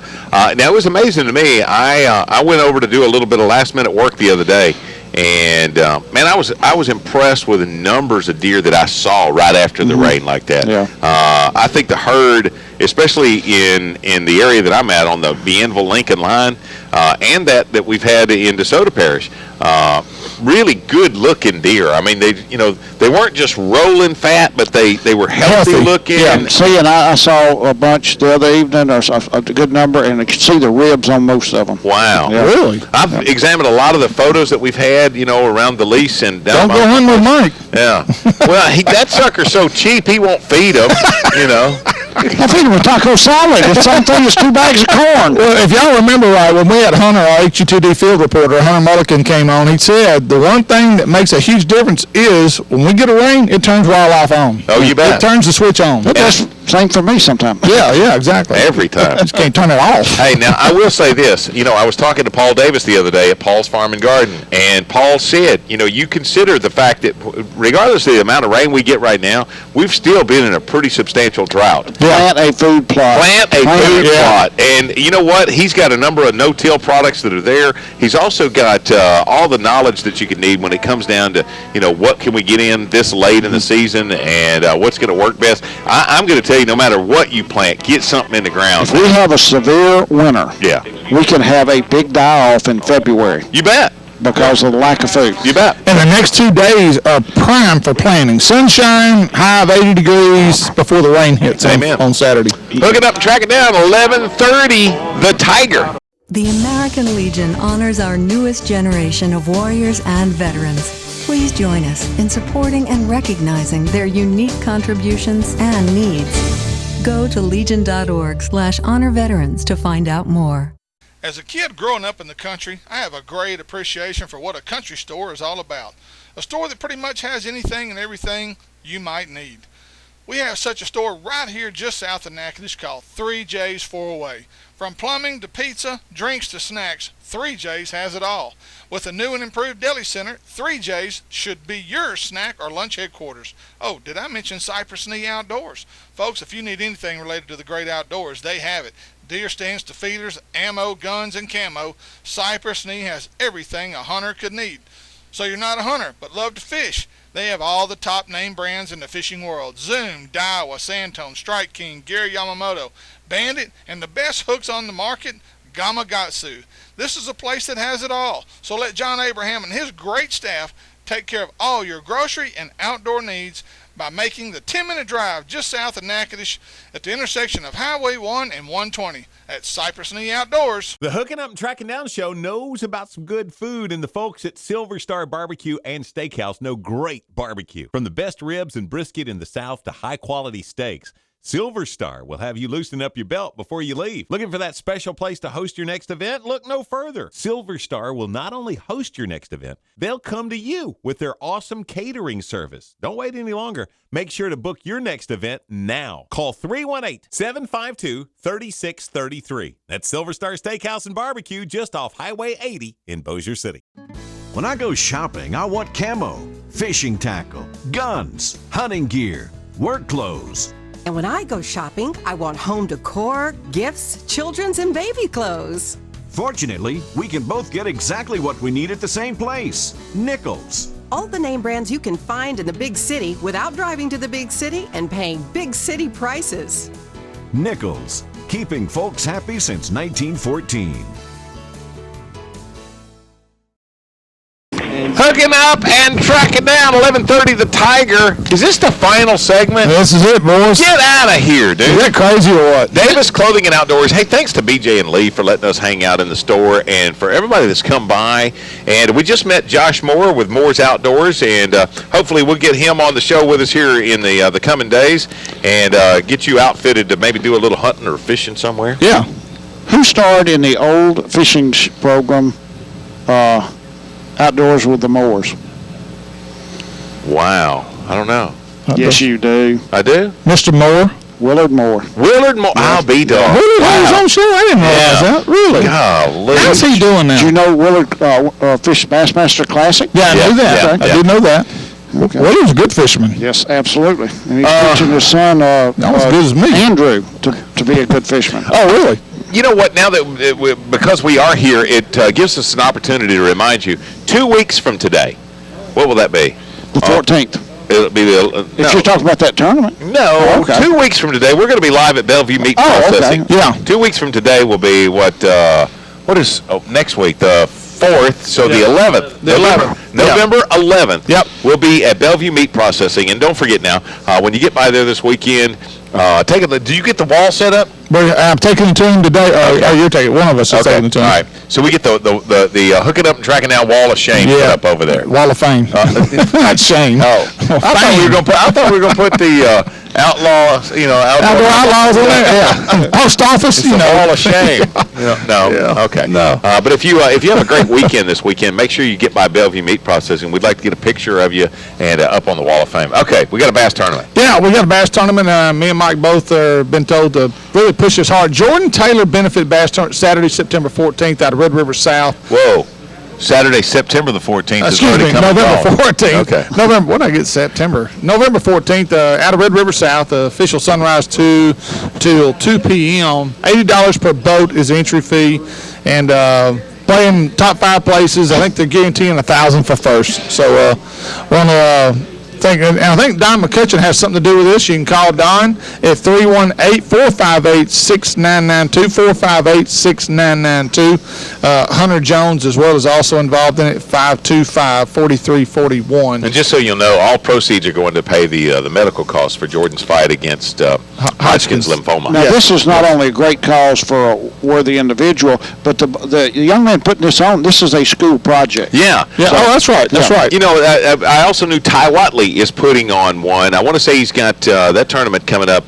Now, it was amazing to me. I went over to do a little bit of last-minute work the other day, and man, I was impressed with the numbers of deer that I saw right after the rain like that. Yeah. I think the herd, especially in the area that I'm at on the Bienville-Lincoln line, and that we've had in DeSoto Parish, really good-looking deer. I mean, they weren't just rolling fat, but they were healthy looking. Yeah. See, and I saw a bunch the other evening, or a good number, and I could see the ribs on most of them. Wow. Yeah. Really? I've examined a lot of the photos that we've had, around the lease and down. Don't go hunting with Mike. Yeah. Well, that sucker's so cheap, he won't feed them, I feed him with taco salad. It's the same thing as 2 bags of corn. Well, if y'all remember right, when we had Hunter, our HUTD field reporter, Hunter Mulligan, came on, he said the one thing that makes a huge difference is when we get a rain, it turns wildlife on. Oh, you bet. It turns the switch on. That's same for me sometimes. Yeah, exactly. Every time. Just can't turn it off. Hey, now, I will say this. I was talking to Paul Davis the other day at Paul's Farm and Garden, and Paul said, you consider the fact that regardless of the amount of rain we get right now, we've still been in a pretty substantial drought. Plant a food plot. Plant a food plot. And you know what? He's got a number of no-till products that are there. He's also got all the knowledge that you can need when it comes down to, what can we get in this late in the season and what's going to work best. I'm going to tell you, no matter what you plant, get something in the ground. If we have a severe winter, we can have a big die-off in February. You bet. Because of the lack of food. You bet. And the next 2 days are prime for planting. Sunshine, high of 80 degrees before the rain hits on Saturday. Hook it up and track it down, 11:30, the Tiger. The American Legion honors our newest generation of warriors and veterans. Please join us in supporting and recognizing their unique contributions and needs. Go to legion.org/honor veterans to find out more. As a kid growing up in the country, I have a great appreciation for what a country store is all about. A store that pretty much has anything and everything you might need. We have such a store right here just south of Natchitoches called 3J's 4away. From plumbing to pizza, drinks to snacks, 3J's has it all. With a new and improved deli center, 3J's should be your snack or lunch headquarters. Oh, did I mention Cypress Knee Outdoors? Folks, if you need anything related to the great outdoors, they have it. Deer stands to feeders, ammo, guns, and camo. Cypress Knee has everything a hunter could need. So you're not a hunter, but love to fish. They have all the top name brands in the fishing world. Zoom, Daiwa, Santone, Strike King, Gary Yamamoto, Bandit, and the best hooks on the market, Gamakatsu. This is a place that has it all. So let John Abraham and his great staff take care of all your grocery and outdoor needs. by making the 10-minute drive just south of Natchitoches at the intersection of Highway 1 and 120 at Cypress Knee Outdoors. The Hooking Up and Tracking Down Show knows about some good food, and the folks at Silver Star Barbecue and Steakhouse know great barbecue. From the best ribs and brisket in the South to high-quality steaks, Silver Star will have you loosen up your belt before you leave. Looking for that special place to host your next event? Look no further. Silver Star will not only host your next event, they'll come to you with their awesome catering service. Don't wait any longer. Make sure to book your next event now. Call 318-752-3633. That's Silver Star Steakhouse and Barbecue just off Highway 80 in Bossier City. When I go shopping, I want camo, fishing tackle, guns, hunting gear, work clothes. And when I go shopping, I want home decor, gifts, children's and baby clothes. Fortunately, we can both get exactly what we need at the same place, Nichols. All the name brands you can find in the big city without driving to the big city and paying big city prices. Nichols, keeping folks happy since 1914. Hooking up and tracking down 11:30 the Tiger. Is this the final segment? This is it, boys. Get out of here, dude. Is that crazy or what? Davis Clothing and Outdoors. Hey, thanks to BJ and Lee for letting us hang out in the store, and for everybody that's come by. And we just met Josh Moore with Moore's Outdoors, and hopefully we'll get him on the show with us here in the coming days, and get you outfitted to maybe do a little hunting or fishing somewhere. Yeah. Who starred in the old fishing program, Outdoors with the Moors? Wow. I don't know. Yes, you do. I do? Mr. Moore. Willard Moore. Willard Moore. I'll be dog. Willard was on show. I didn't realize that. Really? Golly. How's he doing now? Do you know Willard Fish Bassmaster Classic? Yeah, I knew that. Okay. I did know that. Okay. Willard's a good fisherman. Yes, absolutely. And he's teaching his son, not as good as me. Andrew, to be a good fisherman. Oh, really? You know what? Now that because we are here, it gives us an opportunity to remind you. 2 weeks from today, what will that be? The 14th. It'll be the. If you're talking about that tournament. No. Oh, okay. 2 weeks from today, we're going to be live at Bellevue Meat Processing. Okay. Yeah. 2 weeks from today will be what is next week? The 4th. So the 11th. The 11th. November 11th. Yep. We'll be at Bellevue Meat Processing, and don't forget now, when you get by there this weekend, take a look. Do you get the wall set up? I'm taking it to him today. Or you're taking one of us is taking it to him. All right. So we get the hooking up and tracking down wall of shame put up over there. Wall of fame. Not shame. Oh, I thought we were going to put the outlaw, Outdoor Outlaws in there. Yeah. Post office. It's the wall of shame. No. Yeah. Okay. No. But if you have a great weekend this weekend, make sure you get by Bellevue Meat Processing. We'd like to get a picture of you and up on the wall of fame. Okay. We got a bass tournament. Yeah, we got a bass tournament. Me and Mike both have been told to really push this hard. Jordan Taylor Benefit Bass Tournament Saturday, September 14th out of Red River South. Whoa. Saturday, September the 14th. Excuse me, November 14th. Okay. What did I get? September. November 14th out of Red River South. Official sunrise 2 till 2 p.m. $80 per boat is the entry fee. And playing top 5 places, I think they're guaranteeing $1,000 for first. So I think Don McCutcheon has something to do with this. You can call Don at 318-458-6992, 458-6992. Hunter Jones as well is also involved in it, 525-4341. And just so you'll know, all proceeds are going to pay the medical costs for Jordan's fight against Hodgkin's lymphoma. Now, this is not only a great cause for a worthy individual, but the young man putting this on, this is a school project. Yeah. So, that's right. That's right. I also knew Ty Watley is putting on one. I want to say he's got that tournament coming up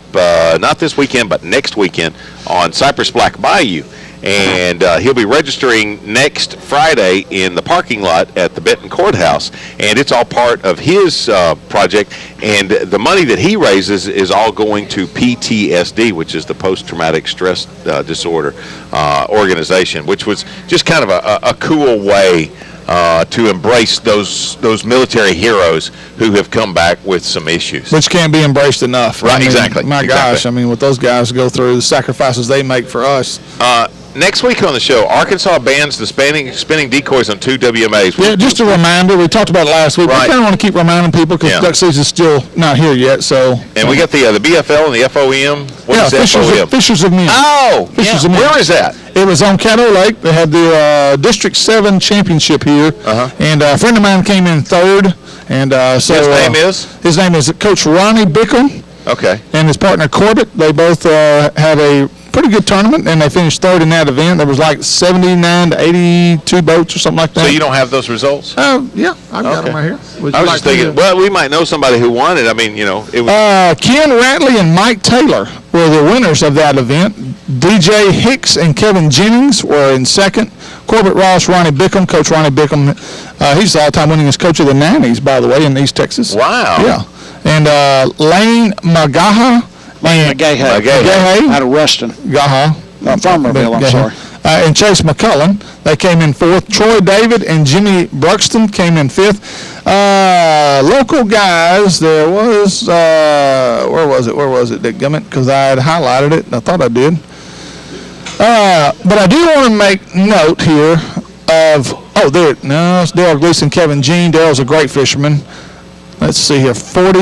not this weekend, but next weekend on Cypress Black Bayou. And he'll be registering next Friday in the parking lot at the Benton Courthouse. And it's all part of his project. And the money that he raises is all going to PTSD, which is the Post-Traumatic Stress Disorder organization, which was just kind of a cool way to embrace those military heroes who have come back with some issues. Which can't be embraced enough. Right, exactly. My gosh, what those guys go through, the sacrifices they make for us. Next week on the show, Arkansas bans the spinning decoys on 2 WMAs. Yeah, just a reminder. We talked about it last week. Right. We kind of want to keep reminding people because duck season's still not here yet. So. And we got the BFL and the FOM. What is FOM? Fishers of Men. Oh, Fishers of Men. Where is that? It was on Caddo Lake. They had the District 7 championship here. And a friend of mine came in third. And so his name is? His name is Coach Ronnie Bickham. Okay. And his partner Corbett. They both had a pretty good tournament, and they finished third in that event. There was like 79 to 82 boats or something like that. So you don't have those results? Yeah, I've got them right here. I was just thinking, well, we might know somebody who won it. I mean, it was. Ken Ratley and Mike Taylor were the winners of that event. DJ Hicks and Kevin Jennings were in second. Corbett Ross, Ronnie Bickham, Coach Ronnie Bickham. He's the all-time winningest coach of the Nannies, by the way, in East Texas. Wow. Yeah. And Lane Magaha. Magaha. Out of Ruston. Farmerville, I'm sorry. And Chase McCullen. They came in fourth. Troy David and Jimmy Bruxton came in fifth. Local guys, there was, where was it, Dick-gummit? Because I had highlighted it, and I thought I did. But I do want to make note here of, it's Darryl Gleason, Kevin Jean. Darryl's a great fisherman. Let's see here, 40,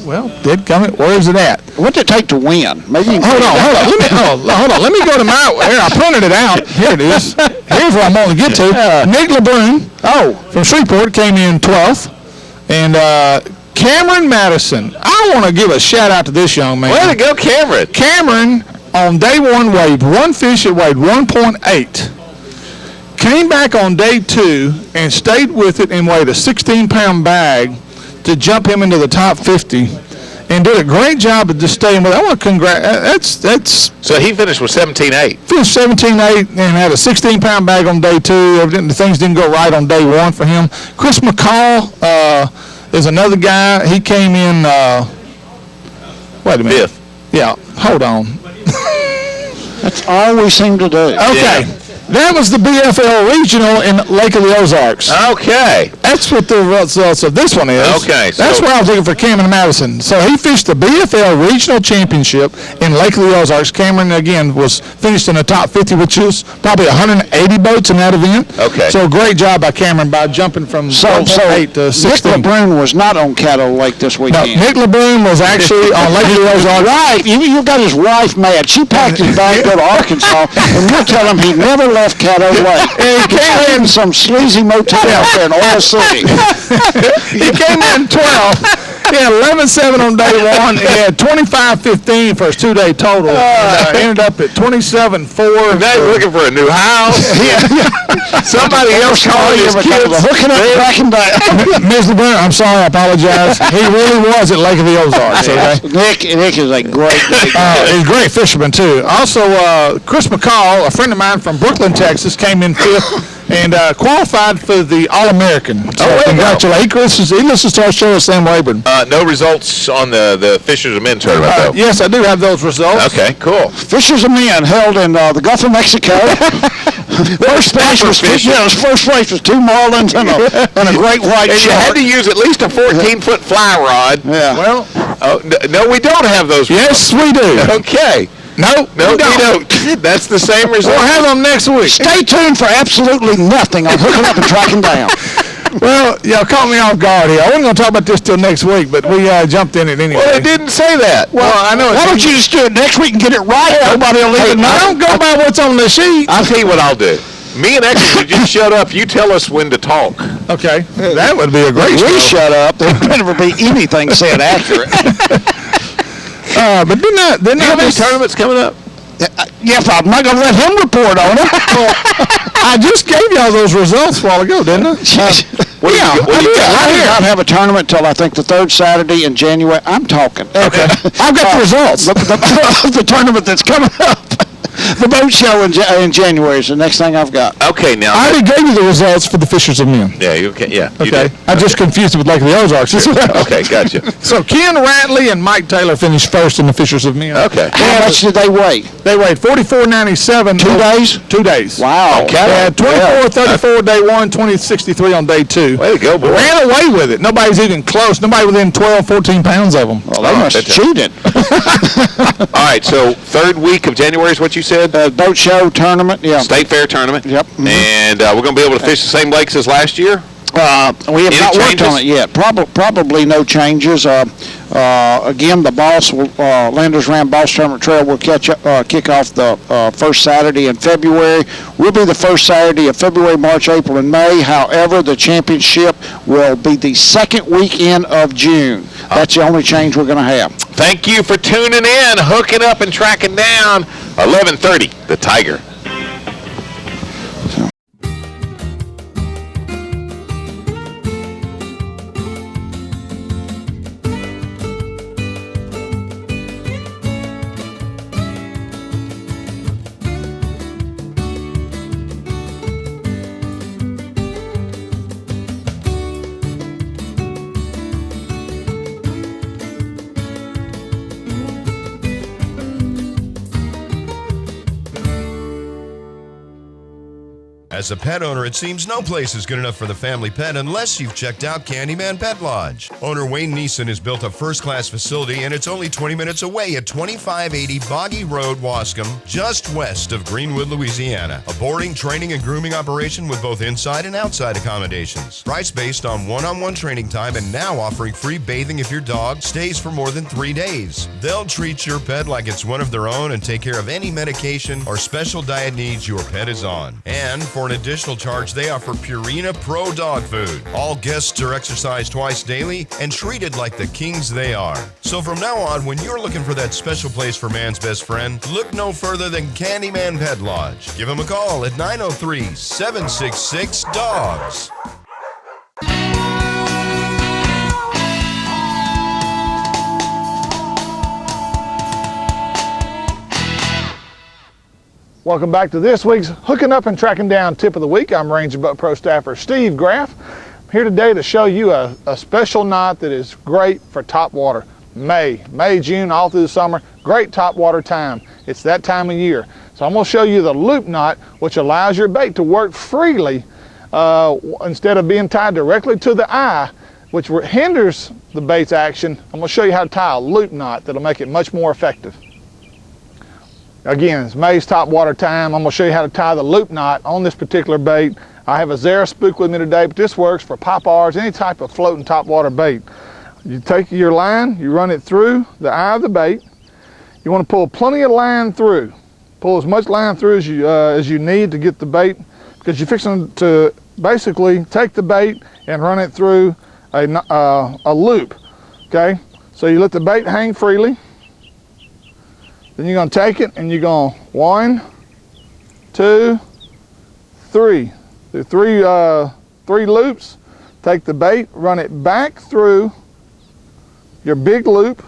well, Dick-gummit, where is it at? What's it take to win? Maybe. Hold on. Let me go to here. I printed it out. Here it is. Here's where I'm going to get to. Nick LeBrun, from Shreveport, came in 12th. And Cameron Madison. I want to give a shout out to this young man. Way to go, Cameron. Cameron, on day one, weighed one fish. It weighed 1.8. Came back on day two and stayed with it and weighed a 16-pound bag to jump him into the top 50. And did a great job of just staying with it. I want to that's. So he finished with 17.8. Finished 17.8 and had a 16-pound bag on day two. Evidently, things didn't go right on day one for him. Chris McCall is another guy. He came in. Wait a minute. Fifth. Yeah. Hold on. That's all we seem to do. Okay. Yeah. That was the BFL Regional in Lake of the Ozarks. Okay. That's what the results of this one is. Okay. That's where I was looking for Cameron Madison. So he fished the BFL Regional Championship in Lake of the Ozarks. Cameron, again, was finished in the top 50, which is probably 180 boats in that event. Okay. So great job by Cameron by jumping from 1.8 to 16. Nick LeBrun was not on Caddo Lake this weekend. No, Nick LeBrun was actually on Lake of the Ozarks. Right. You got his wife mad. She packed his bag to go to Arkansas, and you tell him he never left Caddo Lake. He came in some sleazy motel out there in Oil City. He came in 12. He had 11.7 on day one. He had 25.15 for his 2-day total. And, ended up at 27.4. Now he's looking for a new house. Somebody else calling his kids. Hooking up, cracking down. Ms. LeBrun, I'm sorry, I apologize. He really was at Lake of the Ozarks. Okay? Nick is a great he's a great fisherman, too. Also, Chris McCall, a friend of mine from Brooklyn, Texas, came in fifth and qualified for the All-American. So congratulations. He listens to our show with Sam Rayburn. No results on the Fishers of Men tournament, though. Yes, I do have those results. Okay, cool. Fishers of Men held in the Gulf of Mexico. First place was two marlins and a great white and shark. You had to use at least a 14-foot fly rod. Yeah. Well, no, we don't have those. Yes, we do. Okay. No, we don't. That's the same result. We'll have them next week. Stay tuned for absolutely nothing on Hooking Up and Tracking Down. Well, y'all caught me off guard here. I wasn't going to talk about this till next week, but we jumped in it anyway. Well, they didn't say that. Well, I know. Why don't you just do it next week and get it right? Nobody will leave it. I don't go by what's on the sheet. I'll tell you what I'll do. Me and Exeter just shut up. You tell us when to talk. Okay. That would be a great show. We shut up. There would never be anything said accurate. But didn't Do you have any tournaments coming up? Yes, I'm not going to let him report on it. I just gave y'all those results a while ago, didn't I? I did not have a tournament till I think the third Saturday in January. I'm talking. Okay. I've got the results. The tournament that's coming up. The boat show in January is the next thing I've got. Okay, now. I already gave you the results for the Fishers of Men. Yeah, you okay. Yeah. You Okay. did. I just confused it with Lake of the Ozarks. Okay, gotcha. So Ken Ratley and Mike Taylor finished first in the Fishers of Men. Okay. How much did they weigh? They weighed 44.97. 2 days? 2 days. Wow. They had 24.34 day one, 20.63 on day two. Way to go, boy. Ran away with it. Nobody's even close. Nobody within 12, 14 pounds of them. Well, they must have cheated. All right, so third week of January is what you said? Boat show tournament, yeah. State Fair tournament. Yep. Mm-hmm. And we're going to be able to fish the same lakes as last year? We have Any not worked changes? on it yet. Probably no changes. Again, the Landers Ram Boss Tournament Trail will kick off the first Saturday in February. Will be the first Saturday of February, March, April, and May. However, the championship will be the second weekend of June. That's the only change we're going to have. Thank you for tuning in, hooking up and tracking down 1130, the Tiger. As a pet owner, it seems no place is good enough for the family pet unless you've checked out Candyman Pet Lodge. Owner Wayne Neeson has built a first-class facility, and it's only 20 minutes away at 2580 Boggy Road, Wascom, just west of Greenwood, Louisiana. A boarding, training, and grooming operation with both inside and outside accommodations. Price based on one-on-one training time, and now offering free bathing if your dog stays for more than 3 days. They'll treat your pet like it's one of their own and take care of any medication or special diet needs your pet is on. And for an additional charge, they offer Purina Pro dog food. All guests are exercised twice daily and treated like the kings they are. So from now on, when you're looking for that special place for man's best friend, look no further than Candyman Pet Lodge. Give them a call at 903-766-DOGS. Welcome back to this week's Hooking Up and Tracking Down Tip of the Week. I'm Ranger Buck Pro Staffer Steve Graff. I'm here today to show you a special knot that is great for top water. May, June, all through the summer, great top water time. It's that time of year. So I'm going to show you the loop knot, which allows your bait to work freely instead of being tied directly to the eye, which hinders the bait's action. I'm going to show you how to tie a loop knot that'll make it much more effective. Again, it's May's top water time. I'm going to show you how to tie the loop knot on this particular bait. I have a Zara spook with me today, but this works for pop-Rs, any type of floating top water bait. You take your line, you run it through the eye of the bait. You want to pull plenty of line through. Pull as much line through as you need to get the bait, because you're fixing to basically take the bait and run it through a loop. Okay, so you let the bait hang freely. Then you're going to take it and you're going 1, 2, 3. Do three loops. Take the bait, run it back through your big loop.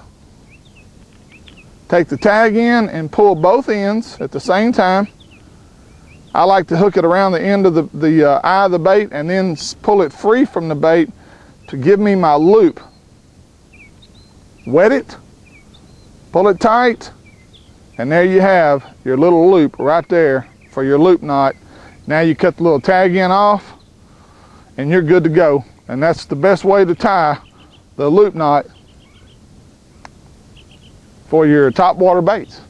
Take the tag in and pull both ends at the same time. I like to hook it around the end of the eye of the bait and then pull it free from the bait to give me my loop. Wet it, pull it tight, and there you have your little loop right there for your loop knot. Now you cut the little tag end off and you're good to go. And that's the best way to tie the loop knot for your top water baits.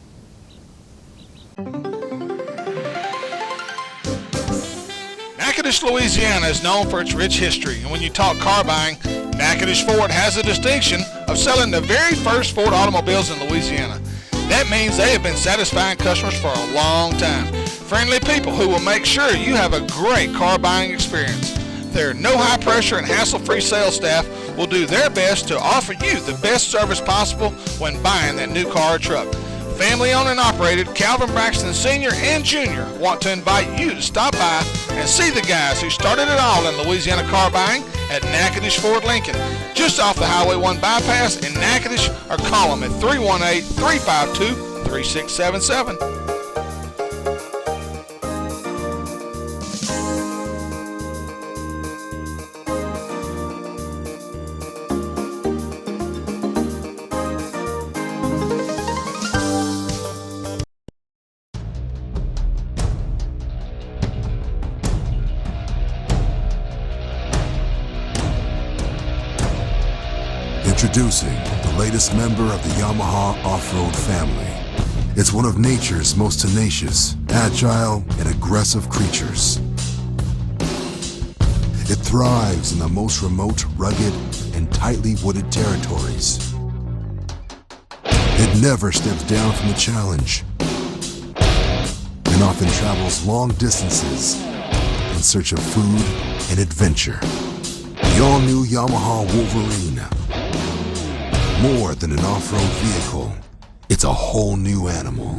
Natchitoches, Louisiana is known for its rich history, and when you talk car buying, Natchitoches Ford has the distinction of selling the very first Ford automobiles in Louisiana. That means they have been satisfying customers for a long time. Friendly people who will make sure you have a great car buying experience. Their no high pressure and hassle-free sales staff will do their best to offer you the best service possible when buying that new car or truck. Family owned and operated, Calvin Braxton Sr. and Jr. want to invite you to stop by and see the guys who started it all in Louisiana car buying at Natchitoches Ford Lincoln, just off the Highway 1 bypass in Natchitoches, or call them at 318-352-3677. Introducing the latest member of the Yamaha off-road family. It's one of nature's most tenacious, agile, and aggressive creatures. It thrives in the most remote, rugged, and tightly wooded territories. never steps down from the challenge, and often travels long distances in search of food and adventure. The all-new Yamaha Wolverine. More than an off-road vehicle, it's a whole new animal.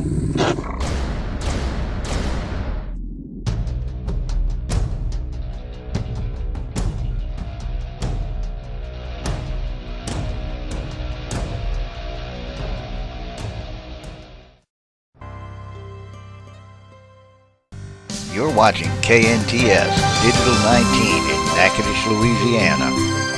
You're watching KNTS Digital 19 in Natchitoches, Louisiana.